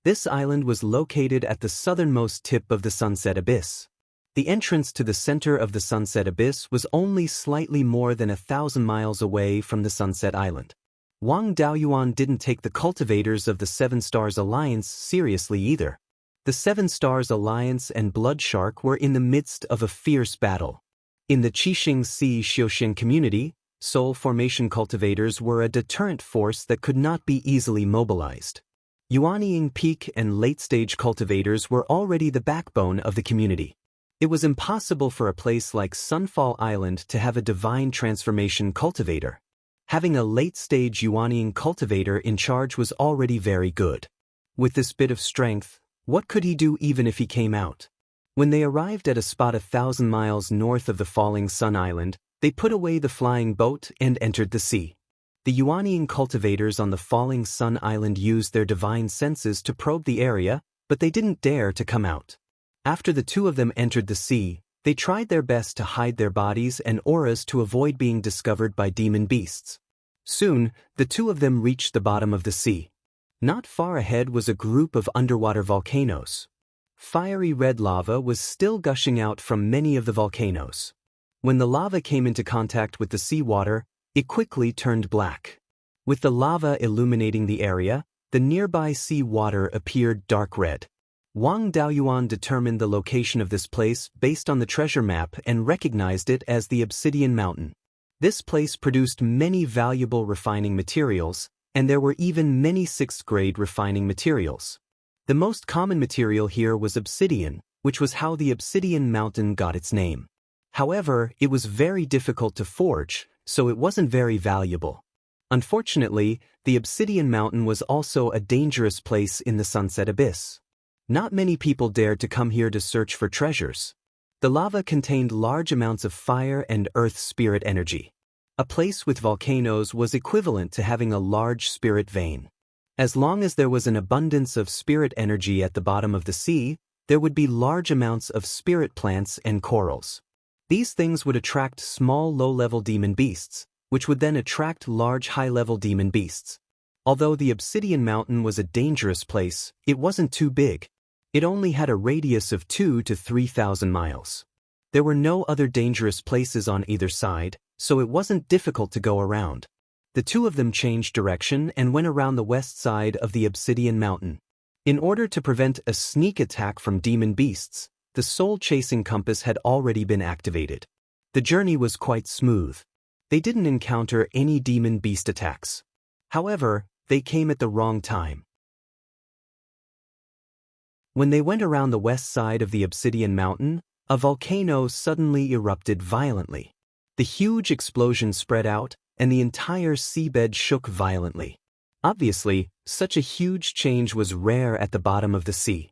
Speaker 1: This island was located at the southernmost tip of the Sunset Abyss. The entrance to the center of the Sunset Abyss was only slightly more than 1,000 miles away from the Sunset Island. Wang Daoyuan didn't take the cultivators of the Seven Stars Alliance seriously either. The Seven Stars Alliance and Blood Shark were in the midst of a fierce battle. In the Qixing Sea Xiuxian community, soul formation cultivators were a deterrent force that could not be easily mobilized. Yuanying peak and late-stage cultivators were already the backbone of the community. It was impossible for a place like Sunfall Island to have a divine transformation cultivator. Having a late-stage Yuanying cultivator in charge was already very good. With this bit of strength, what could he do even if he came out? When they arrived at a spot 1,000 miles north of the Falling Sun Island, they put away the flying boat and entered the sea. The Yuanying cultivators on the Falling Sun Island used their divine senses to probe the area, but they didn't dare to come out. After the two of them entered the sea, they tried their best to hide their bodies and auras to avoid being discovered by demon beasts. Soon, the two of them reached the bottom of the sea. Not far ahead was a group of underwater volcanoes. Fiery red lava was still gushing out from many of the volcanoes. When the lava came into contact with the seawater, it quickly turned black. With the lava illuminating the area, the nearby sea water appeared dark red. Wang Daoyuan determined the location of this place based on the treasure map and recognized it as the Obsidian Mountain. This place produced many valuable refining materials, and there were even many 6th-grade refining materials. The most common material here was obsidian, which was how the Obsidian Mountain got its name. However, it was very difficult to forge, so it wasn't very valuable. Unfortunately, the Obsidian Mountain was also a dangerous place in the Sunset Abyss. Not many people dared to come here to search for treasures. The lava contained large amounts of fire and earth spirit energy. A place with volcanoes was equivalent to having a large spirit vein. As long as there was an abundance of spirit energy at the bottom of the sea, there would be large amounts of spirit plants and corals. These things would attract small low-level demon beasts, which would then attract large high-level demon beasts. Although the Obsidian Mountain was a dangerous place, it wasn't too big. It only had a radius of 2,000 to 3,000 miles. There were no other dangerous places on either side, so it wasn't difficult to go around. The two of them changed direction and went around the west side of the Obsidian Mountain. In order to prevent a sneak attack from demon beasts, the soul-chasing compass had already been activated. The journey was quite smooth. They didn't encounter any demon beast attacks. However, they came at the wrong time. When they went around the west side of the Obsidian Mountain, a volcano suddenly erupted violently. The huge explosion spread out, and the entire seabed shook violently. Obviously, such a huge change was rare at the bottom of the sea.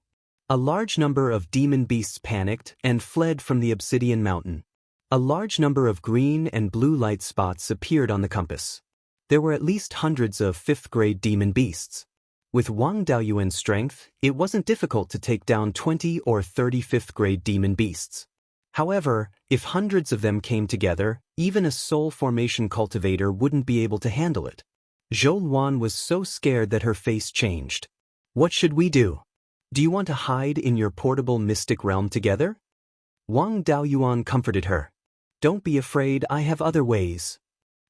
Speaker 1: A large number of demon beasts panicked and fled from the Obsidian Mountain. A large number of green and blue light spots appeared on the compass. There were at least hundreds of 5th-grade demon beasts. With Wang Daoyuan's strength, it wasn't difficult to take down 20 or 30 5th-grade demon beasts. However, if hundreds of them came together, even a soul formation cultivator wouldn't be able to handle it. Zhou Luan was so scared that her face changed. What should we do? Do you want to hide in your portable mystic realm together? Wang Daoyuan comforted her. Don't be afraid, I have other ways.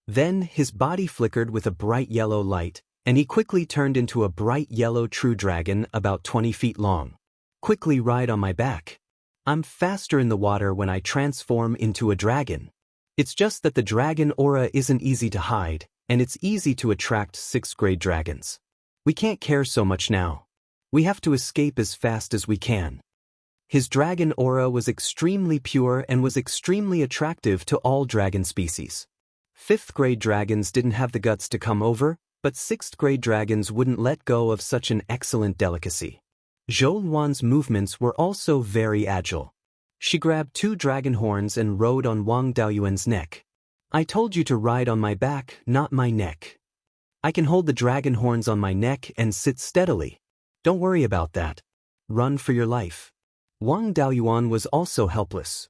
Speaker 1: Then his body flickered with a bright yellow light, and he quickly turned into a bright yellow true dragon about 20 feet long. Quickly ride on my back. I'm faster in the water when I transform into a dragon. It's just that the dragon aura isn't easy to hide, and it's easy to attract 6th grade dragons. We can't care so much now. We have to escape as fast as we can. His dragon aura was extremely pure and was extremely attractive to all dragon species. 5th grade dragons didn't have the guts to come over, but 6th grade dragons wouldn't let go of such an excellent delicacy. Zhou Luan's movements were also very agile. She grabbed 2 dragon horns and rode on Wang Daoyuan's neck. I told you to ride on my back, not my neck. I can hold the dragon horns on my neck and sit steadily. Don't worry about that. Run for your life. Wang Daoyuan was also helpless.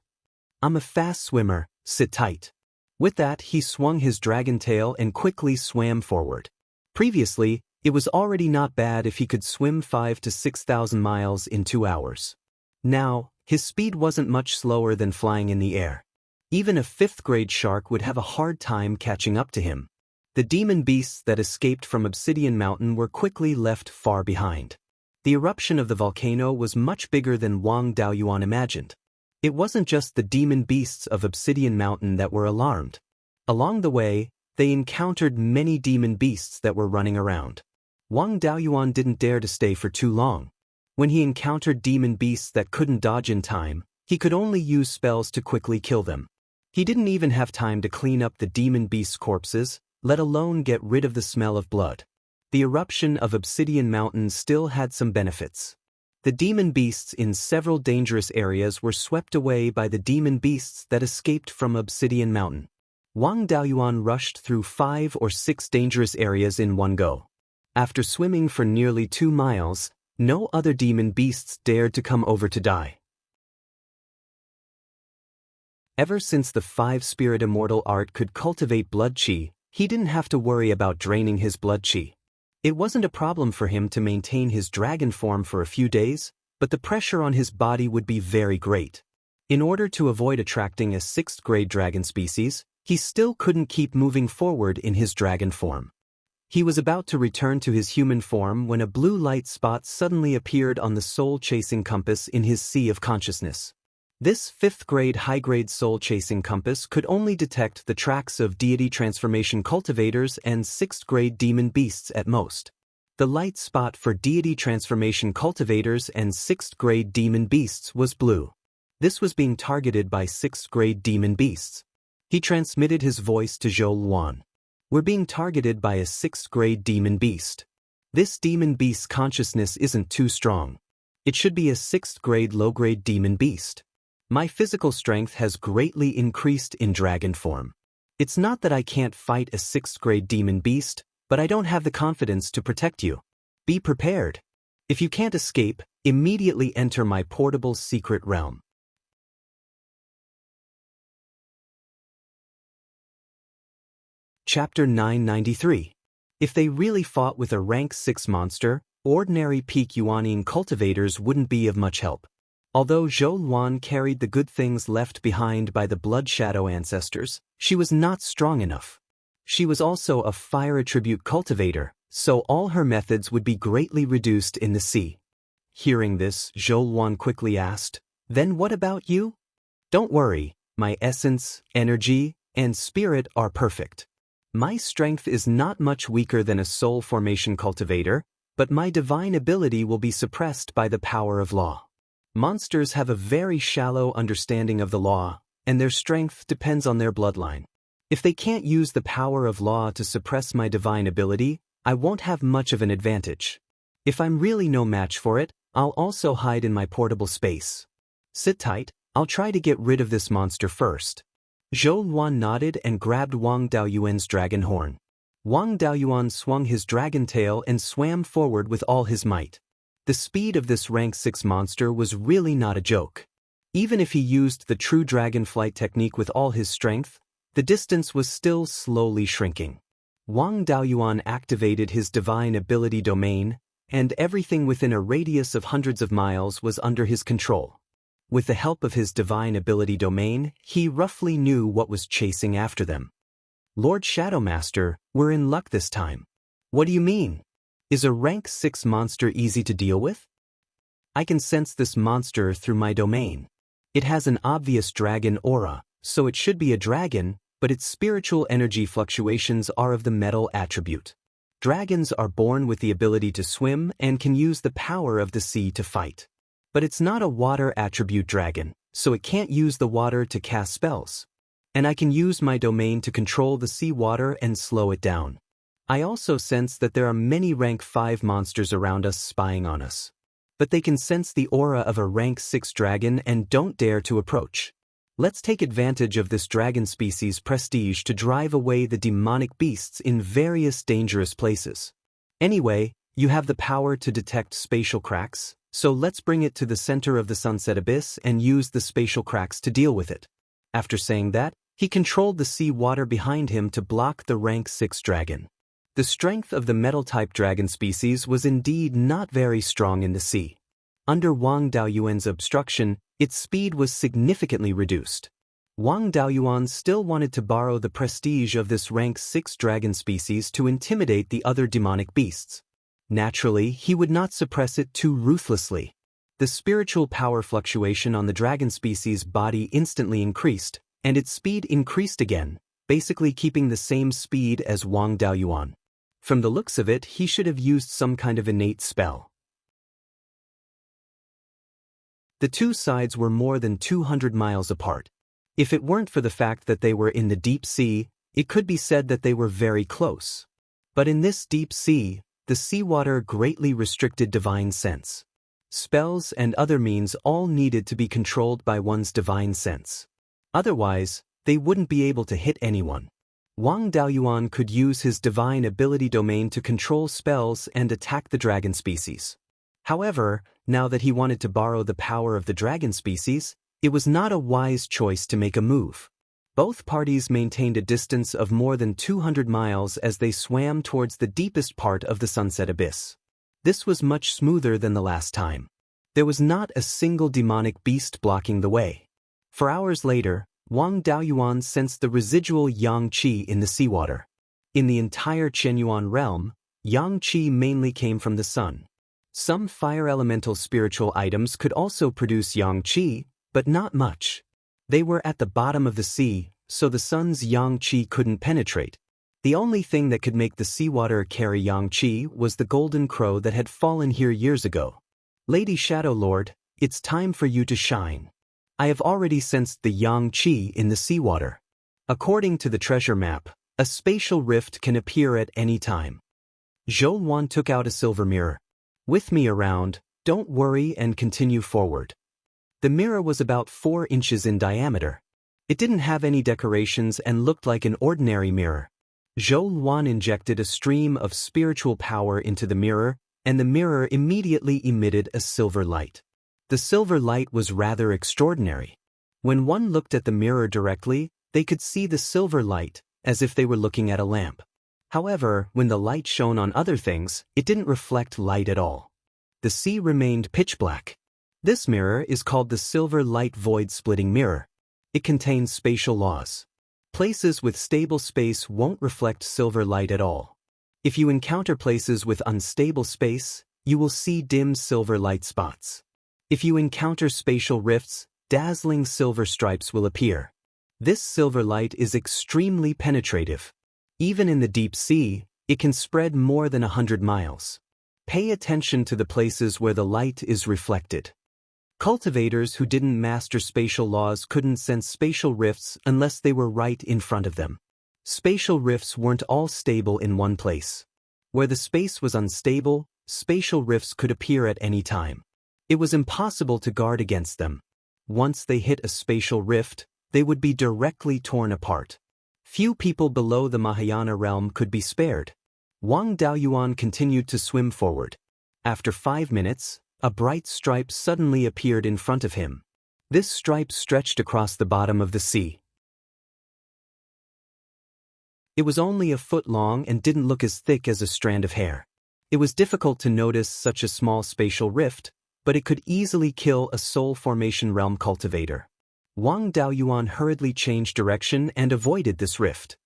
Speaker 1: I'm a fast swimmer, sit tight. With that, he swung his dragon tail and quickly swam forward. Previously, it was already not bad if he could swim 5,000 to 6,000 miles in 2 hours. Now, his speed wasn't much slower than flying in the air. Even a 5th grade shark would have a hard time catching up to him. The demon beasts that escaped from Obsidian Mountain were quickly left far behind. The eruption of the volcano was much bigger than Wang Daoyuan imagined. It wasn't just the demon beasts of Obsidian Mountain that were alarmed. Along the way, they encountered many demon beasts that were running around. Wang Daoyuan didn't dare to stay for too long. When he encountered demon beasts that couldn't dodge in time, he could only use spells to quickly kill them. He didn't even have time to clean up the demon beasts' corpses, let alone get rid of the smell of blood. The eruption of Obsidian Mountain still had some benefits. The demon beasts in several dangerous areas were swept away by the demon beasts that escaped from Obsidian Mountain. Wang Daoyuan rushed through 5 or 6 dangerous areas in one go. After swimming for nearly 2 miles, no other demon beasts dared to come over to die. Ever since the 5-spirit immortal art could cultivate blood qi, he didn't have to worry about draining his blood qi. It wasn't a problem for him to maintain his dragon form for a few days, but the pressure on his body would be very great. In order to avoid attracting a 6th grade dragon species, he still couldn't keep moving forward in his dragon form. He was about to return to his human form when a blue light spot suddenly appeared on the soul-chasing compass in his sea of consciousness. This 5th grade high-grade soul-chasing compass could only detect the tracks of deity transformation cultivators and 6th grade demon beasts at most. The light spot for deity transformation cultivators and 6th grade demon beasts was blue. This was being targeted by 6th grade demon beasts. He transmitted his voice to Zhou Luan. We're being targeted by a 6th grade demon beast. This demon beast's consciousness isn't too strong. It should be a 6th grade low-grade demon beast. My physical strength has greatly increased in dragon form. It's not that I can't fight a 6th grade demon beast, but I don't have the confidence to protect you. Be prepared. If you can't escape, immediately enter my portable secret realm. Chapter 993. If they really fought with a rank 6 monster, ordinary peak Yuanine cultivators wouldn't be of much help. Although Zhou Luan carried the good things left behind by the Blood Shadow ancestors, she was not strong enough. She was also a fire attribute cultivator, so all her methods would be greatly reduced in the sea. Hearing this, Zhou Luan quickly asked, "Then what about you?" "Don't worry, my essence, energy, and spirit are perfect. My strength is not much weaker than a soul formation cultivator, but my divine ability will be suppressed by the power of law. Monsters have a very shallow understanding of the law, and their strength depends on their bloodline. If they can't use the power of law to suppress my divine ability, I won't have much of an advantage. If I'm really no match for it, I'll also hide in my portable space. Sit tight, I'll try to get rid of this monster first." Zhou Luan nodded and grabbed Wang Daoyuan's dragon horn. Wang Daoyuan swung his dragon tail and swam forward with all his might. The speed of this rank 6 monster was really not a joke. Even if he used the true dragon flight technique with all his strength, the distance was still slowly shrinking. Wang Daoyuan activated his divine ability domain, and everything within a radius of hundreds of miles was under his control. With the help of his divine ability domain, he roughly knew what was chasing after them. Lord Shadowmaster, we're in luck this time. What do you mean? Is a rank 6 monster easy to deal with? I can sense this monster through my domain. It has an obvious dragon aura, so it should be a dragon, but its spiritual energy fluctuations are of the metal attribute. Dragons are born with the ability to swim and can use the power of the sea to fight. But it's not a water attribute dragon, so it can't use the water to cast spells. And I can use my domain to control the sea water and slow it down. I also sense that there are many rank 5 monsters around us spying on us. But they can sense the aura of a rank 6 dragon and don't dare to approach. Let's take advantage of this dragon species' prestige to drive away the demonic beasts in various dangerous places. Anyway, you have the power to detect spatial cracks, so let's bring it to the center of the sunset abyss and use the spatial cracks to deal with it. After saying that, he controlled the sea water behind him to block the rank 6 dragon. The strength of the metal-type dragon species was indeed not very strong in the sea. Under Wang Daoyuan's obstruction, its speed was significantly reduced. Wang Daoyuan still wanted to borrow the prestige of this rank 6 dragon species to intimidate the other demonic beasts. Naturally, he would not suppress it too ruthlessly. The spiritual power fluctuation on the dragon species' body instantly increased, and its speed increased again, basically keeping the same speed as Wang Daoyuan. From the looks of it, he should have used some kind of innate spell. The two sides were more than 200 miles apart. If it weren't for the fact that they were in the deep sea, it could be said that they were very close. But in this deep sea, the seawater greatly restricted divine sense. Spells and other means all needed to be controlled by one's divine sense. Otherwise, they wouldn't be able to hit anyone. Wang Daoyuan could use his divine ability domain to control spells and attack the dragon species. However, now that he wanted to borrow the power of the dragon species, it was not a wise choice to make a move. Both parties maintained a distance of more than 200 miles as they swam towards the deepest part of the sunset abyss. This was much smoother than the last time. There was not a single demonic beast blocking the way. For hours later, Wang Daoyuan sensed the residual yang qi in the seawater. In the entire Chenyuan realm, yang qi mainly came from the sun. Some fire elemental spiritual items could also produce yang qi, but not much. They were at the bottom of the sea, so the sun's yang qi couldn't penetrate. The only thing that could make the seawater carry yang qi was the golden crow that had fallen here years ago. Lady Shadow Lord, it's time for you to shine. I have already sensed the yang qi in the seawater. According to the treasure map, a spatial rift can appear at any time. Zhou Wan took out a silver mirror. With me around, don't worry and continue forward. The mirror was about 4 inches in diameter. It didn't have any decorations and looked like an ordinary mirror. Zhou Wan injected a stream of spiritual power into the mirror, and the mirror immediately emitted a silver light. The silver light was rather extraordinary. When one looked at the mirror directly, they could see the silver light, as if they were looking at a lamp. However, when the light shone on other things, it didn't reflect light at all. The sea remained pitch black. This mirror is called the Silver Light Void Splitting Mirror. It contains spatial laws. Places with stable space won't reflect silver light at all. If you encounter places with unstable space, you will see dim silver light spots. If you encounter spatial rifts, dazzling silver stripes will appear. This silver light is extremely penetrative. Even in the deep sea, it can spread more than 100 miles. Pay attention to the places where the light is reflected. Cultivators who didn't master spatial laws couldn't sense spatial rifts unless they were right in front of them. Spatial rifts weren't all stable in one place. Where the space was unstable, spatial rifts could appear at any time. It was impossible to guard against them. Once they hit a spatial rift, they would be directly torn apart. Few people below the Mahayana realm could be spared. Wang Daoyuan continued to swim forward. After 5 minutes, a bright stripe suddenly appeared in front of him. This stripe stretched across the bottom of the sea. It was only a foot long and didn't look as thick as a strand of hair. It was difficult to notice such a small spatial rift, but it could easily kill a soul formation realm cultivator. Wang Daoyuan hurriedly changed direction and avoided this rift.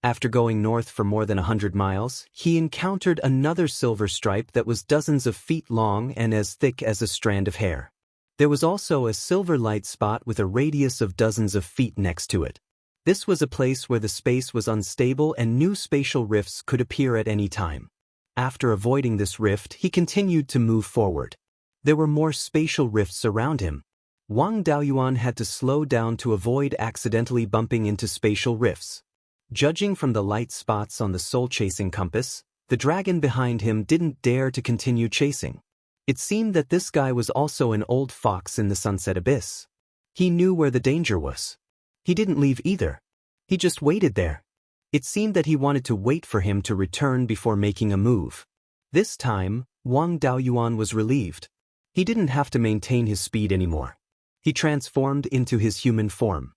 Speaker 1: After going north for more than 100 miles, he encountered another silver stripe that was dozens of feet long and as thick as a strand of hair. There was also a silver light spot with a radius of dozens of feet next to it. This was a place where the space was unstable and new spatial rifts could appear at any time. After avoiding this rift, he continued to move forward. There were more spatial rifts around him. Wang Daoyuan had to slow down to avoid accidentally bumping into spatial rifts. Judging from the light spots on the soul-chasing compass, the dragon behind him didn't dare to continue chasing. It seemed that this guy was also an old fox in the sunset abyss. He knew where the danger was. He didn't leave either. He just waited there. It seemed that he wanted to wait for him to return before making a move. This time, Wang Daoyuan was relieved. He didn't have to maintain his speed anymore. He transformed into his human form.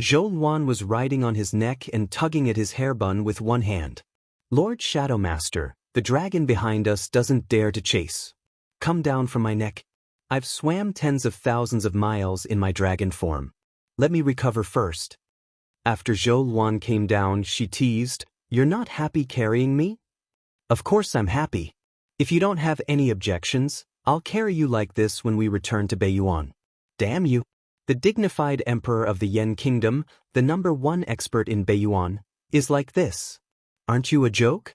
Speaker 1: Zhou Luan was riding on his neck and tugging at his hair bun with one hand. Lord Shadow Master, the dragon behind us doesn't dare to chase. Come down from my neck. I've swam tens of thousands of miles in my dragon form. Let me recover first. After Zhou Luan came down, she teased, "You're not happy carrying me?" "Of course I'm happy. If you don't have any objections, I'll carry you like this when we return to Beiyuan." "Damn you." The dignified emperor of the Yen Kingdom, the #1 expert in Beiyuan, is like this. Aren't you a joke?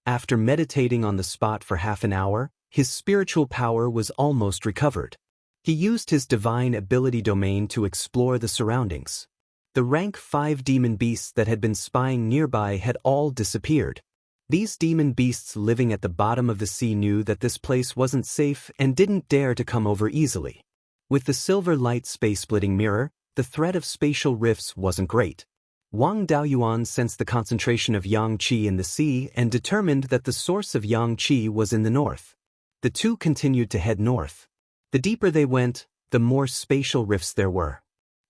Speaker 1: After meditating on the spot for half an hour, his spiritual power was almost recovered. He used his divine ability domain to explore the surroundings. The rank 5 demon beasts that had been spying nearby had all disappeared. These demon beasts living at the bottom of the sea knew that this place wasn't safe and didn't dare to come over easily. With the silver light space-splitting mirror, the threat of spatial rifts wasn't great. Wang Daoyuan sensed the concentration of yang qi in the sea and determined that the source of yang qi was in the north. The two continued to head north. The deeper they went, the more spatial rifts there were.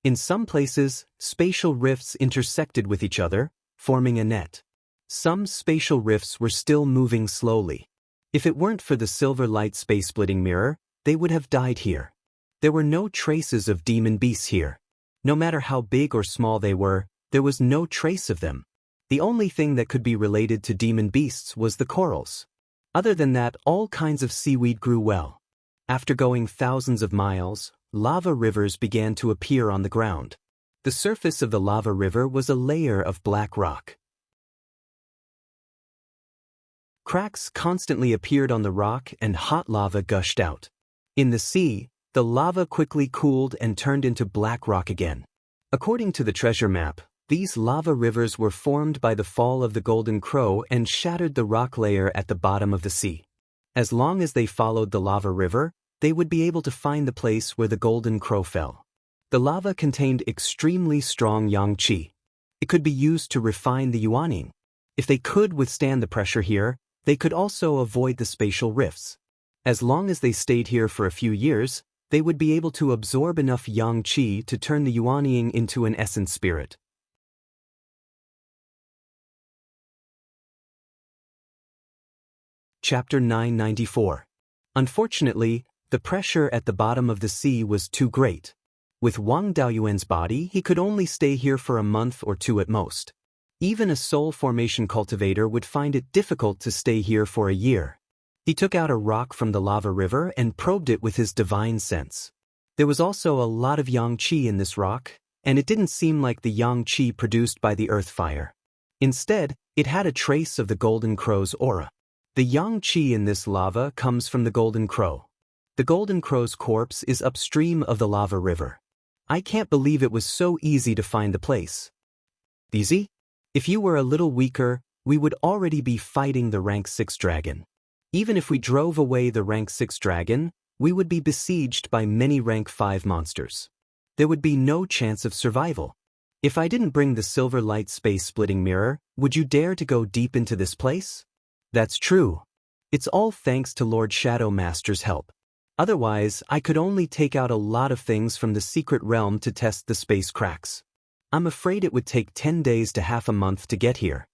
Speaker 1: In some places, spatial rifts intersected with each other, forming a net. Some spatial rifts were still moving slowly. If it weren't for the silver light space-splitting mirror, they would have died here. There were no traces of demon beasts here. No matter how big or small they were, there was no trace of them. The only thing that could be related to demon beasts was the corals. Other than that, all kinds of seaweed grew well. After going thousands of miles, lava rivers began to appear on the ground. The surface of the lava river was a layer of black rock. Cracks constantly appeared on the rock and hot lava gushed out. In the sea, the lava quickly cooled and turned into black rock again. According to the treasure map, these lava rivers were formed by the fall of the Golden Crow and shattered the rock layer at the bottom of the sea. As long as they followed the lava river, they would be able to find the place where the Golden Crow fell. The lava contained extremely strong yang qi. It could be used to refine the yuaning. If they could withstand the pressure here, they could also avoid the spatial rifts. As long as they stayed here for a few years, they would be able to absorb enough yang qi to turn the yuaning into an essence spirit. Chapter 994. Unfortunately, the pressure at the bottom of the sea was too great. With Wang Daoyuan's body, he could only stay here for a month or two at most. Even a soul formation cultivator would find it difficult to stay here for a year. He took out a rock from the lava river and probed it with his divine sense. There was also a lot of yang qi in this rock, and it didn't seem like the yang qi produced by the earth fire. Instead, it had a trace of the Golden Crow's aura. The yang qi in this lava comes from the Golden Crow. The Golden Crow's corpse is upstream of the lava river. I can't believe it was so easy to find the place. Easy? If you were a little weaker, we would already be fighting the rank 6 dragon. Even if we drove away the rank 6 dragon, we would be besieged by many rank 5 monsters. There would be no chance of survival. If I didn't bring the silver light space-splitting mirror, would you dare to go deep into this place? That's true. It's all thanks to Lord Shadow Master's help. Otherwise, I could only take out a lot of things from the secret realm to test the space cracks. I'm afraid it would take 10 days to half a month to get here.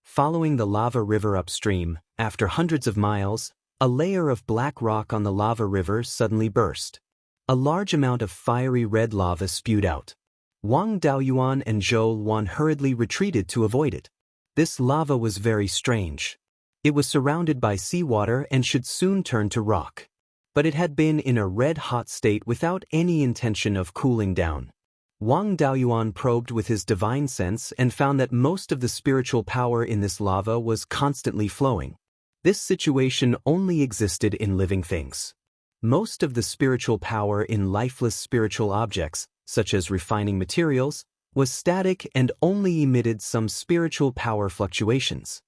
Speaker 1: Following the lava river upstream, after hundreds of miles, a layer of black rock on the lava river suddenly burst. A large amount of fiery red lava spewed out. Wang Daoyuan and Zhou Luan hurriedly retreated to avoid it. This lava was very strange. It was surrounded by seawater and should soon turn to rock. But it had been in a red-hot state without any intention of cooling down. Wang Daoyuan probed with his divine sense and found that most of the spiritual power in this lava was constantly flowing. This situation only existed in living things. Most of the spiritual power in lifeless spiritual objects, such as refining materials, was static and only emitted some spiritual power fluctuations.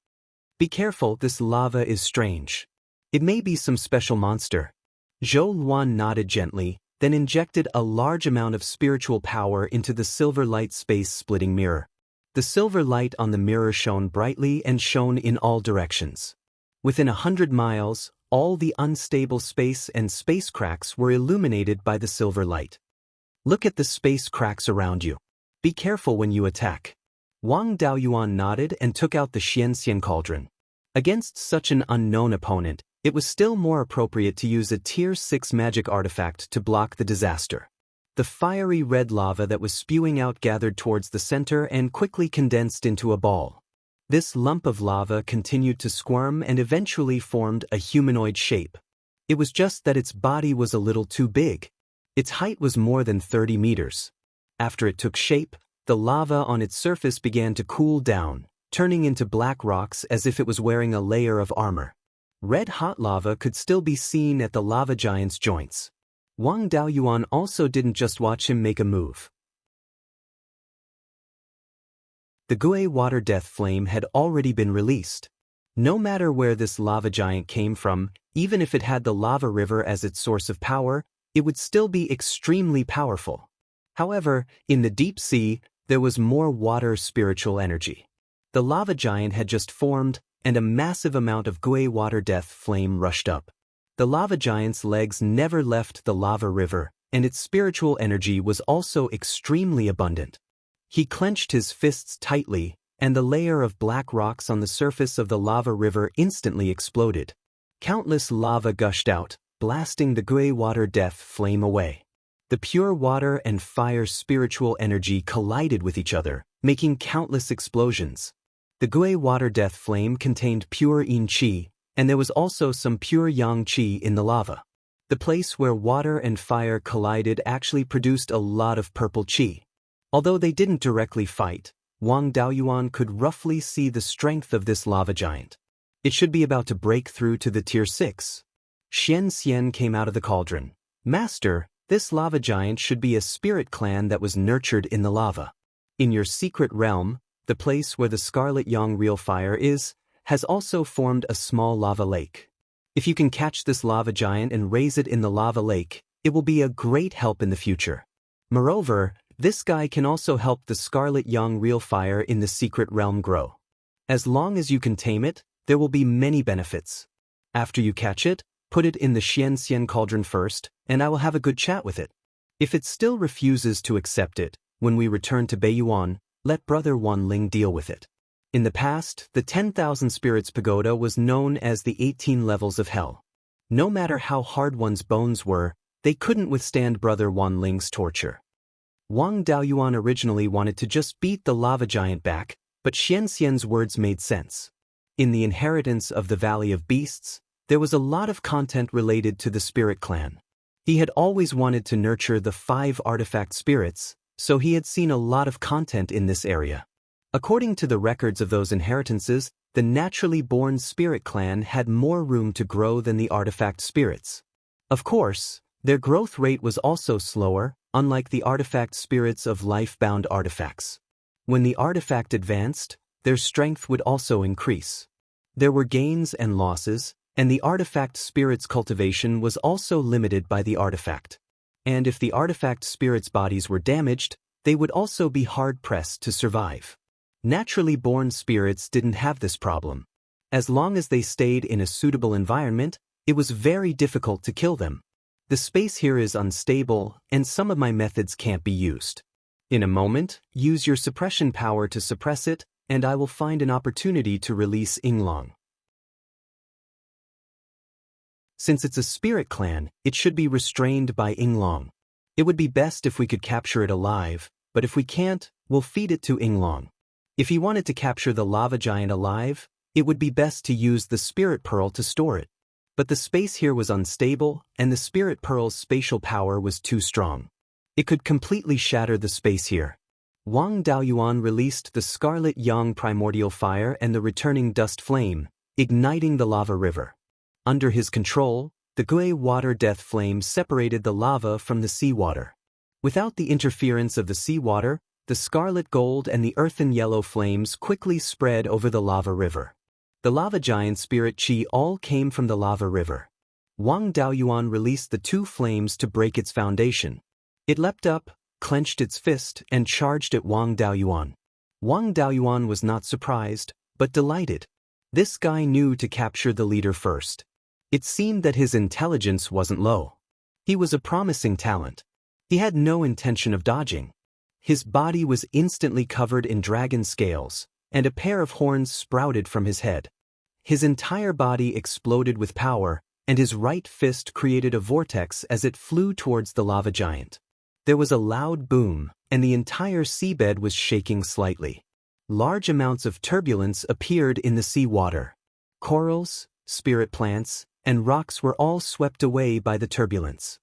Speaker 1: Be careful, this lava is strange. It may be some special monster. Zhou Luan nodded gently, then injected a large amount of spiritual power into the silver light space-splitting mirror. The silver light on the mirror shone brightly and shone in all directions. Within 100 miles, all the unstable space and space cracks were illuminated by the silver light. Look at the space cracks around you. Be careful when you attack. Wang Daoyuan nodded and took out the Xianxia cauldron. Against such an unknown opponent, it was still more appropriate to use a Tier 6 magic artifact to block the disaster. The fiery red lava that was spewing out gathered towards the center and quickly condensed into a ball. This lump of lava continued to squirm and eventually formed a humanoid shape. It was just that its body was a little too big. Its height was more than 30 meters. After it took shape, the lava on its surface began to cool down, turning into black rocks as if it was wearing a layer of armor. Red-hot lava could still be seen at the lava giant's joints. Wang Daoyuan also didn't just watch him make a move. The Gui water death flame had already been released. No matter where this lava giant came from, even if it had the lava river as its source of power, it would still be extremely powerful. However, in the deep sea, there was more water spiritual energy. The lava giant had just formed, and a massive amount of Gui water death flame rushed up. The lava giant's legs never left the lava river, and its spiritual energy was also extremely abundant. He clenched his fists tightly, and the layer of black rocks on the surface of the lava river instantly exploded. Countless lava gushed out, blasting the Gui water death flame away. The pure water and fire spiritual energy collided with each other, making countless explosions. The Gui water death flame contained pure yin qi, and there was also some pure yang qi in the lava. The place where water and fire collided actually produced a lot of purple qi. Although they didn't directly fight, Wang Daoyuan could roughly see the strength of this lava giant. It should be about to break through to the Tier 6. Xianxia came out of the cauldron. Master, this lava giant should be a spirit clan that was nurtured in the lava. In your secret realm, the place where the scarlet yang real fire is, has also formed a small lava lake. If you can catch this lava giant and raise it in the lava lake, it will be a great help in the future. Moreover, this guy can also help the scarlet yang real fire in the secret realm grow. As long as you can tame it, there will be many benefits. After you catch it, put it in the Xianxia cauldron first, and I will have a good chat with it. If it still refuses to accept it, when we return to Beiyuan, let Brother Wang Lin deal with it. In the past, the 10,000 Spirits Pagoda was known as the 18 levels of hell. No matter how hard one's bones were, they couldn't withstand Brother Wang Lin's torture. Wang Daoyuan originally wanted to just beat the lava giant back, but Xianxia's words made sense. In the inheritance of the Valley of Beasts, there was a lot of content related to the spirit clan. He had always wanted to nurture the 5 artifact spirits, so he had seen a lot of content in this area. According to the records of those inheritances, the naturally born spirit clan had more room to grow than the artifact spirits. Of course, their growth rate was also slower, unlike the artifact spirits of life-bound artifacts. When the artifact advanced, their strength would also increase. There were gains and losses, and the artifact spirit's cultivation was also limited by the artifact. And if the artifact spirits' bodies were damaged, they would also be hard-pressed to survive. Naturally born spirits didn't have this problem. As long as they stayed in a suitable environment, it was very difficult to kill them. The space here is unstable, and some of my methods can't be used. In a moment, use your suppression power to suppress it, and I will find an opportunity to release Yinglong. Since it's a spirit clan, it should be restrained by Yinglong. It would be best if we could capture it alive, but if we can't, we'll feed it to Yinglong. If he wanted to capture the lava giant alive, it would be best to use the spirit pearl to store it. But the space here was unstable, and the spirit pearl's spatial power was too strong. It could completely shatter the space here. Wang Daoyuan released the scarlet yang primordial fire and the returning dust flame, igniting the lava river. Under his control, the Gui water death flame separated the lava from the seawater. Without the interference of the seawater, the scarlet gold and the earthen yellow flames quickly spread over the lava river. The lava giant spirit qi all came from the lava river. Wang Daoyuan released the two flames to break its foundation. It leapt up, clenched its fist, and charged at Wang Daoyuan. Wang Daoyuan was not surprised, but delighted. This guy knew to capture the leader first. It seemed that his intelligence wasn't low. He was a promising talent. He had no intention of dodging. His body was instantly covered in dragon scales, and a pair of horns sprouted from his head. His entire body exploded with power, and his right fist created a vortex as it flew towards the lava giant. There was a loud boom, and the entire seabed was shaking slightly. Large amounts of turbulence appeared in the seawater. Corals, spirit plants, and rocks were all swept away by the turbulence.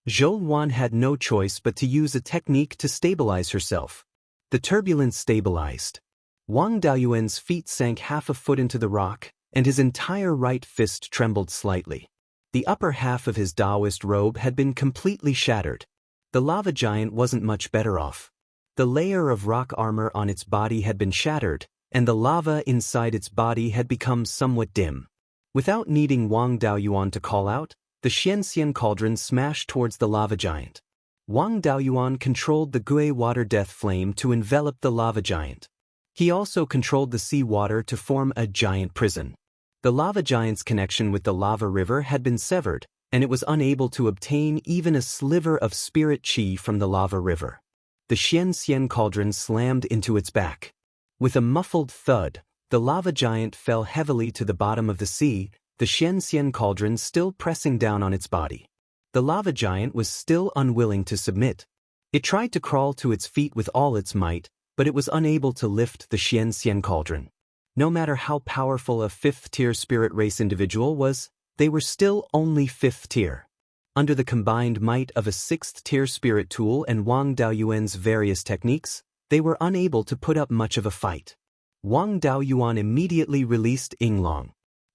Speaker 1: Zhou Wan had no choice but to use a technique to stabilize herself. The turbulence stabilized. Wang Daoyuan's feet sank half a foot into the rock, and his entire right fist trembled slightly. The upper half of his Daoist robe had been completely shattered. The lava giant wasn't much better off. The layer of rock armor on its body had been shattered, and the lava inside its body had become somewhat dim. Without needing Wang Daoyuan to call out, the Xianxia cauldron smashed towards the lava giant. Wang Daoyuan controlled the Gui water death flame to envelop the lava giant. He also controlled the sea water to form a giant prison. The lava giant's connection with the lava river had been severed, and it was unable to obtain even a sliver of spirit qi from the lava river. The Xianxia cauldron slammed into its back. With a muffled thud, the lava giant fell heavily to the bottom of the sea, the Xianxia cauldron still pressing down on its body. The lava giant was still unwilling to submit. It tried to crawl to its feet with all its might, but it was unable to lift the Xianxia cauldron. No matter how powerful a fifth-tier spirit race individual was, they were still only fifth tier. Under the combined might of a sixth-tier spirit tool and Wang Daoyuan's various techniques, they were unable to put up much of a fight. Wang Daoyuan immediately released Yinglong.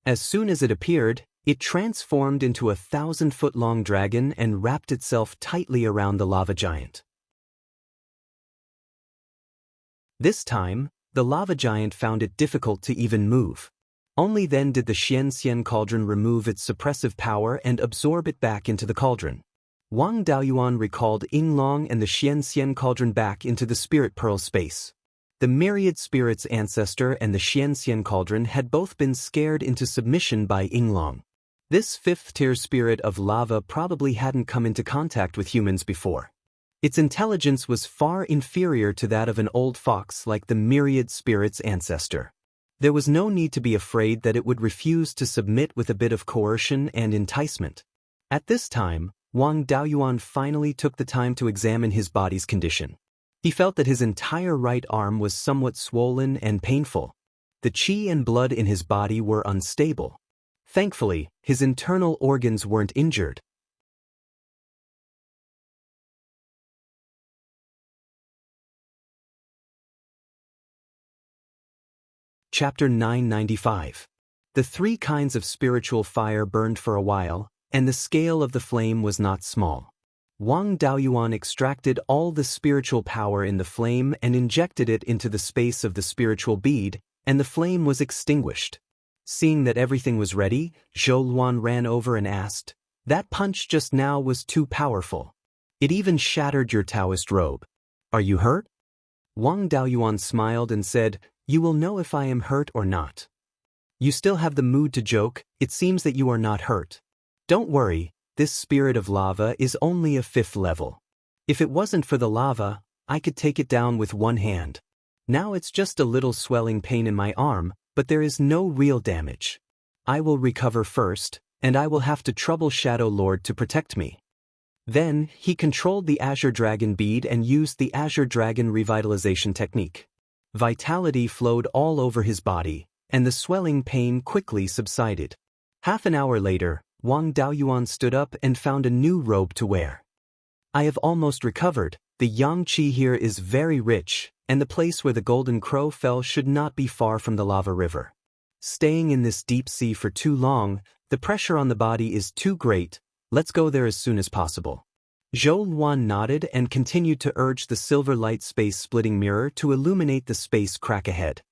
Speaker 1: As soon as it appeared, it transformed into a 1,000-foot-long dragon and wrapped itself tightly around the lava giant. This time, the lava giant found it difficult to even move. Only then did the Xianxia cauldron remove its suppressive power and absorb it back into the cauldron. Wang Daoyuan recalled Yinglong and the Xianxia cauldron back into the spirit pearl space. The myriad spirit's ancestor and the Xianxia cauldron had both been scared into submission by Yinglong. This fifth-tier spirit of lava probably hadn't come into contact with humans before. Its intelligence was far inferior to that of an old fox like the myriad spirit's ancestor. There was no need to be afraid that it would refuse to submit with a bit of coercion and enticement. At this time, Wang Daoyuan finally took the time to examine his body's condition. He felt that his entire right arm was somewhat swollen and painful. The qi and blood in his body were unstable. Thankfully, his internal organs weren't injured. Chapter 995. The three kinds of spiritual fire burned for a while, and the scale of the flame was not small. Wang Daoyuan extracted all the spiritual power in the flame and injected it into the space of the spiritual bead, and the flame was extinguished. Seeing that everything was ready, Zhou Luan ran over and asked, "That punch just now was too powerful. It even shattered your Taoist robe. Are you hurt?" Wang Daoyuan smiled and said, "You will know if I am hurt or not. You still have the mood to joke, it seems that you are not hurt. Don't worry, this spirit of lava is only a 5th level. If it wasn't for the lava, I could take it down with one hand. Now it's just a little swelling pain in my arm, but there is no real damage. I will recover first, and I will have to trouble Shadow Lord to protect me." Then, he controlled the Azure Dragon bead and used the Azure Dragon revitalization technique. Vitality flowed all over his body, and the swelling pain quickly subsided. Half an hour later, Wang Daoyuan stood up and found a new robe to wear. I have almost recovered. The yang qi here is very rich, and the place where the golden crow fell should not be far from the lava river. Staying in this deep sea for too long, the pressure on the body is too great. Let's go there as soon as possible. Zhou Luan nodded and continued to urge the silver light space-splitting mirror to illuminate the space crack ahead.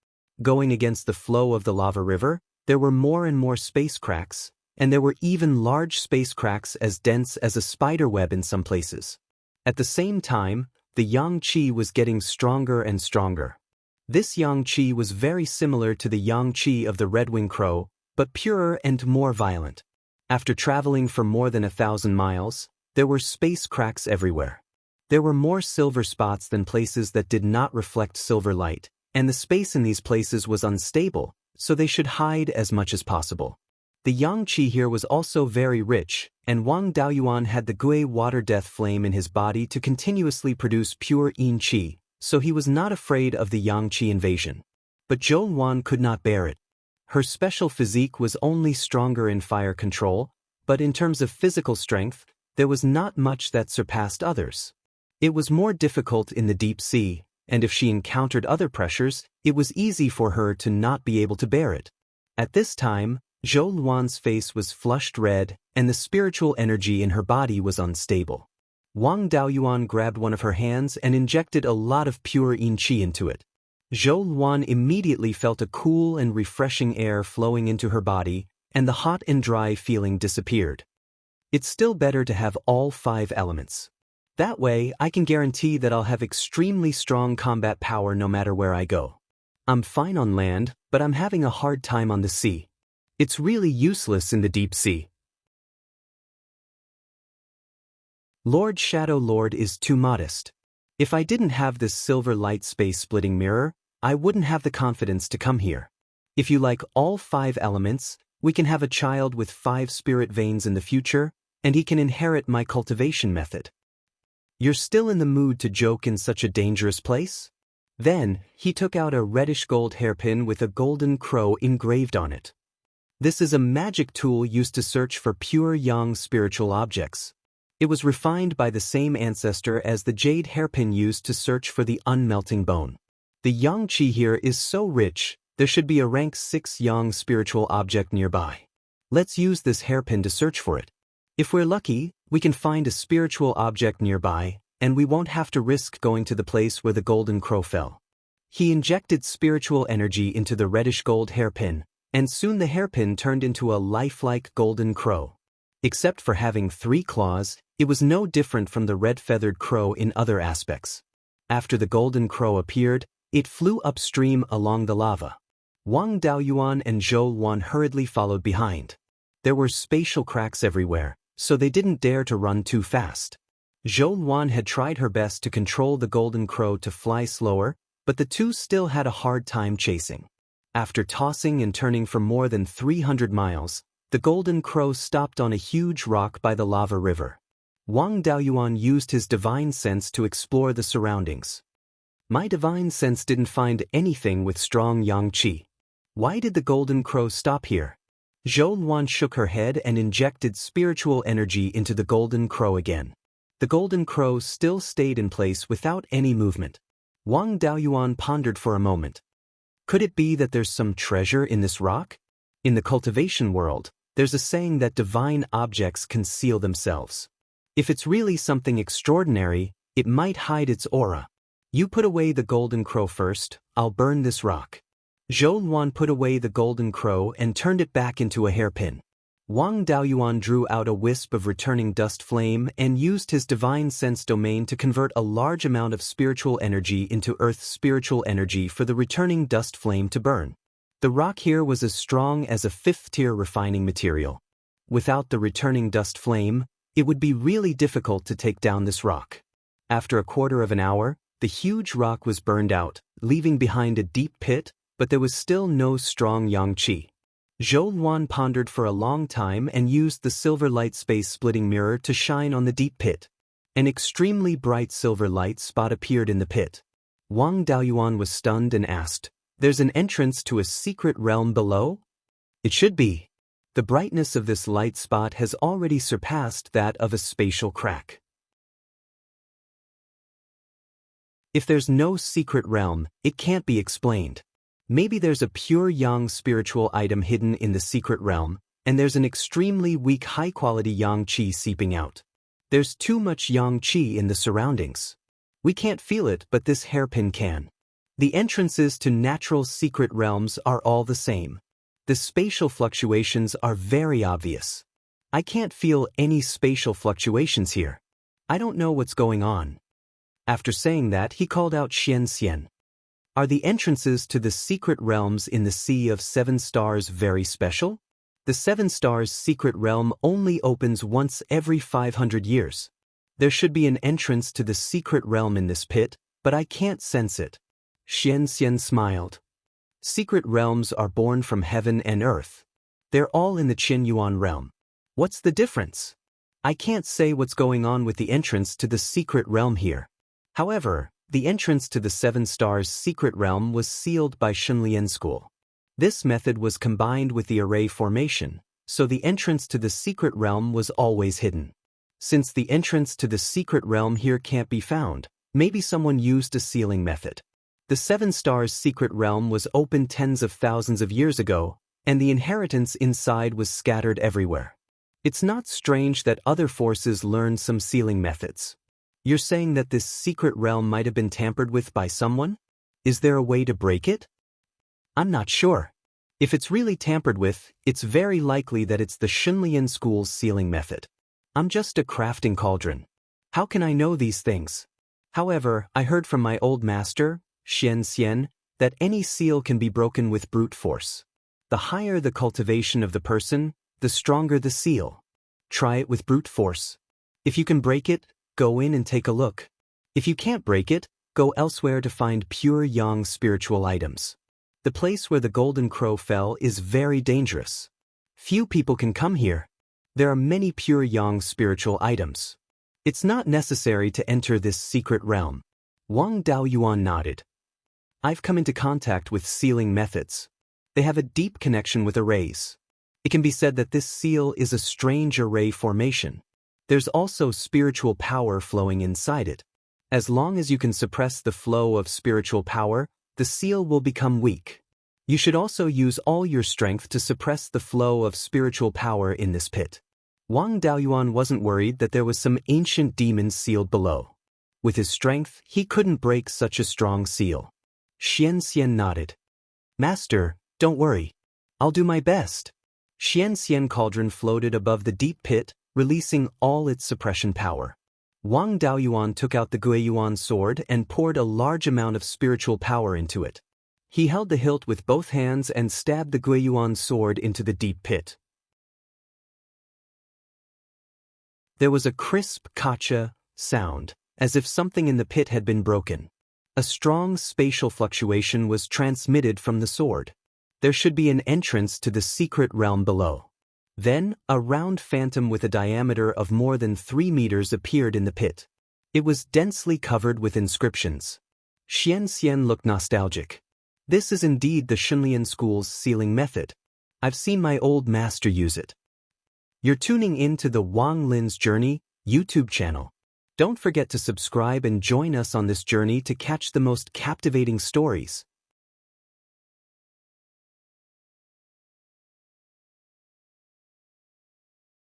Speaker 1: Going against the flow of the lava river, there were more and more space cracks, and there were even large space cracks as dense as a spider web in some places. At the same time, the yang qi was getting stronger and stronger. This yang qi was very similar to the yang qi of the red-winged crow, but purer and more violent. After traveling for more than 1,000 miles, there were space cracks everywhere. There were more silver spots than places that did not reflect silver light, and the space in these places was unstable, so they should hide as much as possible. The yang qi here was also very rich, and Wang Daoyuan had the gui water death flame in his body to continuously produce pure yin qi, so he was not afraid of the yang qi invasion. But Zhou Luan could not bear it. Her special physique was only stronger in fire control, but in terms of physical strength, there was not much that surpassed others. It was more difficult in the deep sea, and if she encountered other pressures, it was easy for her to not be able to bear it. At this time, Zhou Luan's face was flushed red, and the spiritual energy in her body was unstable. Wang Daoyuan grabbed one of her hands and injected a lot of pure yin qi into it. Zhou Luan immediately felt a cool and refreshing air flowing into her body, and the hot and dry feeling disappeared. It's still better to have all 5 elements. That way, I can guarantee that I'll have extremely strong combat power no matter where I go. I'm fine on land, but I'm having a hard time on the sea. It's really useless in the deep sea. Lord Shadow Lord is too modest. If I didn't have this silver light space-splitting mirror, I wouldn't have the confidence to come here. If you like all 5 elements, we can have a child with 5 spirit veins in the future, and he can inherit my cultivation method. You're still in the mood to joke in such a dangerous place? Then, he took out a reddish-gold hairpin with a golden crow engraved on it. This is a magic tool used to search for pure yang spiritual objects. It was refined by the same ancestor as the jade hairpin used to search for the unmelting bone. The yang qi here is so rich, there should be a rank 6 yang spiritual object nearby. Let's use this hairpin to search for it. If we're lucky, we can find a spiritual object nearby, and we won't have to risk going to the place where the golden crow fell. He injected spiritual energy into the reddish gold hairpin, and soon the hairpin turned into a lifelike golden crow. Except for having 3 claws, it was no different from the red-feathered crow in other aspects. After the golden crow appeared, it flew upstream along the lava. Wang Daoyuan and Zhou Luan hurriedly followed behind. There were spatial cracks everywhere, so they didn't dare to run too fast. Zhou Luan had tried her best to control the golden crow to fly slower, but the two still had a hard time chasing. After tossing and turning for more than 300 miles, the golden crow stopped on a huge rock by the lava river. Wang Daoyuan used his divine sense to explore the surroundings. My divine sense didn't find anything with strong yang qi. Why did the golden crow stop here? Zhou Luan shook her head and injected spiritual energy into the golden crow again. The golden crow still stayed in place without any movement. Wang Daoyuan pondered for a moment. Could it be that there's some treasure in this rock? In the cultivation world, there's a saying that divine objects conceal themselves. If it's really something extraordinary, it might hide its aura. You put away the golden crow first, I'll burn this rock. Zhou Luan put away the golden crow and turned it back into a hairpin. Wang Daoyuan drew out a wisp of returning dust flame and used his divine sense domain to convert a large amount of spiritual energy into Earth's spiritual energy for the returning dust flame to burn. The rock here was as strong as a 5th-tier refining material. Without the returning dust flame, it would be really difficult to take down this rock. After a quarter of an hour, the huge rock was burned out, leaving behind a deep pit, but there was still no strong yang qi. Zhou Luan pondered for a long time and used the silver light space-splitting mirror to shine on the deep pit. An extremely bright silver light spot appeared in the pit. Wang Daoyuan was stunned and asked, "There's an entrance to a secret realm below?" "It should be. The brightness of this light spot has already surpassed that of a spatial crack." If there's no secret realm, it can't be explained. Maybe there's a pure yang spiritual item hidden in the secret realm, and there's an extremely weak high-quality yang qi seeping out. There's too much yang qi in the surroundings. We can't feel it, but this hairpin can. The entrances to natural secret realms are all the same. The spatial fluctuations are very obvious. I can't feel any spatial fluctuations here. I don't know what's going on. After saying that, he called out Xianxia. "Are the entrances to the secret realms in the Sea of Seven Stars very special? The Seven Stars secret realm only opens once every 500 years. There should be an entrance to the secret realm in this pit, but I can't sense it." Xianxia smiled. "Secret realms are born from heaven and earth. They're all in the Qinyuan realm. What's the difference? I can't say what's going on with the entrance to the secret realm here. However, the entrance to the Seven Stars secret realm was sealed by Shunlian School. This method was combined with the array formation, so the entrance to the secret realm was always hidden. Since the entrance to the secret realm here can't be found, maybe someone used a sealing method. The Seven Stars secret realm was opened tens of thousands of years ago, and the inheritance inside was scattered everywhere. It's not strange that other forces learned some sealing methods. You're saying that this secret realm might have been tampered with by someone? Is there a way to break it? I'm not sure. If it's really tampered with, it's very likely that it's the Shunlian School's sealing method. I'm just a crafting cauldron. How can I know these things? However, I heard from my old master, Xianxia, that any seal can be broken with brute force. The higher the cultivation of the person, the stronger the seal. Try it with brute force. If you can break it, go in and take a look. If you can't break it, go elsewhere to find pure yang spiritual items. The place where the golden crow fell is very dangerous. Few people can come here. There are many pure yang spiritual items. It's not necessary to enter this secret realm. Wang Daoyuan nodded. I've come into contact with sealing methods. They have a deep connection with arrays. It can be said that this seal is a strange array formation. There's also spiritual power flowing inside it. As long as you can suppress the flow of spiritual power, the seal will become weak. You should also use all your strength to suppress the flow of spiritual power in this pit. Wang Daoyuan wasn't worried that there was some ancient demon sealed below. With his strength, he couldn't break such a strong seal. Xianxia nodded. "Master, don't worry. I'll do my best." Xianxia cauldron floated above the deep pit, releasing all its suppression power. Wang Daoyuan took out the Guiyuan sword and poured a large amount of spiritual power into it. He held the hilt with both hands and stabbed the Guiyuan sword into the deep pit. There was a crisp kacha sound, as if something in the pit had been broken. A strong spatial fluctuation was transmitted from the sword. There should be an entrance to the secret realm below. Then, a round phantom with a diameter of more than 3 meters appeared in the pit. It was densely covered with inscriptions. Xianxia looked nostalgic. This is indeed the Shunlian School's sealing method. I've seen my old master use it. You're tuning in to the Wang Lin's Journey YouTube channel. Don't forget to subscribe and join us on this journey to catch the most captivating stories.